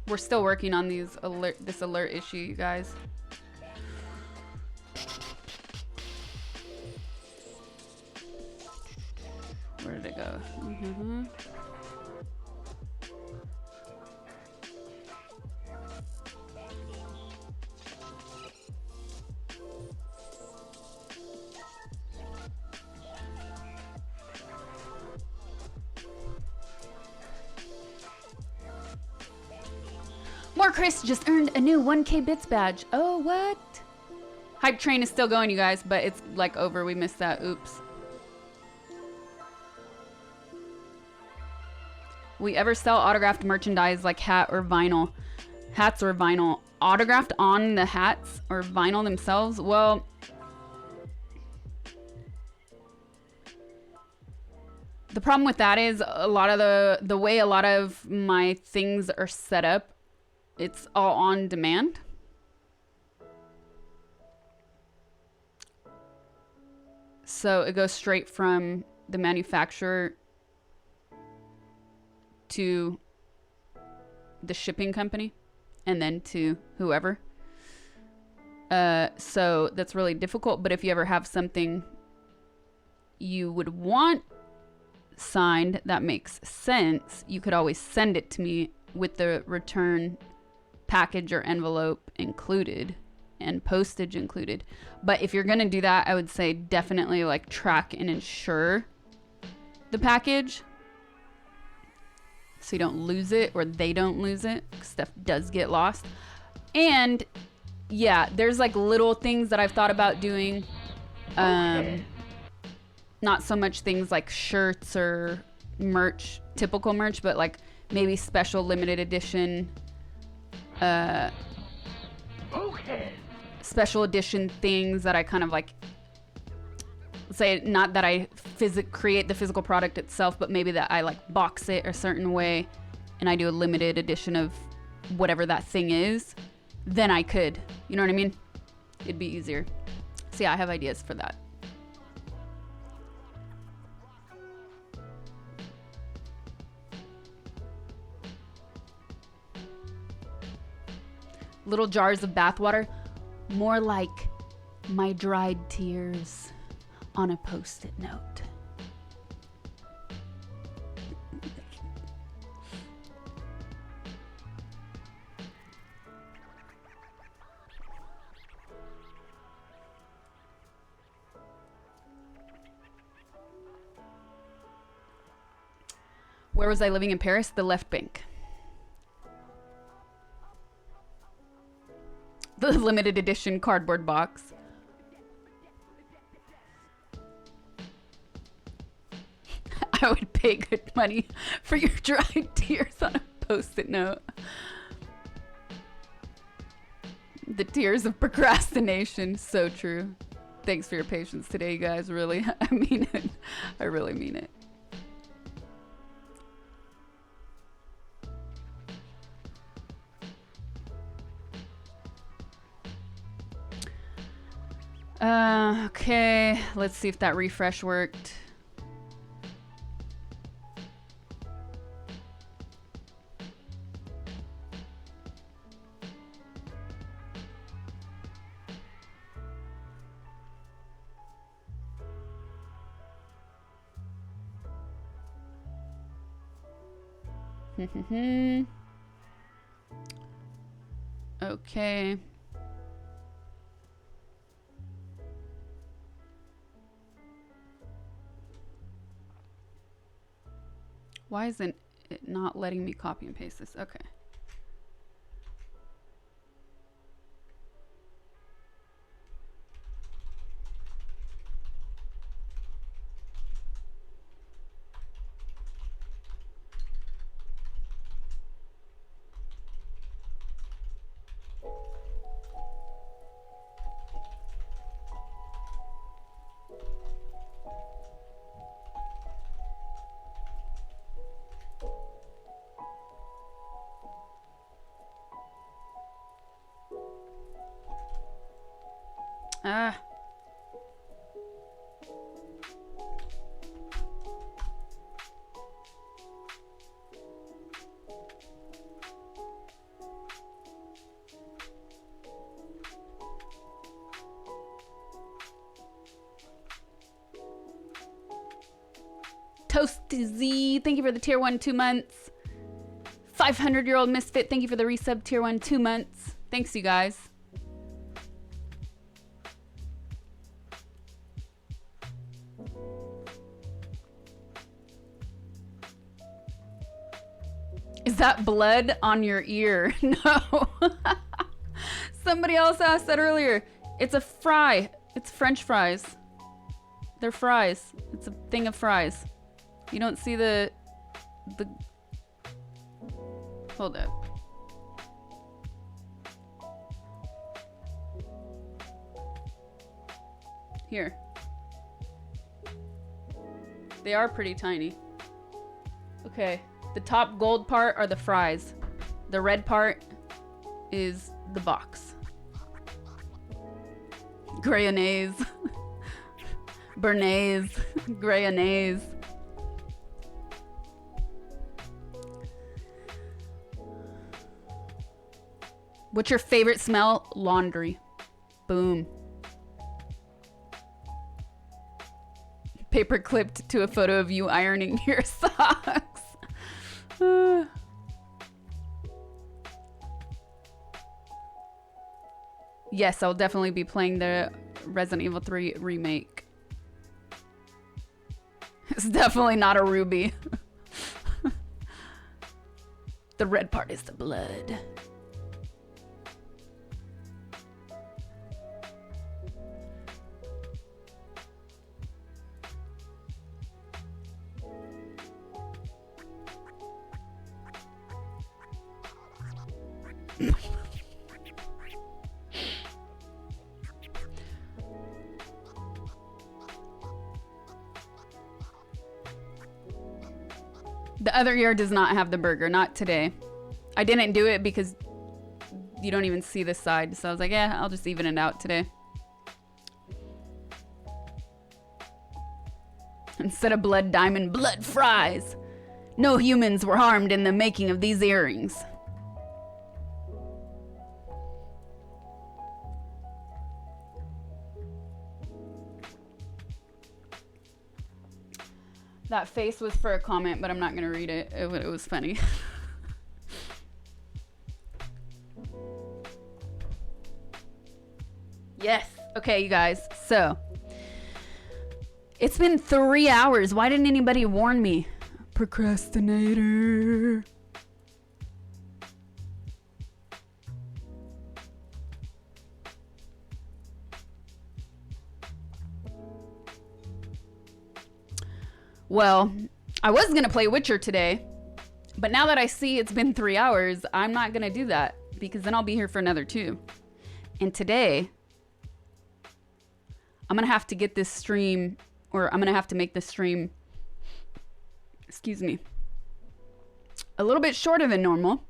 We're still working on this alert issue, you guys. Where did it go? More Chris just earned a new 1K bits badge. Oh, what? Hype train is still going, you guys, but it's like over. We missed that. Oops. We ever sell autographed merchandise like hat or vinyl? Hats or vinyl? Autographed on the hats or vinyl themselves? Well, the problem with that is a lot of the way a lot of my things are set up, it's all on demand. So it goes straight from the manufacturer to the shipping company and then to whoever. So that's really difficult. But if you ever have something you would want signed that makes sense, you could always send it to me with the return package or envelope included, and postage included. But if you're gonna do that, I would say definitely like track and insure the package so you don't lose it, or they don't lose it. Stuff does get lost. And yeah, there's like little things that I've thought about doing. Not so much things like shirts or merch, typical merch, but like maybe special limited edition, special edition things that I kind of like, say, not that I create the physical product itself, but maybe that I like box it a certain way and I do a limited edition of whatever that thing is. Then I could, you know what I mean? It'd be easier. So yeah, I have ideas for that. Little jars of bathwater, more like my dried tears on a post-it note. Where was I living in Paris? The left bank. The limited edition cardboard box. I would pay good money for your dried tears on a post-it note. The tears of procrastination. So true. Thanks for your patience today, guys. Really, I mean it. I really mean it. Okay, let's see if that refresh worked. Okay. Why isn't it not letting me copy and paste this? Okay. Ah. Toasty Z, thank you for the tier 1 2 months. 500-year-old misfit, thank you for the resub tier 1 2 months. Thanks, you guys. Is that blood on your ear? No. Somebody else asked that earlier. It's a fry. It's French fries. They're fries. It's a thing of fries. You don't see the... Hold up. Here. They are pretty tiny. Okay. The top gold part are the fries. The red part is the box. Grayonnaise. Bernaise. Grayonnaise. What's your favorite smell? Laundry. Boom. Paper clipped to a photo of you ironing your socks. Yes, I'll definitely be playing the Resident Evil 3 remake. It's definitely not a ruby. The red part is the blood. The other ear does not have the burger, not today. I didn't do it because you don't even see this side, so I was like, yeah, I'll just even it out today. Instead of blood diamond, blood fries. No humans were harmed in the making of these earrings. That face was for a comment, but I'm not gonna read it. It was funny. Yes. Okay, you guys. So, it's been 3 hours. Why didn't anybody warn me? Procrastinator. Well, I was going to play Witcher today, but now that I see it's been 3 hours, I'm not going to do that because then I'll be here for another 2. And today, I'm going to have to get this stream, or I'm going to have to make this stream, excuse me, a little bit shorter than normal,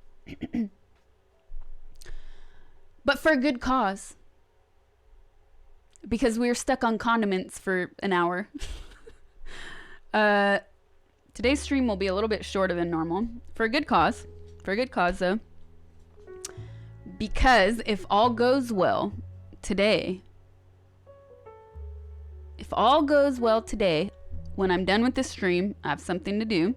but for a good cause, because we were stuck on condiments for an hour. Today's stream will be a little bit shorter than normal for a good cause. For a good cause, though. Because if all goes well today, when I'm done with the stream, I have something to do.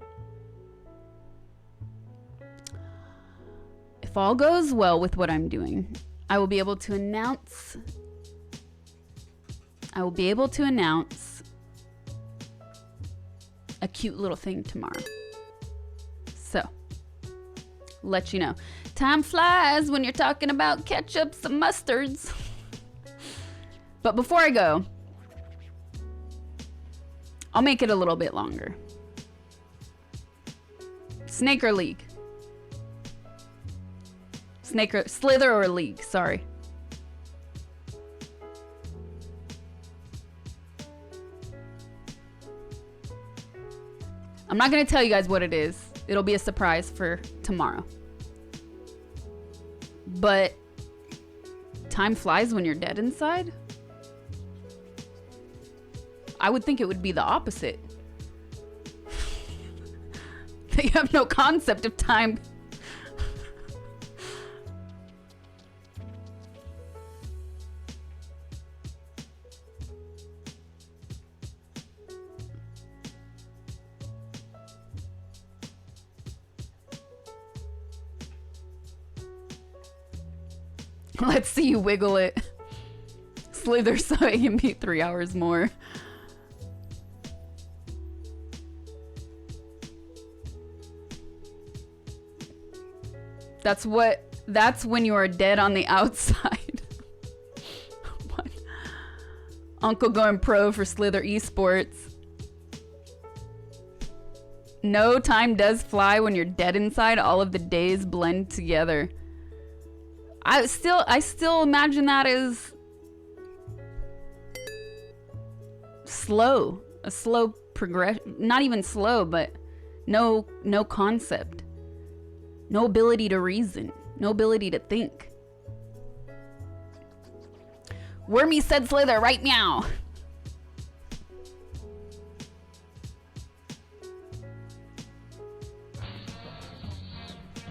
If all goes well with what I'm doing, I will be able to announce a cute little thing tomorrow. So, let you know. Time flies when you're talking about ketchups and mustards. But before I go, I'll make it a little bit longer. Snake or League? Slither or League, sorry. I'm not going to tell you guys what it is. It'll be a surprise for tomorrow. But time flies when you're dead inside? I would think it would be the opposite. They have no concept of time. Let's see you wiggle it. Slither so it can be 3 hours more. That's when you are dead on the outside. What? Uncle going pro for Slither Esports. No, time does fly when you're dead inside. All of the days blend together. I still imagine that as slow. A slow progression. Not even slow, but no concept. No ability to reason. No ability to think. Wormy said Slither right now.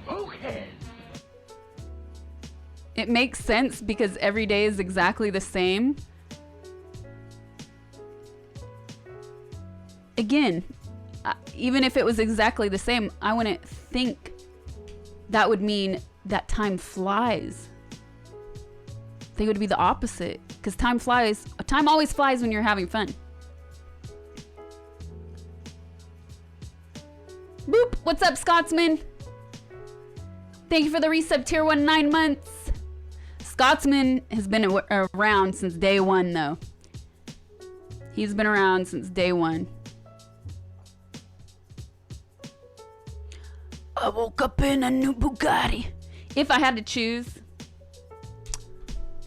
Okay. It makes sense because every day is exactly the same. Again, even if it was exactly the same, I wouldn't think that would mean that time flies. think it would be the opposite, because time flies. Time always flies when you're having fun. Boop. What's up, Scotsman? Thank you for the resub tier 1, 9 months. Scotsman has been around since day one, though. He's been around since day one. I woke up in a new Bugatti. If I had to choose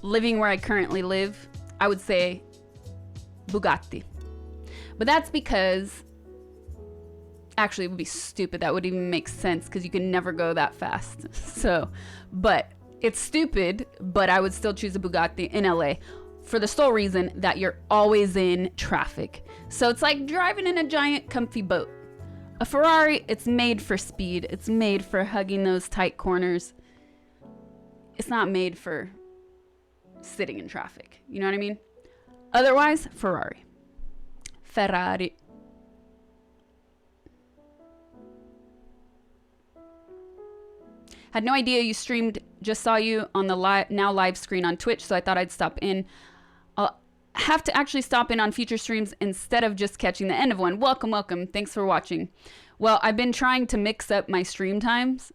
living where I currently live, I would say Bugatti. But that's because, actually, it would be stupid. That wouldn't even make sense because you can never go that fast. So, but it's stupid, but I would still choose a Bugatti in LA for the sole reason that you're always in traffic. So it's like driving in a giant comfy boat. A Ferrari, it's made for speed. It's made for hugging those tight corners. It's not made for sitting in traffic. You know what I mean? Otherwise, Ferrari. Ferrari. Had no idea you streamed. Just saw you on the now live screen on Twitch, so I thought I'd stop in. I'll have to actually stop in on future streams instead of just catching the end of one. Welcome, welcome. Thanks for watching. Well, I've been trying to mix up my stream times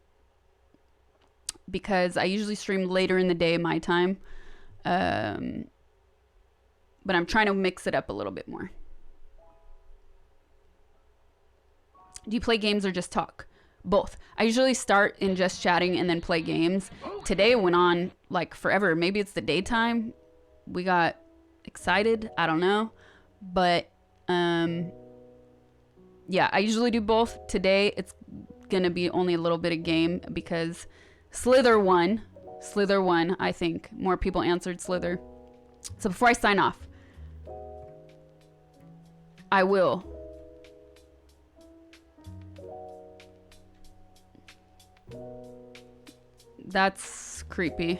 because I usually stream later in the day, my time. But I'm trying to mix it up a little bit more. Do you play games or just talk? Both. I usually start in just chatting and then play games. Today went on like forever. Maybe it's the daytime. We got excited. I don't know. But yeah, I usually do both. Today it's gonna be only a little bit of game because Slither won. Slither won, I think. More people answered Slither. So before I sign off, I will That's creepy.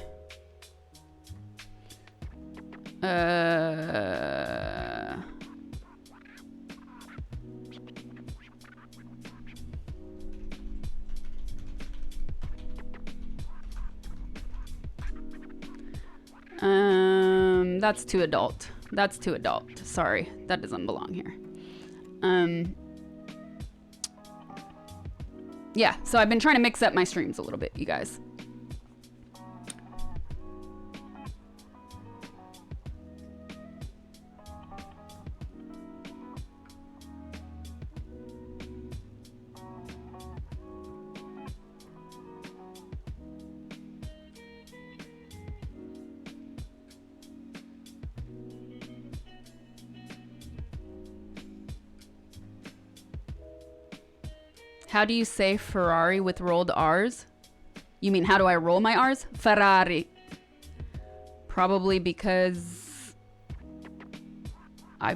That's too adult. That's too adult. Sorry, that doesn't belong here. Yeah, so I've been trying to mix up my streams a little bit, you guys. How do you say Ferrari with rolled R's? You mean how do I roll my R's? Ferrari. Probably because I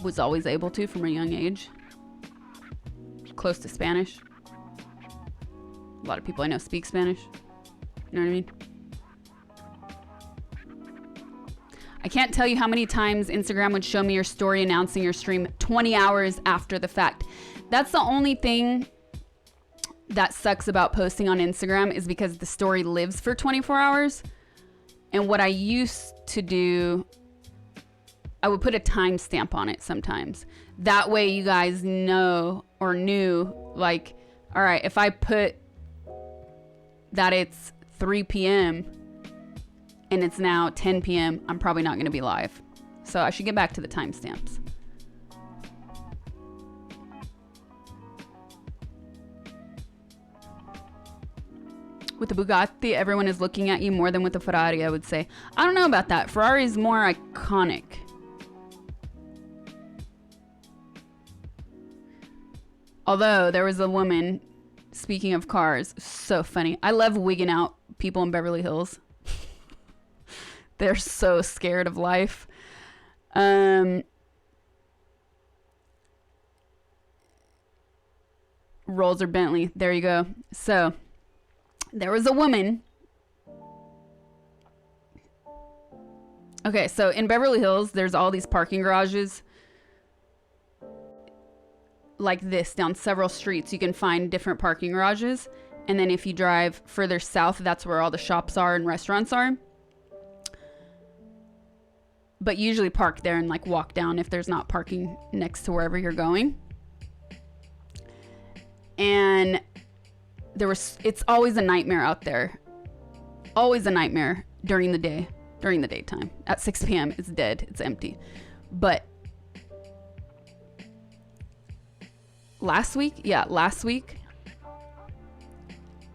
was always able to from a young age. Close to Spanish. A lot of people I know speak Spanish. You know what I mean? I can't tell you how many times Instagram would show me your story announcing your stream 20 hours after the fact. That's the only thing that sucks about posting on Instagram is because the story lives for 24 hours. And what I used to do, I would put a timestamp on it sometimes. That way you guys know or knew, like, all right, if I put that it's 3 p.m. and it's now 10 p.m., I'm probably not going to be live. So I should get back to the timestamps. With the Bugatti, everyone is looking at you more than with the Ferrari, I would say. I don't know about that. Ferrari is more iconic. Although, there was a woman, speaking of cars, so funny. I love wigging out people in Beverly Hills. They're so scared of life. Rolls or Bentley. There you go. So there was a woman. Okay, so in Beverly Hills, there's all these parking garages like this down several streets. You can find different parking garages. And then if you drive further south, that's where all the shops are and restaurants are. but usually park there and like walk down if there's not parking next to wherever you're going. And it's always a nightmare out there. Always a nightmare during the day, during the daytime. At 6 p.m. it's dead, it's empty. But last week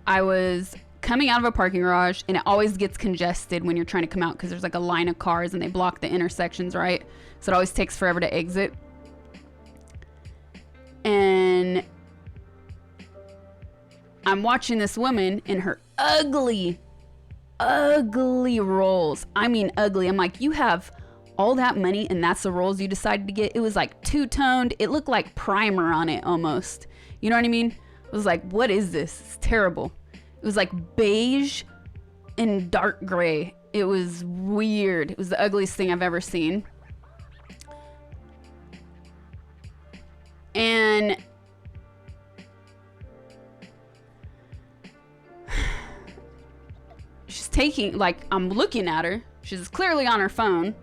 I was coming out of a parking garage, and it always gets congested when you're trying to come out because there's like a line of cars and they block the intersections, right? So it always takes forever to exit. And I'm watching this woman in her ugly rolls. I mean ugly. I'm like, you have all that money and that's the rolls you decided to get? It was like two-toned. It looked like primer on it almost. You know what I mean? It was like, what is this? It's terrible. It was like beige and dark gray. It was weird. It was the ugliest thing I've ever seen. And she's taking, like, I'm looking at her. She's clearly on her phone.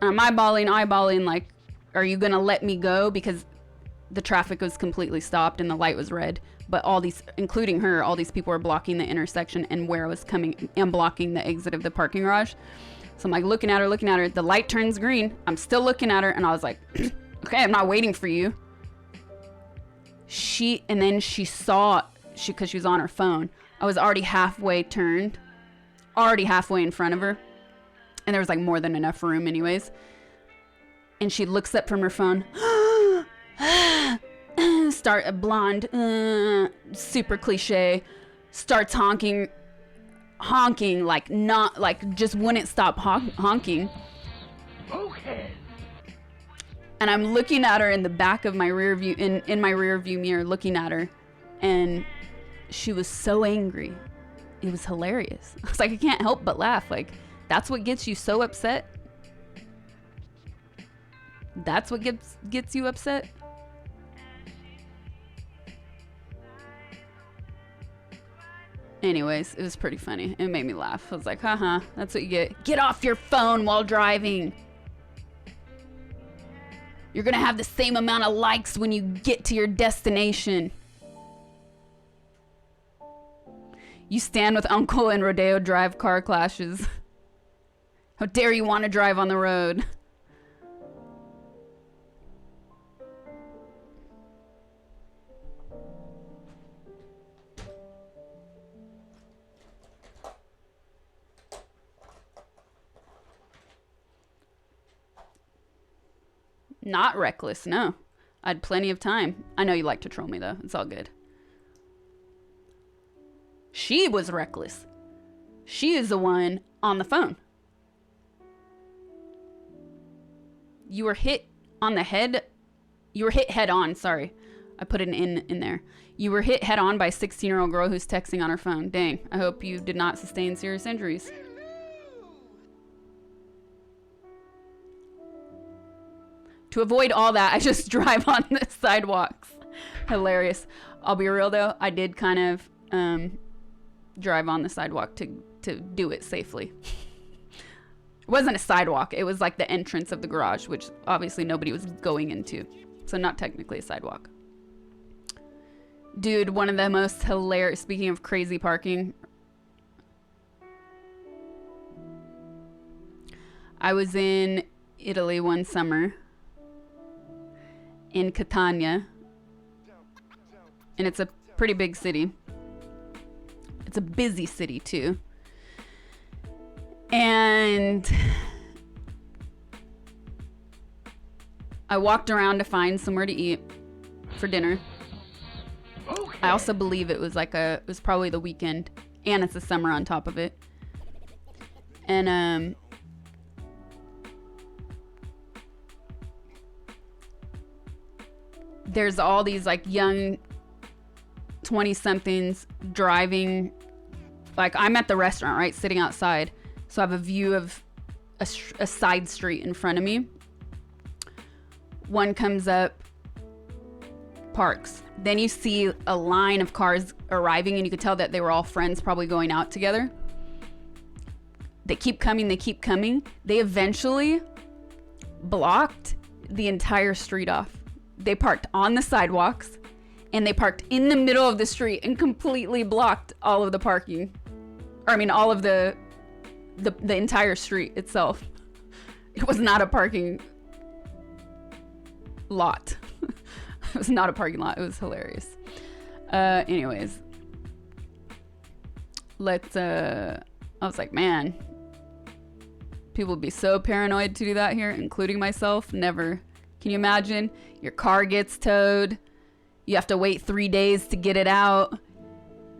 I'm eyeballing, like, are you gonna let me go? Because the traffic was completely stopped and the light was red. But all these, including her, all these people were blocking the intersection and where I was coming and blocking the exit of the parking garage. So I'm like looking at her. The light turns green. I'm still looking at her, and I was like, okay, I'm not waiting for you. And then she saw, because she was on her phone, I was already halfway turned, already halfway in front of her. And there was like more than enough room anyways. And she looks up from her phone. Start a blonde, super cliche, starts honking, like not, like just wouldn't stop honking. Okay. And I'm looking at her in the back of my rear view, in my rear view mirror, looking at her, and she was so angry. It was hilarious. I was like, I can't help but laugh. Like, that's what gets you so upset? That's what gets you upset? Anyways, it was pretty funny. It made me laugh. I was like, haha, that's what you get. Get off your phone while driving. You're gonna have the same amount of likes when you get to your destination. You stand with Uncle and Rodeo Drive car clashes. How dare you want to drive on the road? Not reckless, no. I had plenty of time. I know you like to troll me, though. It's all good. She was reckless. She is the one on the phone. You were hit on the head. You were hit head on, sorry. I put an in there. You were hit head on by a 16-year-old girl who's texting on her phone. Dang, I hope you did not sustain serious injuries. To avoid all that, I just drive on the sidewalks. Hilarious. I'll be real though, I did kind of drive on the sidewalk to do it safely. It wasn't a sidewalk, it was like the entrance of the garage, which obviously nobody was going into. So not technically a sidewalk. Dude, one of the most hilarious, speaking of crazy parking, I was in Italy one summer in Catania, and it's a pretty big city. It's a busy city too. And I walked around to find somewhere to eat for dinner. Okay. I also believe it was probably the weekend, and it's the summer on top of it. And there's all these like young 20-somethings driving. Like, I'm at the restaurant, right, sitting outside, so I have a view of a side street in front of me. One comes up, parks. Then you see a line of cars arriving, and you could tell that they were all friends, probably going out together. They keep coming, they keep coming. They eventually blocked the entire street off. They parked on the sidewalks and they parked in the middle of the street and completely blocked all of the parking. Or I mean, all of the entire street itself. It was not a parking lot. It was not a parking lot. It was hilarious. Anyways, I was like, man, people would be so paranoid to do that here, including myself. Never. Can you imagine? Your car gets towed. You have to wait 3 days to get it out.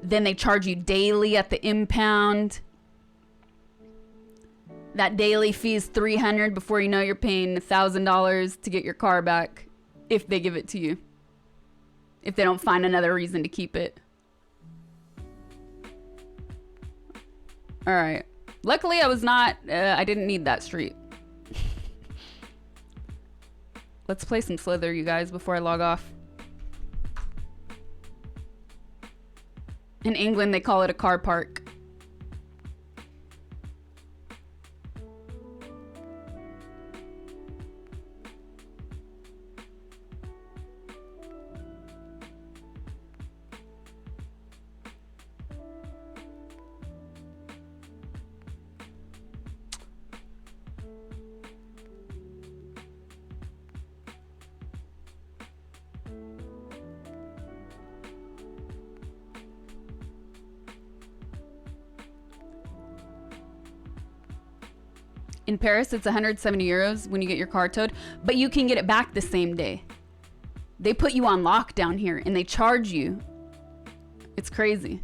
Then they charge you daily at the impound. That daily fee is $300. Before you know, you're paying $1,000 to get your car back, if they give it to you. If they don't find another reason to keep it. All right. Luckily, I didn't need that street. Let's play some Slither, you guys, before I log off. In England, they call it a car park. In Paris, it's 170 euros when you get your car towed, but you can get it back the same day. They put you on lockdown here and they charge you. It's crazy.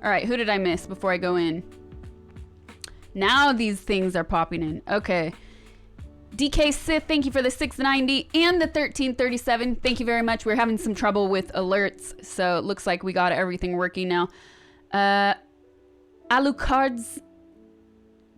All right, who did I miss before I go in? Now these things are popping in. Okay. DK Sith, thank you for the 690 and the 1337. Thank you very much. We're having some trouble with alerts, so it looks like we got everything working now. Alucards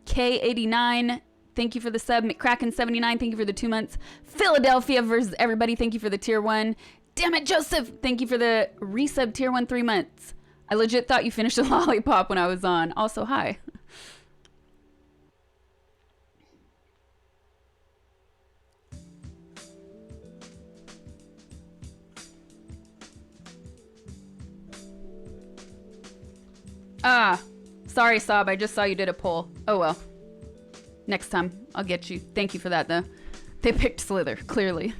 K89, thank you for the sub. McCracken79, thank you for the 2 months. Philadelphia versus everybody, thank you for the tier 1. Damn it, Joseph, thank you for the resub tier 1 3 months. I legit thought you finished the lollipop when I was on. Also, hi. Sorry, Sob. I just saw you did a poll. Oh, well. Next time, I'll get you. Thank you for that, though. They picked Slither, clearly.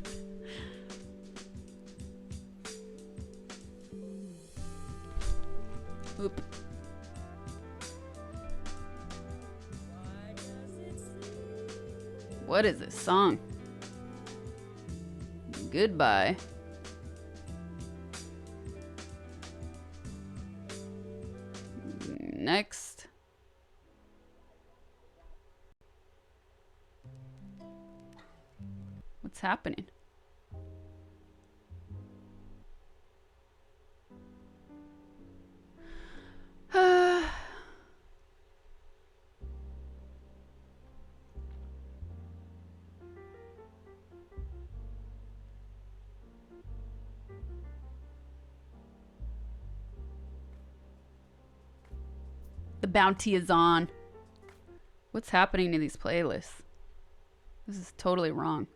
Oop. What is this song? Goodbye. Next. What's happening? The bounty is on. What's happening to these playlists? This is totally wrong.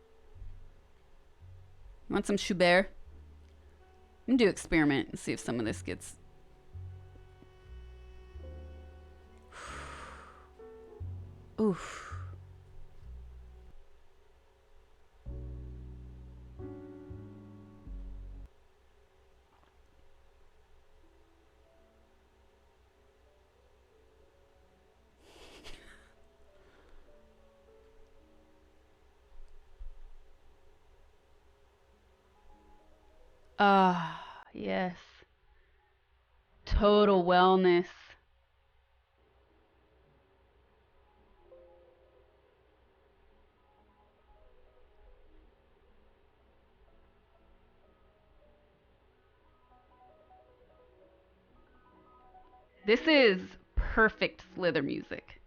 You want some Schubert? I'm gonna do experiment and see if some of this gets... Oof. Yes. Total wellness. This is perfect Slither music.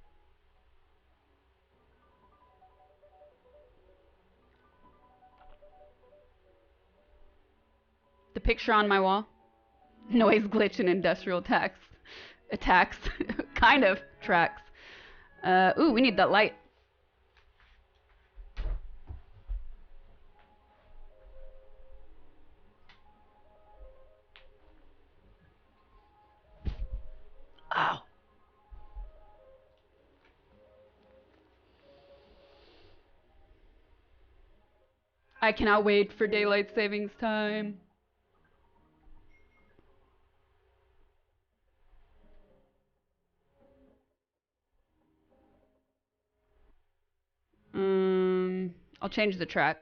picture on my wall. Noise glitch and industrial attacks. Kind of tracks. Ooh, we need that light. Ow. I cannot wait for daylight savings time. I'll change the track.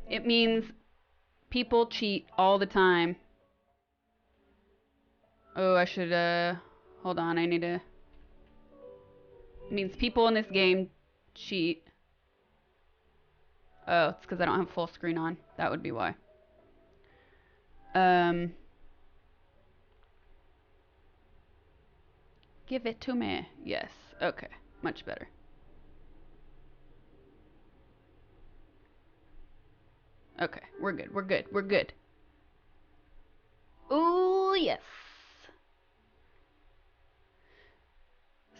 It means people cheat all the time. Oh, I should, hold on, I need to... It means people in this game cheat. Oh, it's because I don't have full screen on. That would be why. Give it to me. Yes. Okay. Much better. Okay. We're good. We're good. We're good. Ooh, yes.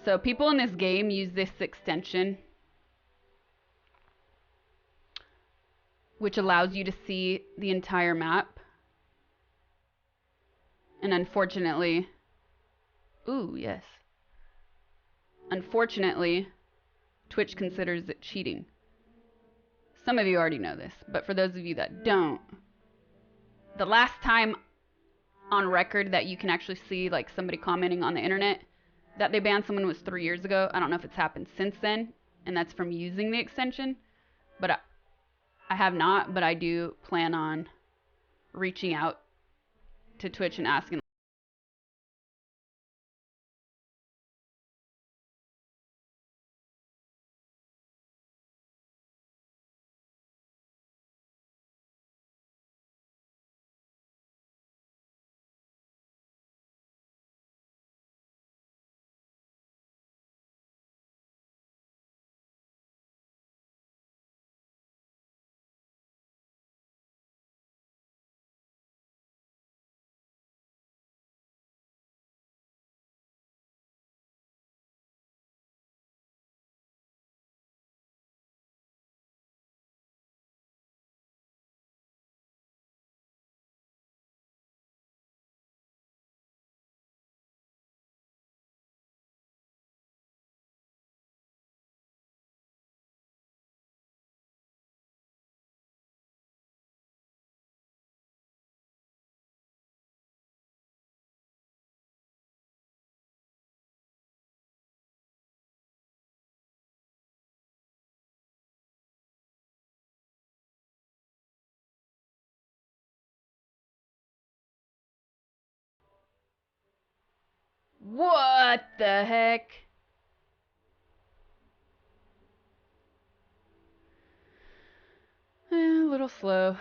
So people in this game use this extension, which allows you to see the entire map. And unfortunately... Ooh, yes. Unfortunately, Twitch considers it cheating. Some of you already know this, but for those of you that don't, the last time on record that you can actually see like somebody commenting on the internet that they banned someone was 3 years ago. I don't know if it's happened since then, and that's from using the extension, but I have not, but I do plan on reaching out to Twitch and asking. What the heck? A little slow.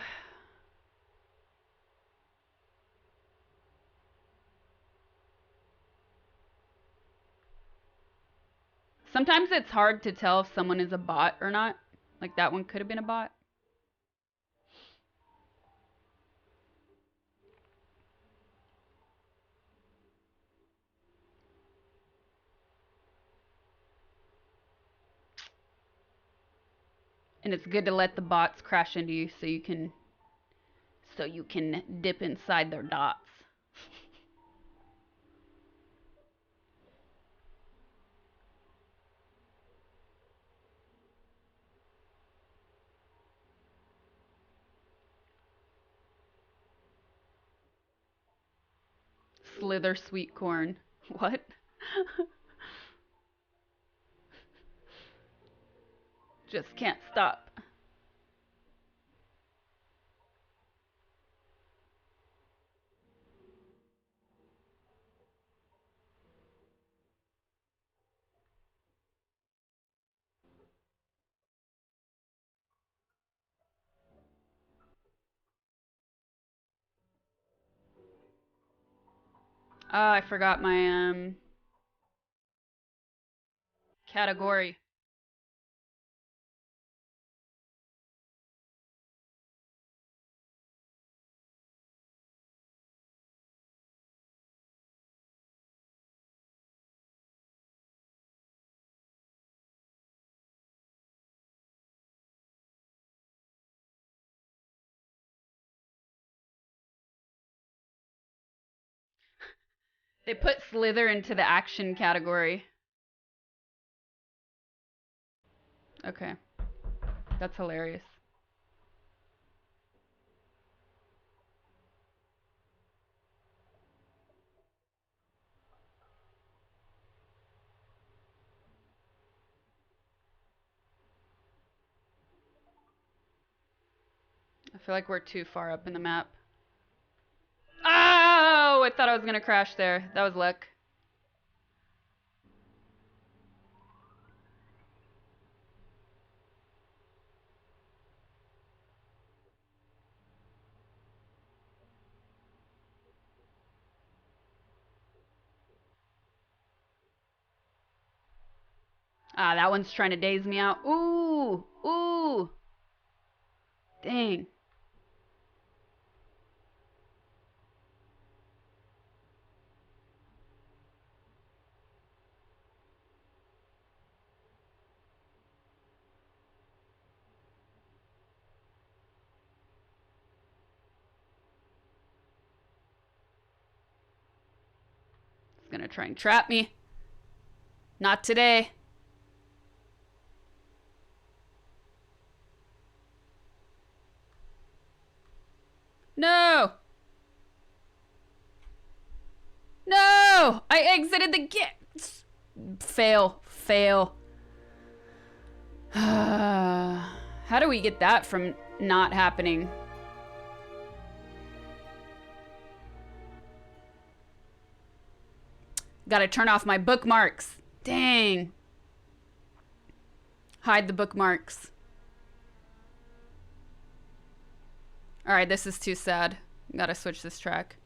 Sometimes it's hard to tell if someone is a bot or not. Like that one could have been a bot. And it's good to let the bots crash into you so you can dip inside their dots. Slither sweet corn. What? Just can't stop. Ah, I forgot my category. They put Slither into the action category. Okay. That's hilarious. I feel like we're too far up in the map. Oh, I thought I was gonna crash there. That was luck. Ah, that one's trying to daze me out. Ooh, ooh. Dang. It's gonna try and trap me. Not today. No! No! I exited the game. Fail. Fail. How do we get that from not happening? Gotta turn off my bookmarks. Dang. Hide the bookmarks. Alright, this is too sad. Gotta switch this track.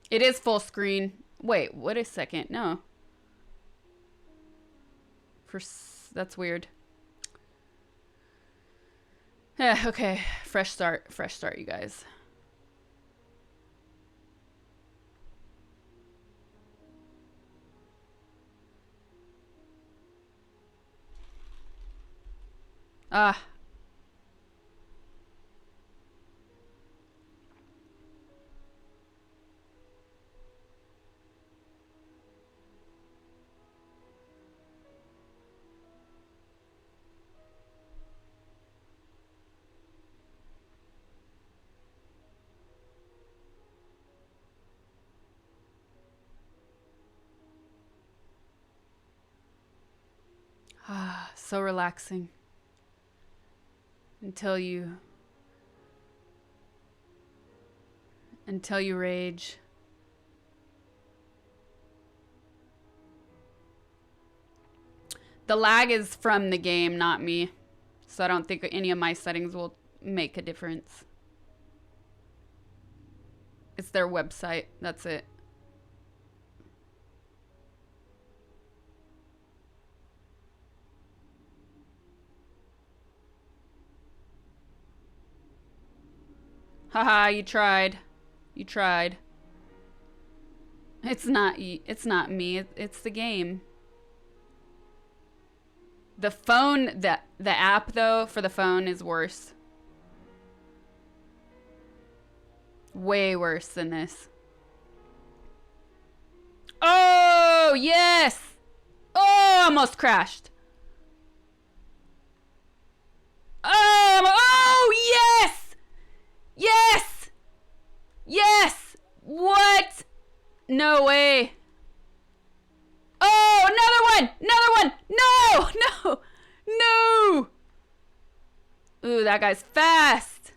It is full screen. Wait, wait a second. No. That's weird. Okay, fresh start, you guys. Ah. Ah, so relaxing. Until you rage. The lag is from the game, not me. So I don't think any of my settings will make a difference. It's their website. That's it. Haha, you tried. You tried. It's not me. It's the game. The phone, the app though for the phone is worse. Way worse than this. Oh, yes. Oh, almost crashed. Oh, yes. Yes. Yes. What? No way. Oh, another one. Another one. No, no, no. Ooh, that guy's fast.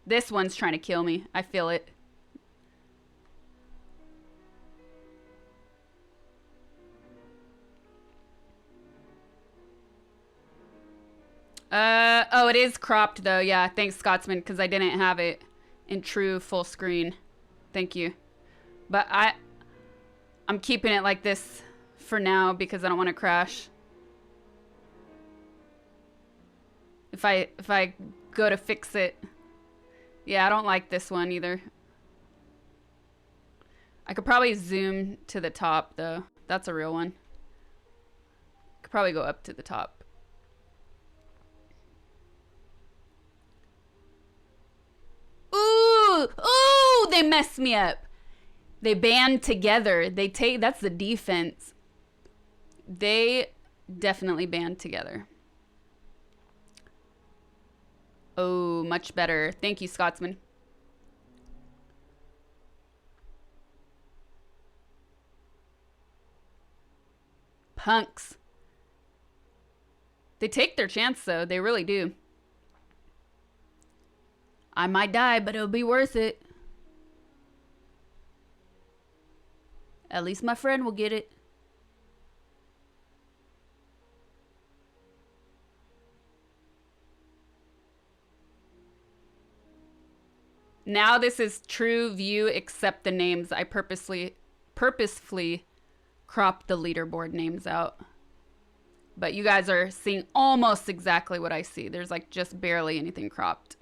This one's trying to kill me. I feel it. Oh, it is cropped though. Yeah, thanks Scotsman, because I didn't have it in true full screen. Thank you. But I'm keeping it like this for now because I don't want to crash. If I go to fix it. Yeah, I don't like this one either. I could probably zoom to the top though. That's a real one. Could probably go up to the top. Ooh, ooh, they messed me up. They band together. That's the defense. They definitely band together. Oh, much better. Thank you, Scotsman. Punks. They take their chance though. They really do. I might die, but it'll be worth it. At least my friend will get it. Now this is true view except the names. I purposefully cropped the leaderboard names out. But you guys are seeing almost exactly what I see. There's like just barely anything cropped.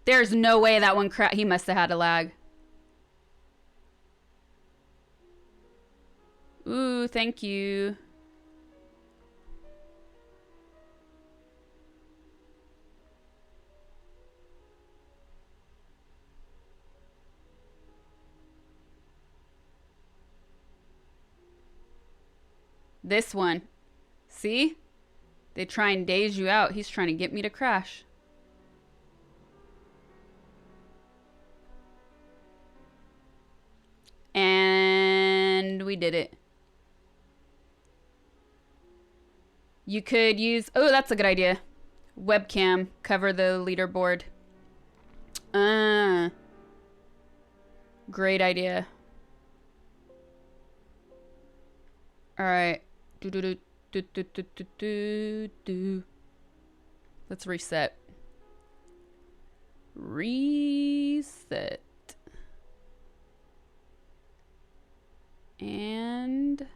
There's no way that one he must have had a lag. Ooh, thank you. This one. See? They try and daze you out. He's trying to get me to crash. And we did it. You could use... Oh, that's a good idea. Webcam. Cover the leaderboard. Great idea. Alright. Let's reset. Reset. And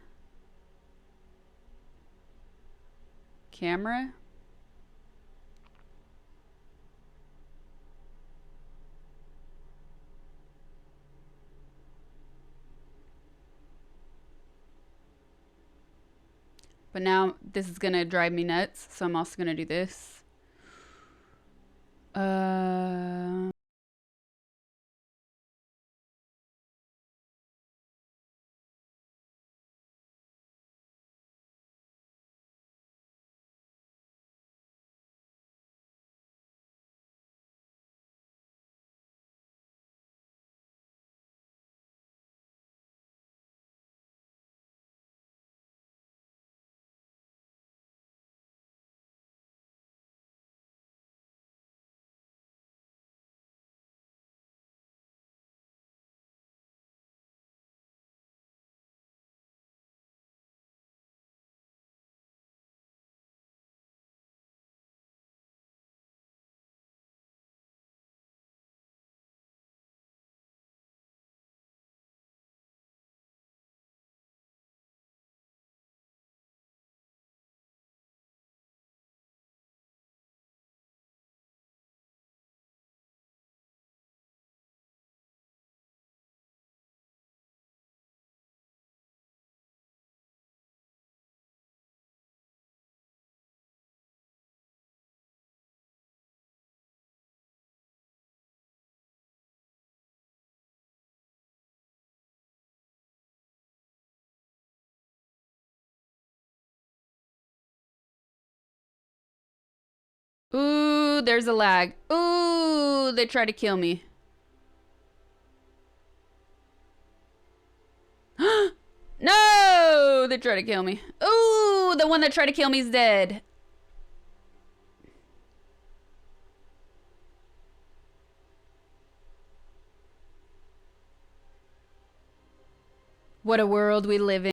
camera. But now this is gonna drive me nuts, so I'm also gonna do this. Ooh, there's a lag. Ooh, they try to kill me. No, they try to kill me. Ooh, the one that tried to kill me is dead. What a world we live in.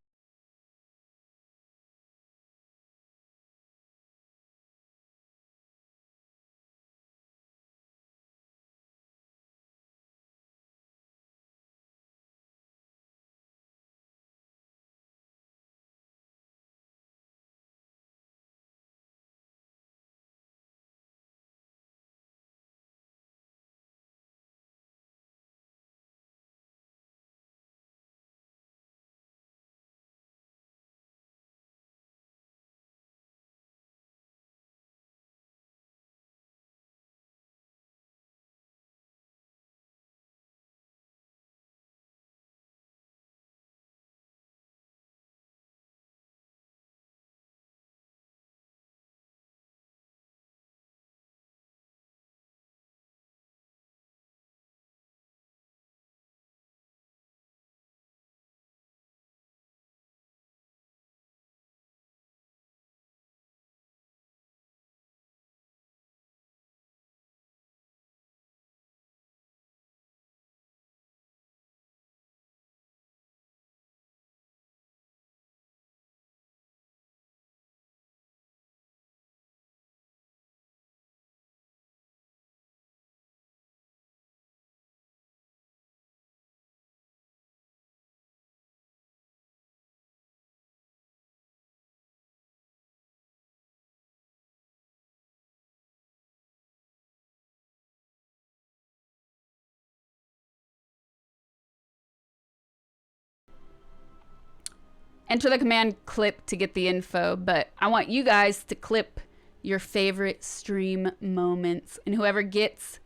Enter the command clip to get the info, but I want you guys to clip your favorite stream moments, and whoever gets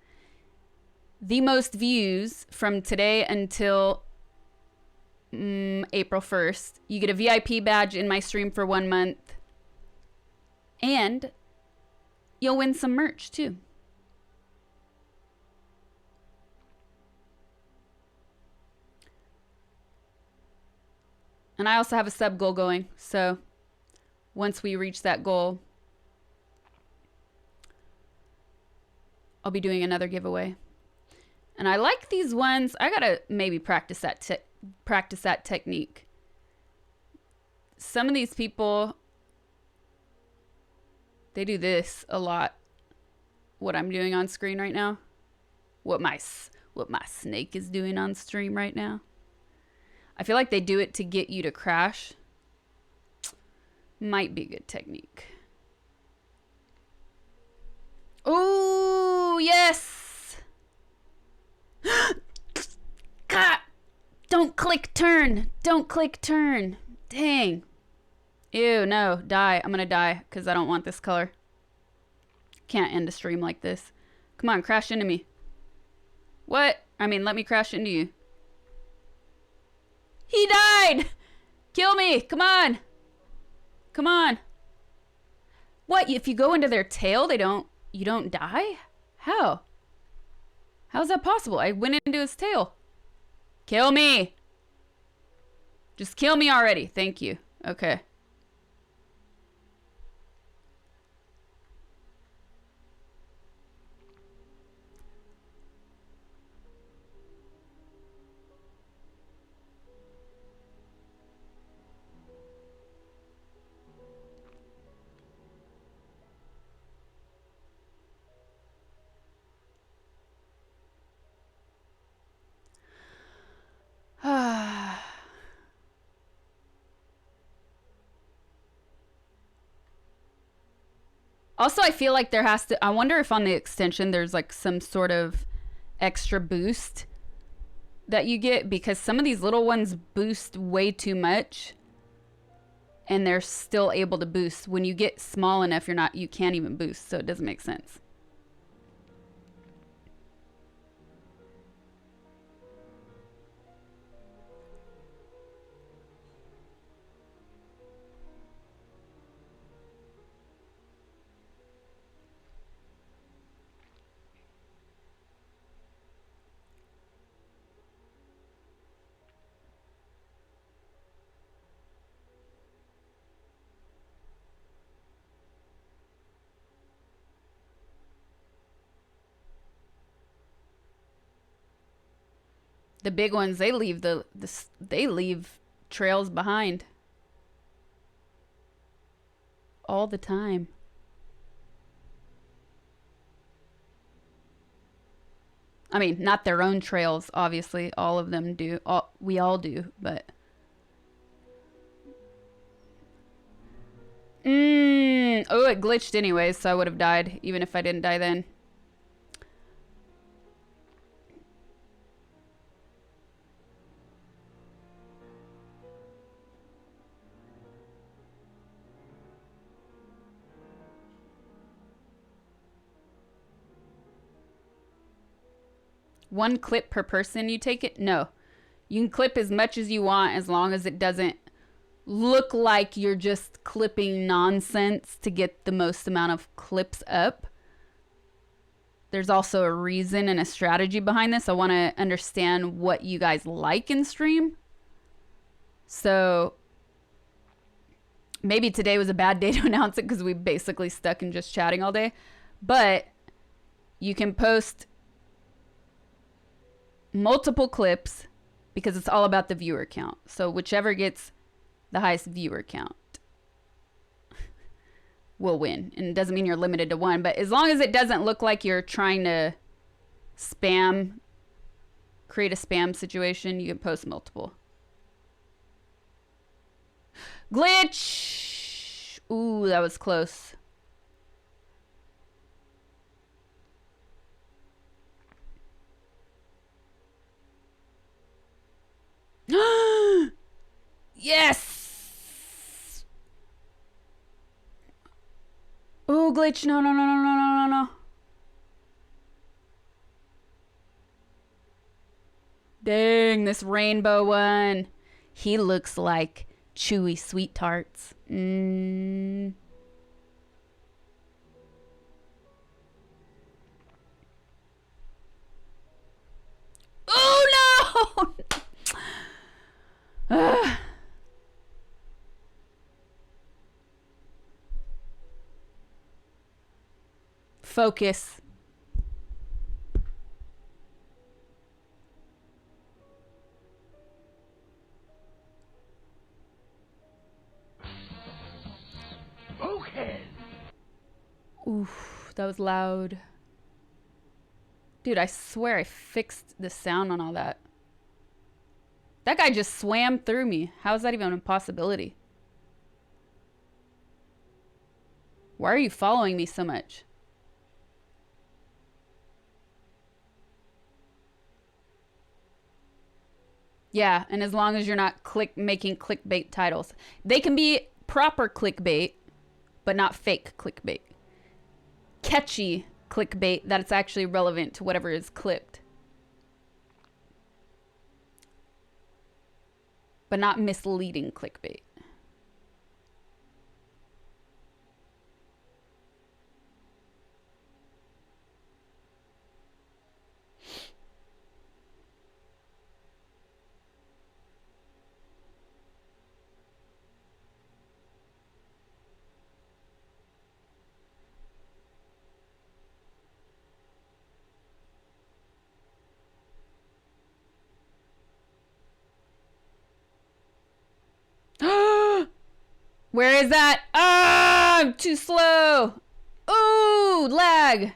the most views from today until April 1st, you get a VIP badge in my stream for 1 month, and you'll win some merch too. And I also have a sub goal going, so once we reach that goal, I'll be doing another giveaway. And I like these ones. I gotta maybe practice that technique. Some of these people, they do this a lot. What I'm doing on screen right now, what my snake is doing on stream right now. I feel like they do it to get you to crash. Might be a good technique. Oh, yes. God. Don't click turn. Don't click turn. Dang. Ew, no. Die. I'm gonna die because I don't want this color. Can't end a stream like this. Come on, crash into me. What? I mean, let me crash into you. He died! Kill me! Come on! Come on! What? If you go into their tail, you don't die? How? How's that possible? I went into his tail. Kill me! Just kill me already. Thank you. Okay. Also, I feel like there has to, I wonder if on the extension there's like some sort of extra boost that you get, because some of these little ones boost way too much and they're still able to boost. When you get small enough, you can't even boost, so it doesn't make sense. The big ones, they leave they leave trails behind all the time. I mean, not their own trails, obviously. All of them do. We all do, but. Oh, it glitched anyways, so I would have died, even if I didn't die then. One clip per person you take it? No. You can clip as much as you want as long as it doesn't look like you're just clipping nonsense to get the most amount of clips up. There's also a reason and a strategy behind this. I want to understand what you guys like in stream. So maybe today was a bad day to announce it because we basically stuck in just chatting all day. But you can post multiple clips because it's all about the viewer count. So whichever gets the highest viewer count will win. And it doesn't mean you're limited to one, but as long as it doesn't look like you're trying to create a spam situation, you can post multiple. Glitch! Ooh, that was close. Yes! Ooh, glitch. No, no, no, no, no, no, no, no. Dang, this rainbow one. He looks like chewy sweet tarts. Oh, no! Focus. Okay. Oof, that was loud. Dude, I swear I fixed the sound on all that. That guy just swam through me. How is that even a possibility? Why are you following me so much? Yeah, and as long as you're not making clickbait titles. They can be proper clickbait, but not fake clickbait. Catchy clickbait that it's actually relevant to whatever is clipped. But not misleading clickbait. Where is that? Ah, I'm too slow. Ooh, lag.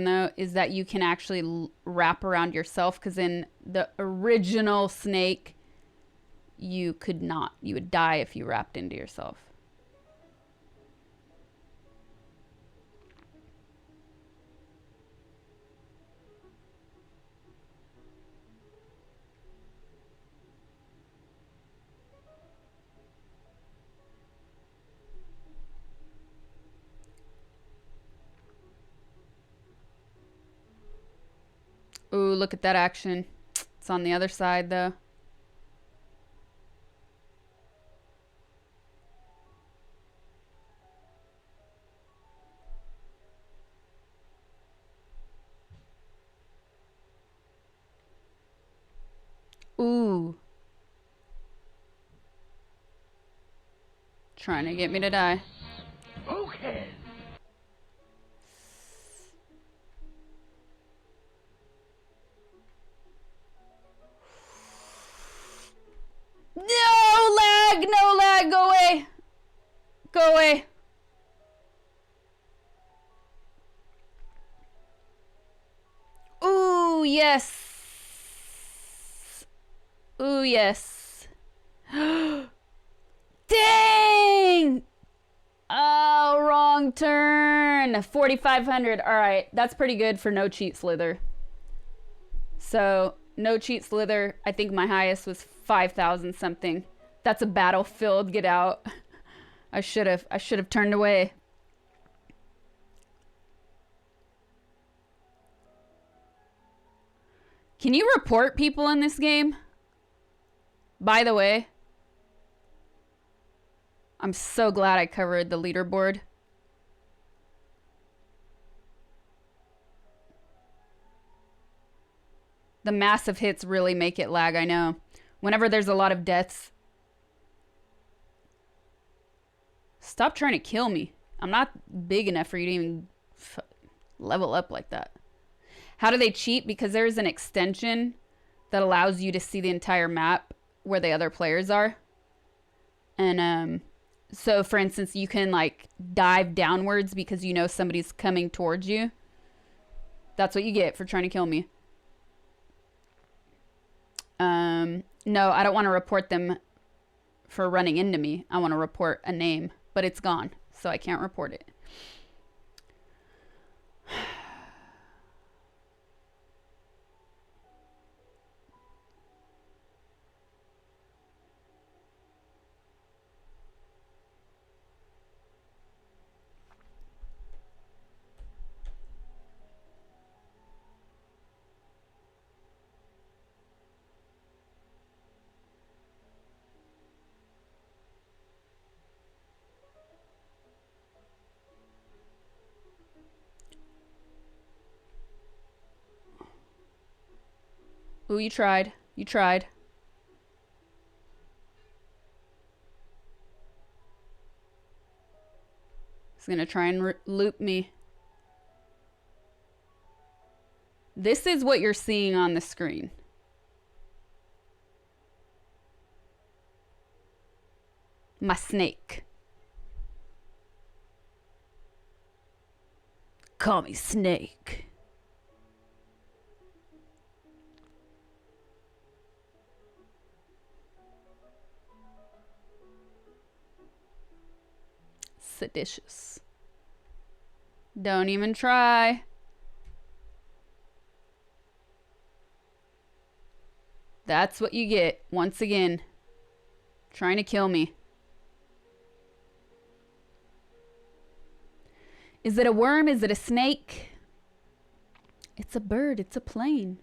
though, is that you can actually wrap around yourself, because in the original Snake, you could not. You would die if you wrapped into yourself. Ooh, look at that action. It's on the other side, though. Ooh. Trying to get me to die. Okay. No lag! No lag! Go away! Go away! Ooh, yes! Ooh, yes. Dang! Oh, wrong turn. 4,500. All right, that's pretty good for no cheat slither. So, no cheat slither. I think my highest was 5,000 something. That's a battlefield. Get out. I should have turned away. Can you report people in this game? By the way, I'm so glad I covered the leaderboard. The massive hits really make it lag, I know. Whenever there's a lot of deaths. Stop trying to kill me. I'm not big enough for you to even level up like that. How do they cheat? Because there's an extension that allows you to see the entire map where the other players are. And so for instance, you can like dive downwards because you know somebody's coming towards you. That's what you get for trying to kill me. No, I don't want to report them for running into me. I want to report a name, but it's gone, so I can't report it. Ooh, you tried. You tried. He's gonna try and loop me. This is what you're seeing on the screen. My snake. Call me Snake. Seditious. Don't even try. That's what you get, once again. Trying to kill me. Is it a worm? Is it a snake? It's a bird. It's a plane.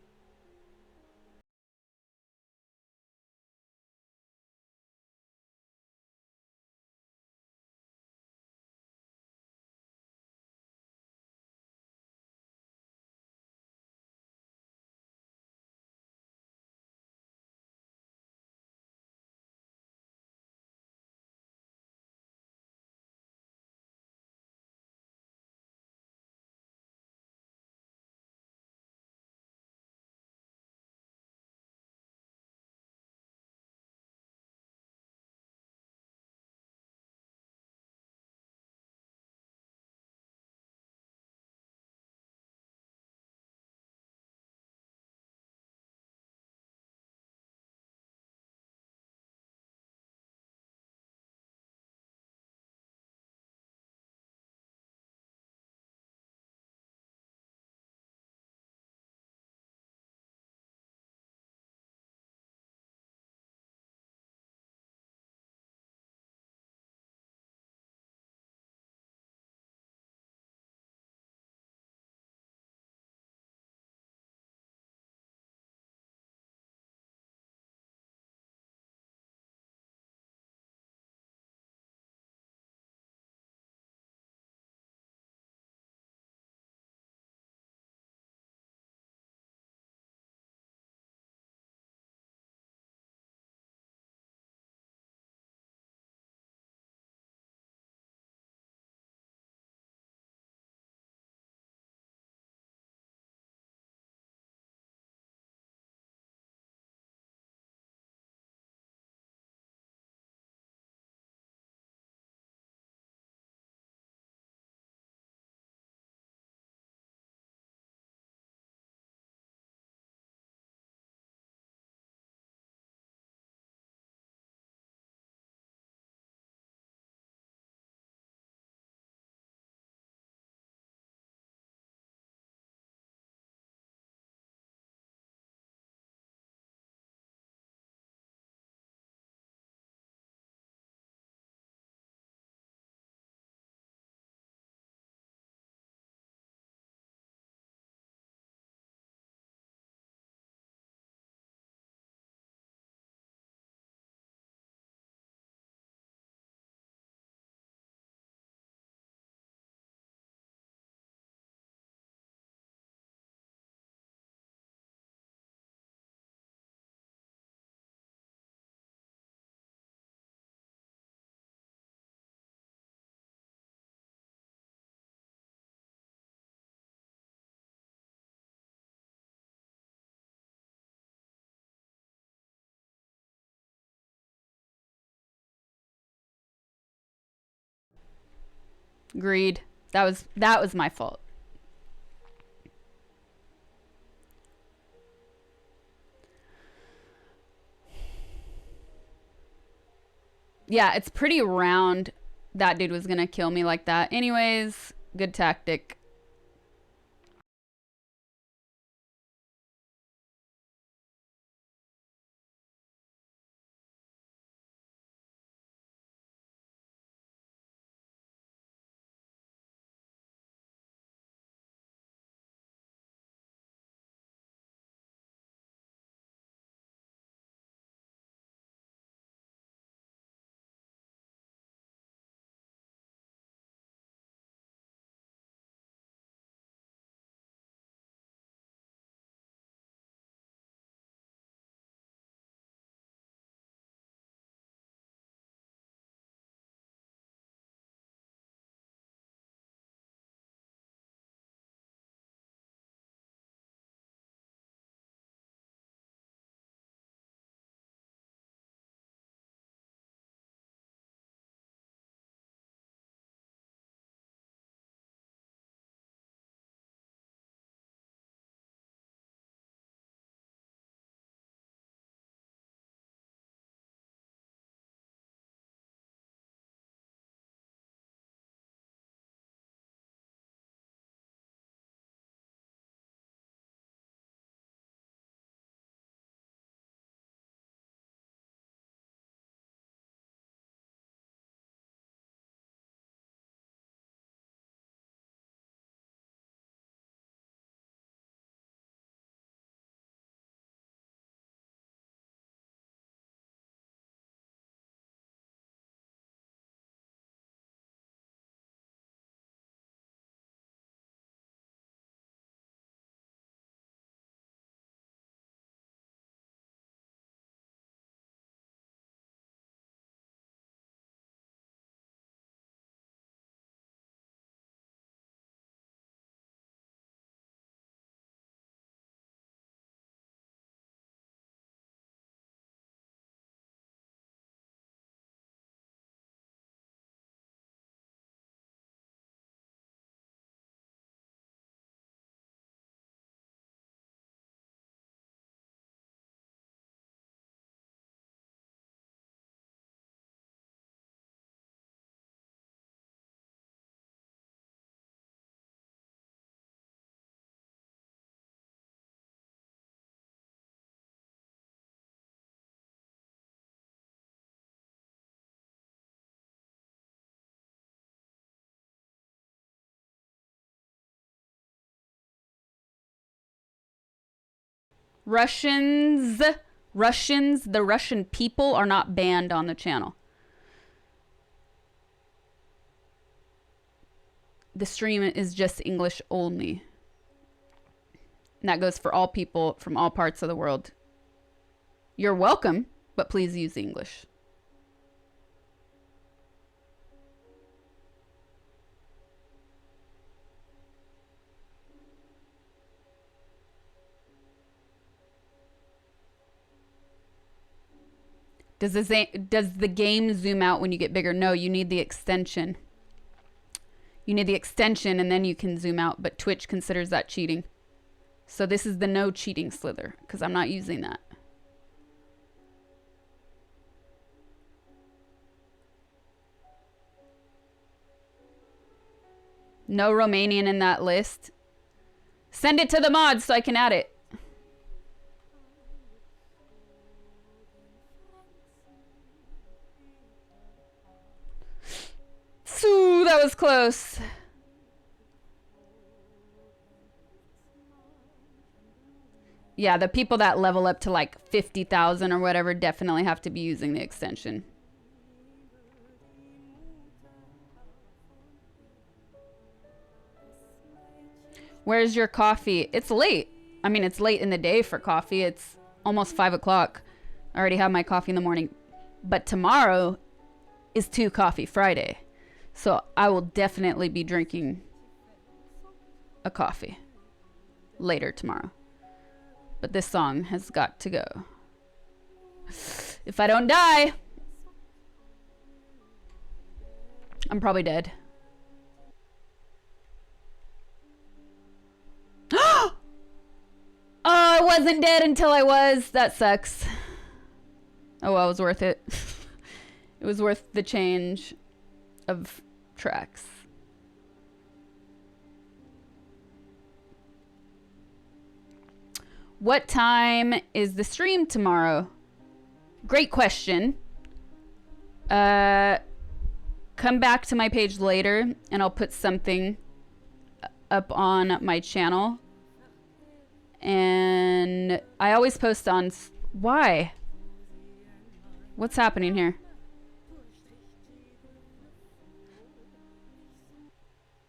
Greed. That was my fault. Yeah, it's pretty round. That dude was gonna kill me like that. Anyways, good tactic. Russians, the Russian people are not banned on the channel. The stream is just English only. And that goes for all people from all parts of the world. You're welcome, but please use English. Does the game zoom out when you get bigger? No, you need the extension. You need the extension and then you can zoom out, but Twitch considers that cheating. So this is the no cheating slither because I'm not using that. No Romanian in that list. Send it to the mods so I can add it. Ooh, that was close. Yeah, the people that level up to like 50,000 or whatever definitely have to be using the extension. Where's your coffee? It's late. I mean, it's late in the day for coffee. It's almost 5 o'clock. I already have my coffee in the morning. But tomorrow is 2 Coffee Friday. So I will definitely be drinking a coffee later tomorrow. But this song has got to go. If I don't die, I'm probably dead. wasn't dead until I was. That sucks. Oh well, it was worth it. It was worth the change of tracks. What time is the stream tomorrow? Great question. Come back to my page later and I'll put something up on my channel. And I always post on... Why? What's happening here?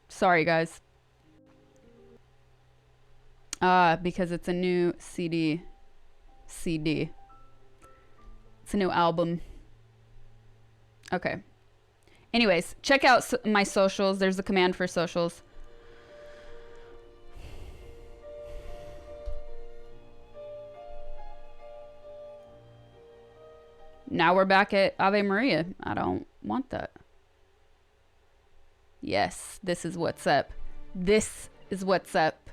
Sorry, guys. Because it's a new CD. It's a new album. Okay. Anyways, check out my socials. There's a command for socials. Now we're back at Ave Maria. I don't want that. Yes, this is what's up. This is what's up.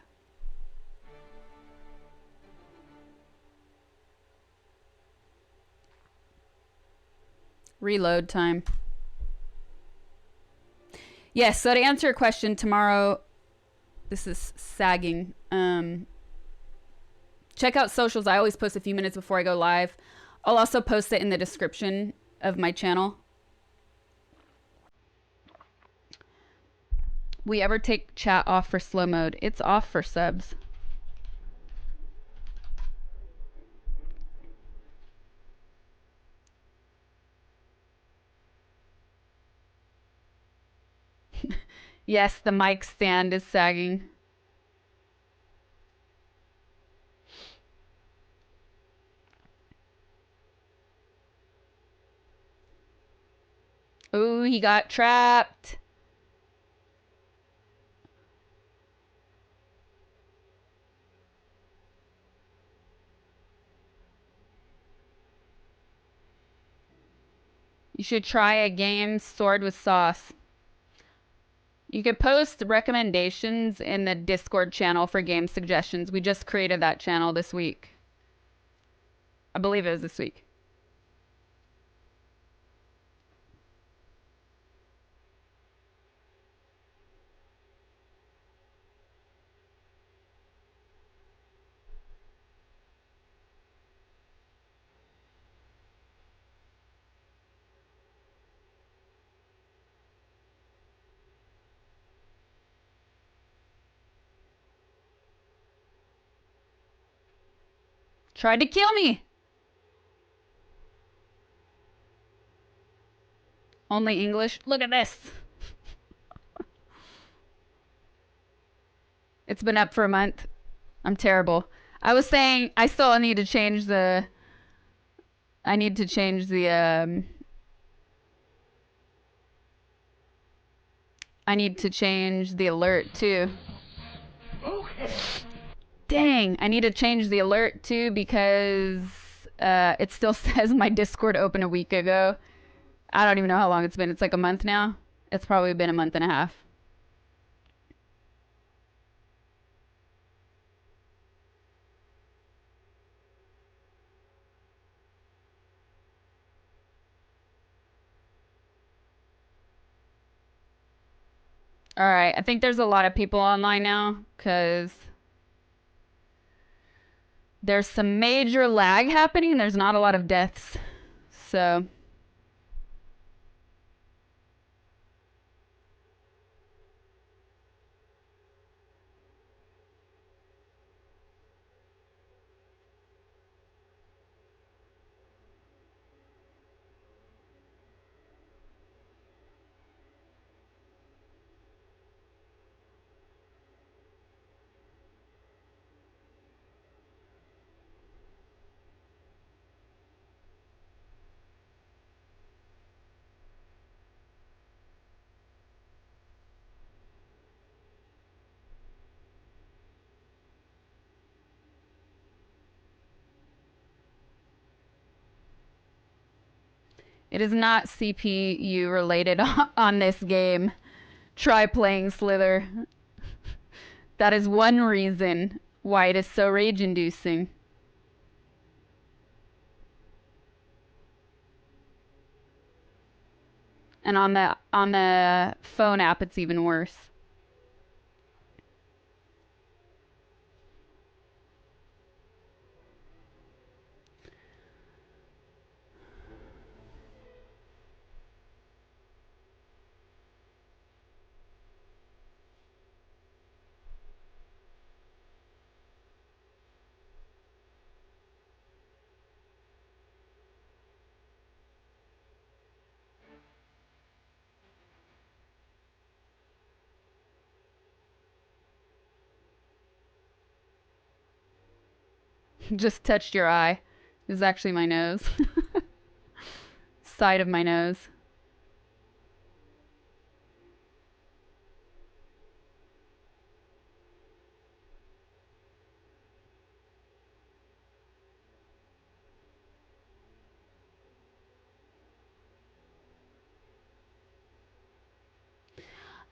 Reload time. Yes, so to answer your question, tomorrow, this is sagging. Check out socials. I always post a few minutes before I go live. I'll also post it in the description of my channel. We ever take chat off for slow mode? It's off for subs. Yes, the mic stand is sagging. Ooh, he got trapped. You should try a game Sword with Sauce. You could post recommendations in the Discord channel for game suggestions. We just created that channel this week. I believe it was this week. Tried to kill me. Only English. Look at this. It's been up for a month. I'm terrible. I was saying I still need to change the... I need to change the... I need to change the alert too. Okay. Dang, I need to change the alert too because it still says my Discord opened a week ago. I don't even know how long it's been. It's like a month now. It's probably been a month and a half. All right, I think there's a lot of people online now because there's some major lag happening. There's not a lot of deaths. So... It is not CPU related on this game. Try playing Slither. That is one reason why it is so rage-inducing. And on the phone app, it's even worse. Just touched your eye. This is actually my nose. Side of my nose.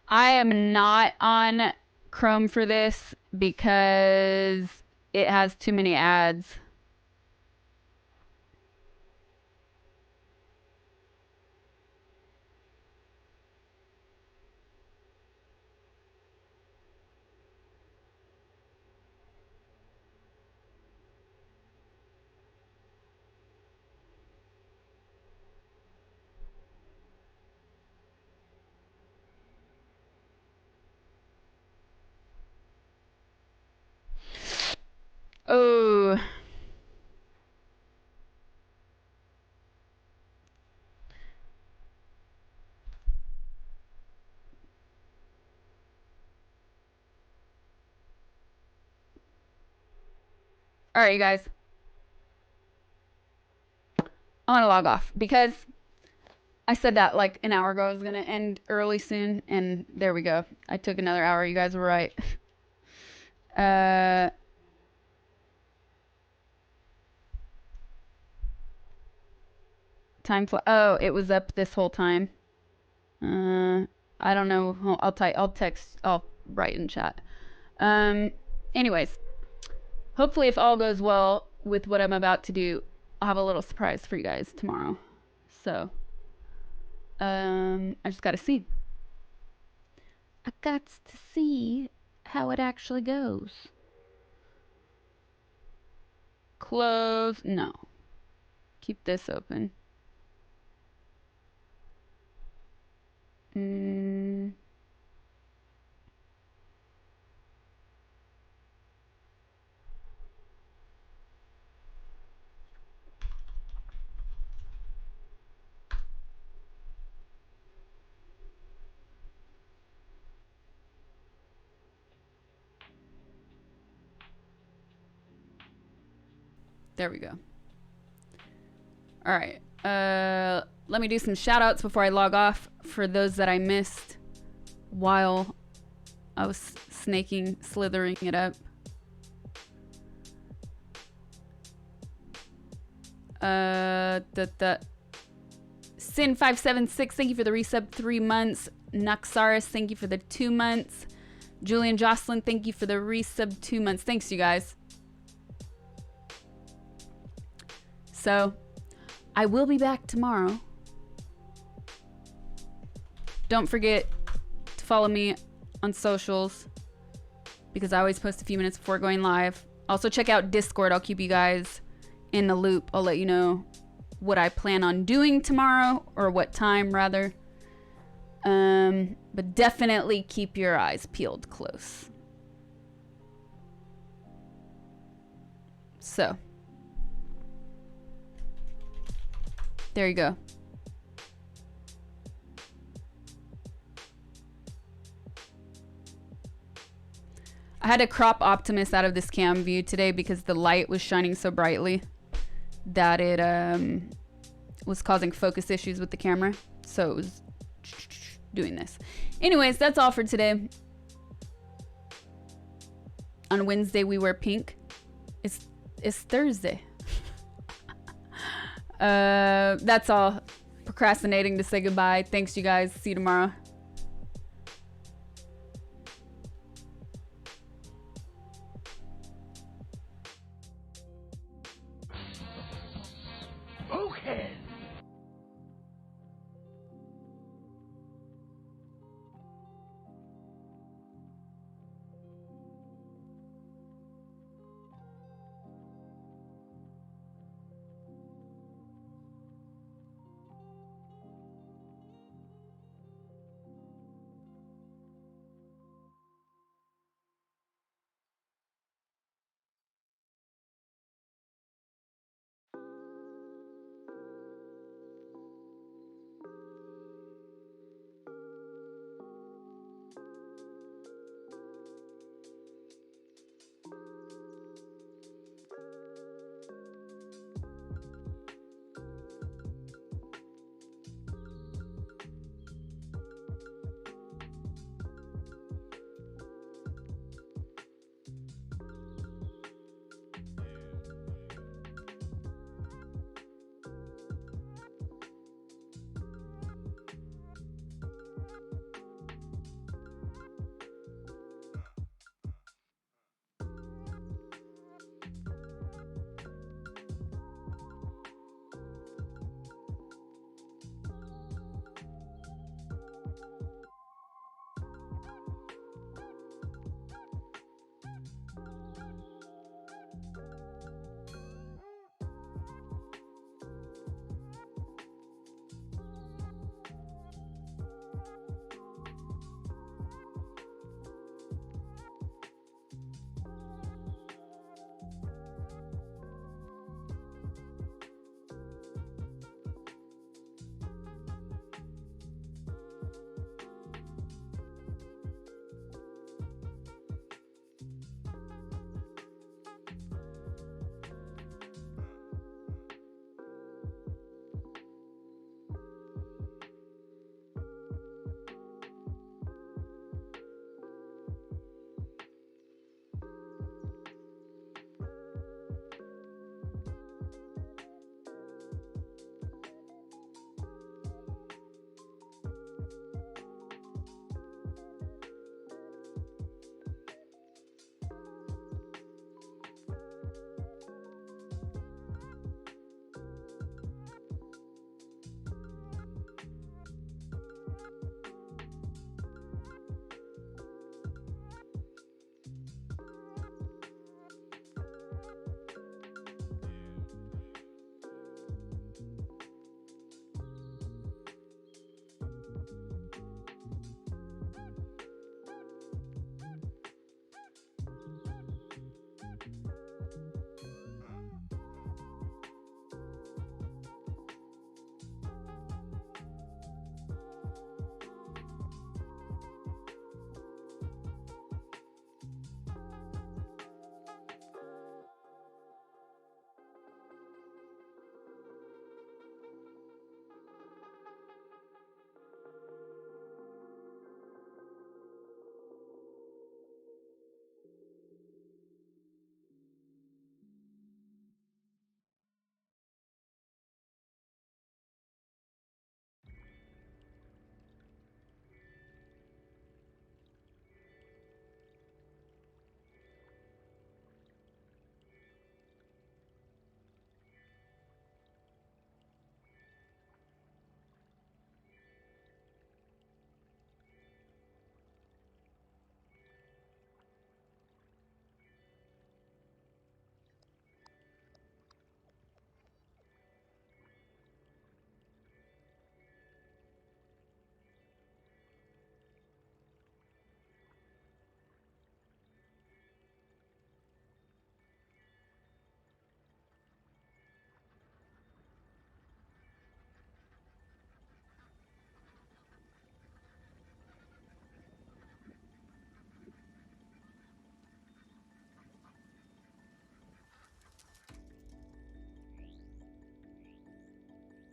I am not on Chrome for this because it has too many ads. Oh. All right, you guys. I want to log off because I said that like an hour ago I was going to end early soon, and there we go. I took another hour. You guys were right. Oh, it was up this whole time. I don't know. I'll write in chat. Anyways, hopefully if all goes well with what I'm about to do, I'll have a little surprise for you guys tomorrow. So, I just gotta see. I got to see how it actually goes. Close. No. Keep this open. There we go. All right. Let me do some shout outs before I log off for those that I missed while I was slithering it up. Sin576, thank you for the resub 3 months. Naxaris, thank you for the 2 months. Julian Jocelyn, thank you for the resub 2 months. Thanks, you guys. So, I will be back tomorrow. Don't forget to follow me on socials because I always post a few minutes before going live. Also, check out Discord. I'll keep you guys in the loop. I'll let you know what I plan on doing tomorrow, or what time rather. But definitely keep your eyes peeled close. So, there you go. I had to crop Optimus out of this cam view today because the light was shining so brightly that it was causing focus issues with the camera. So it was doing this. Anyways, that's all for today. On Wednesday we wear pink. It's Thursday. That's all. Procrastinating to say goodbye. Thanks, you guys. See you tomorrow.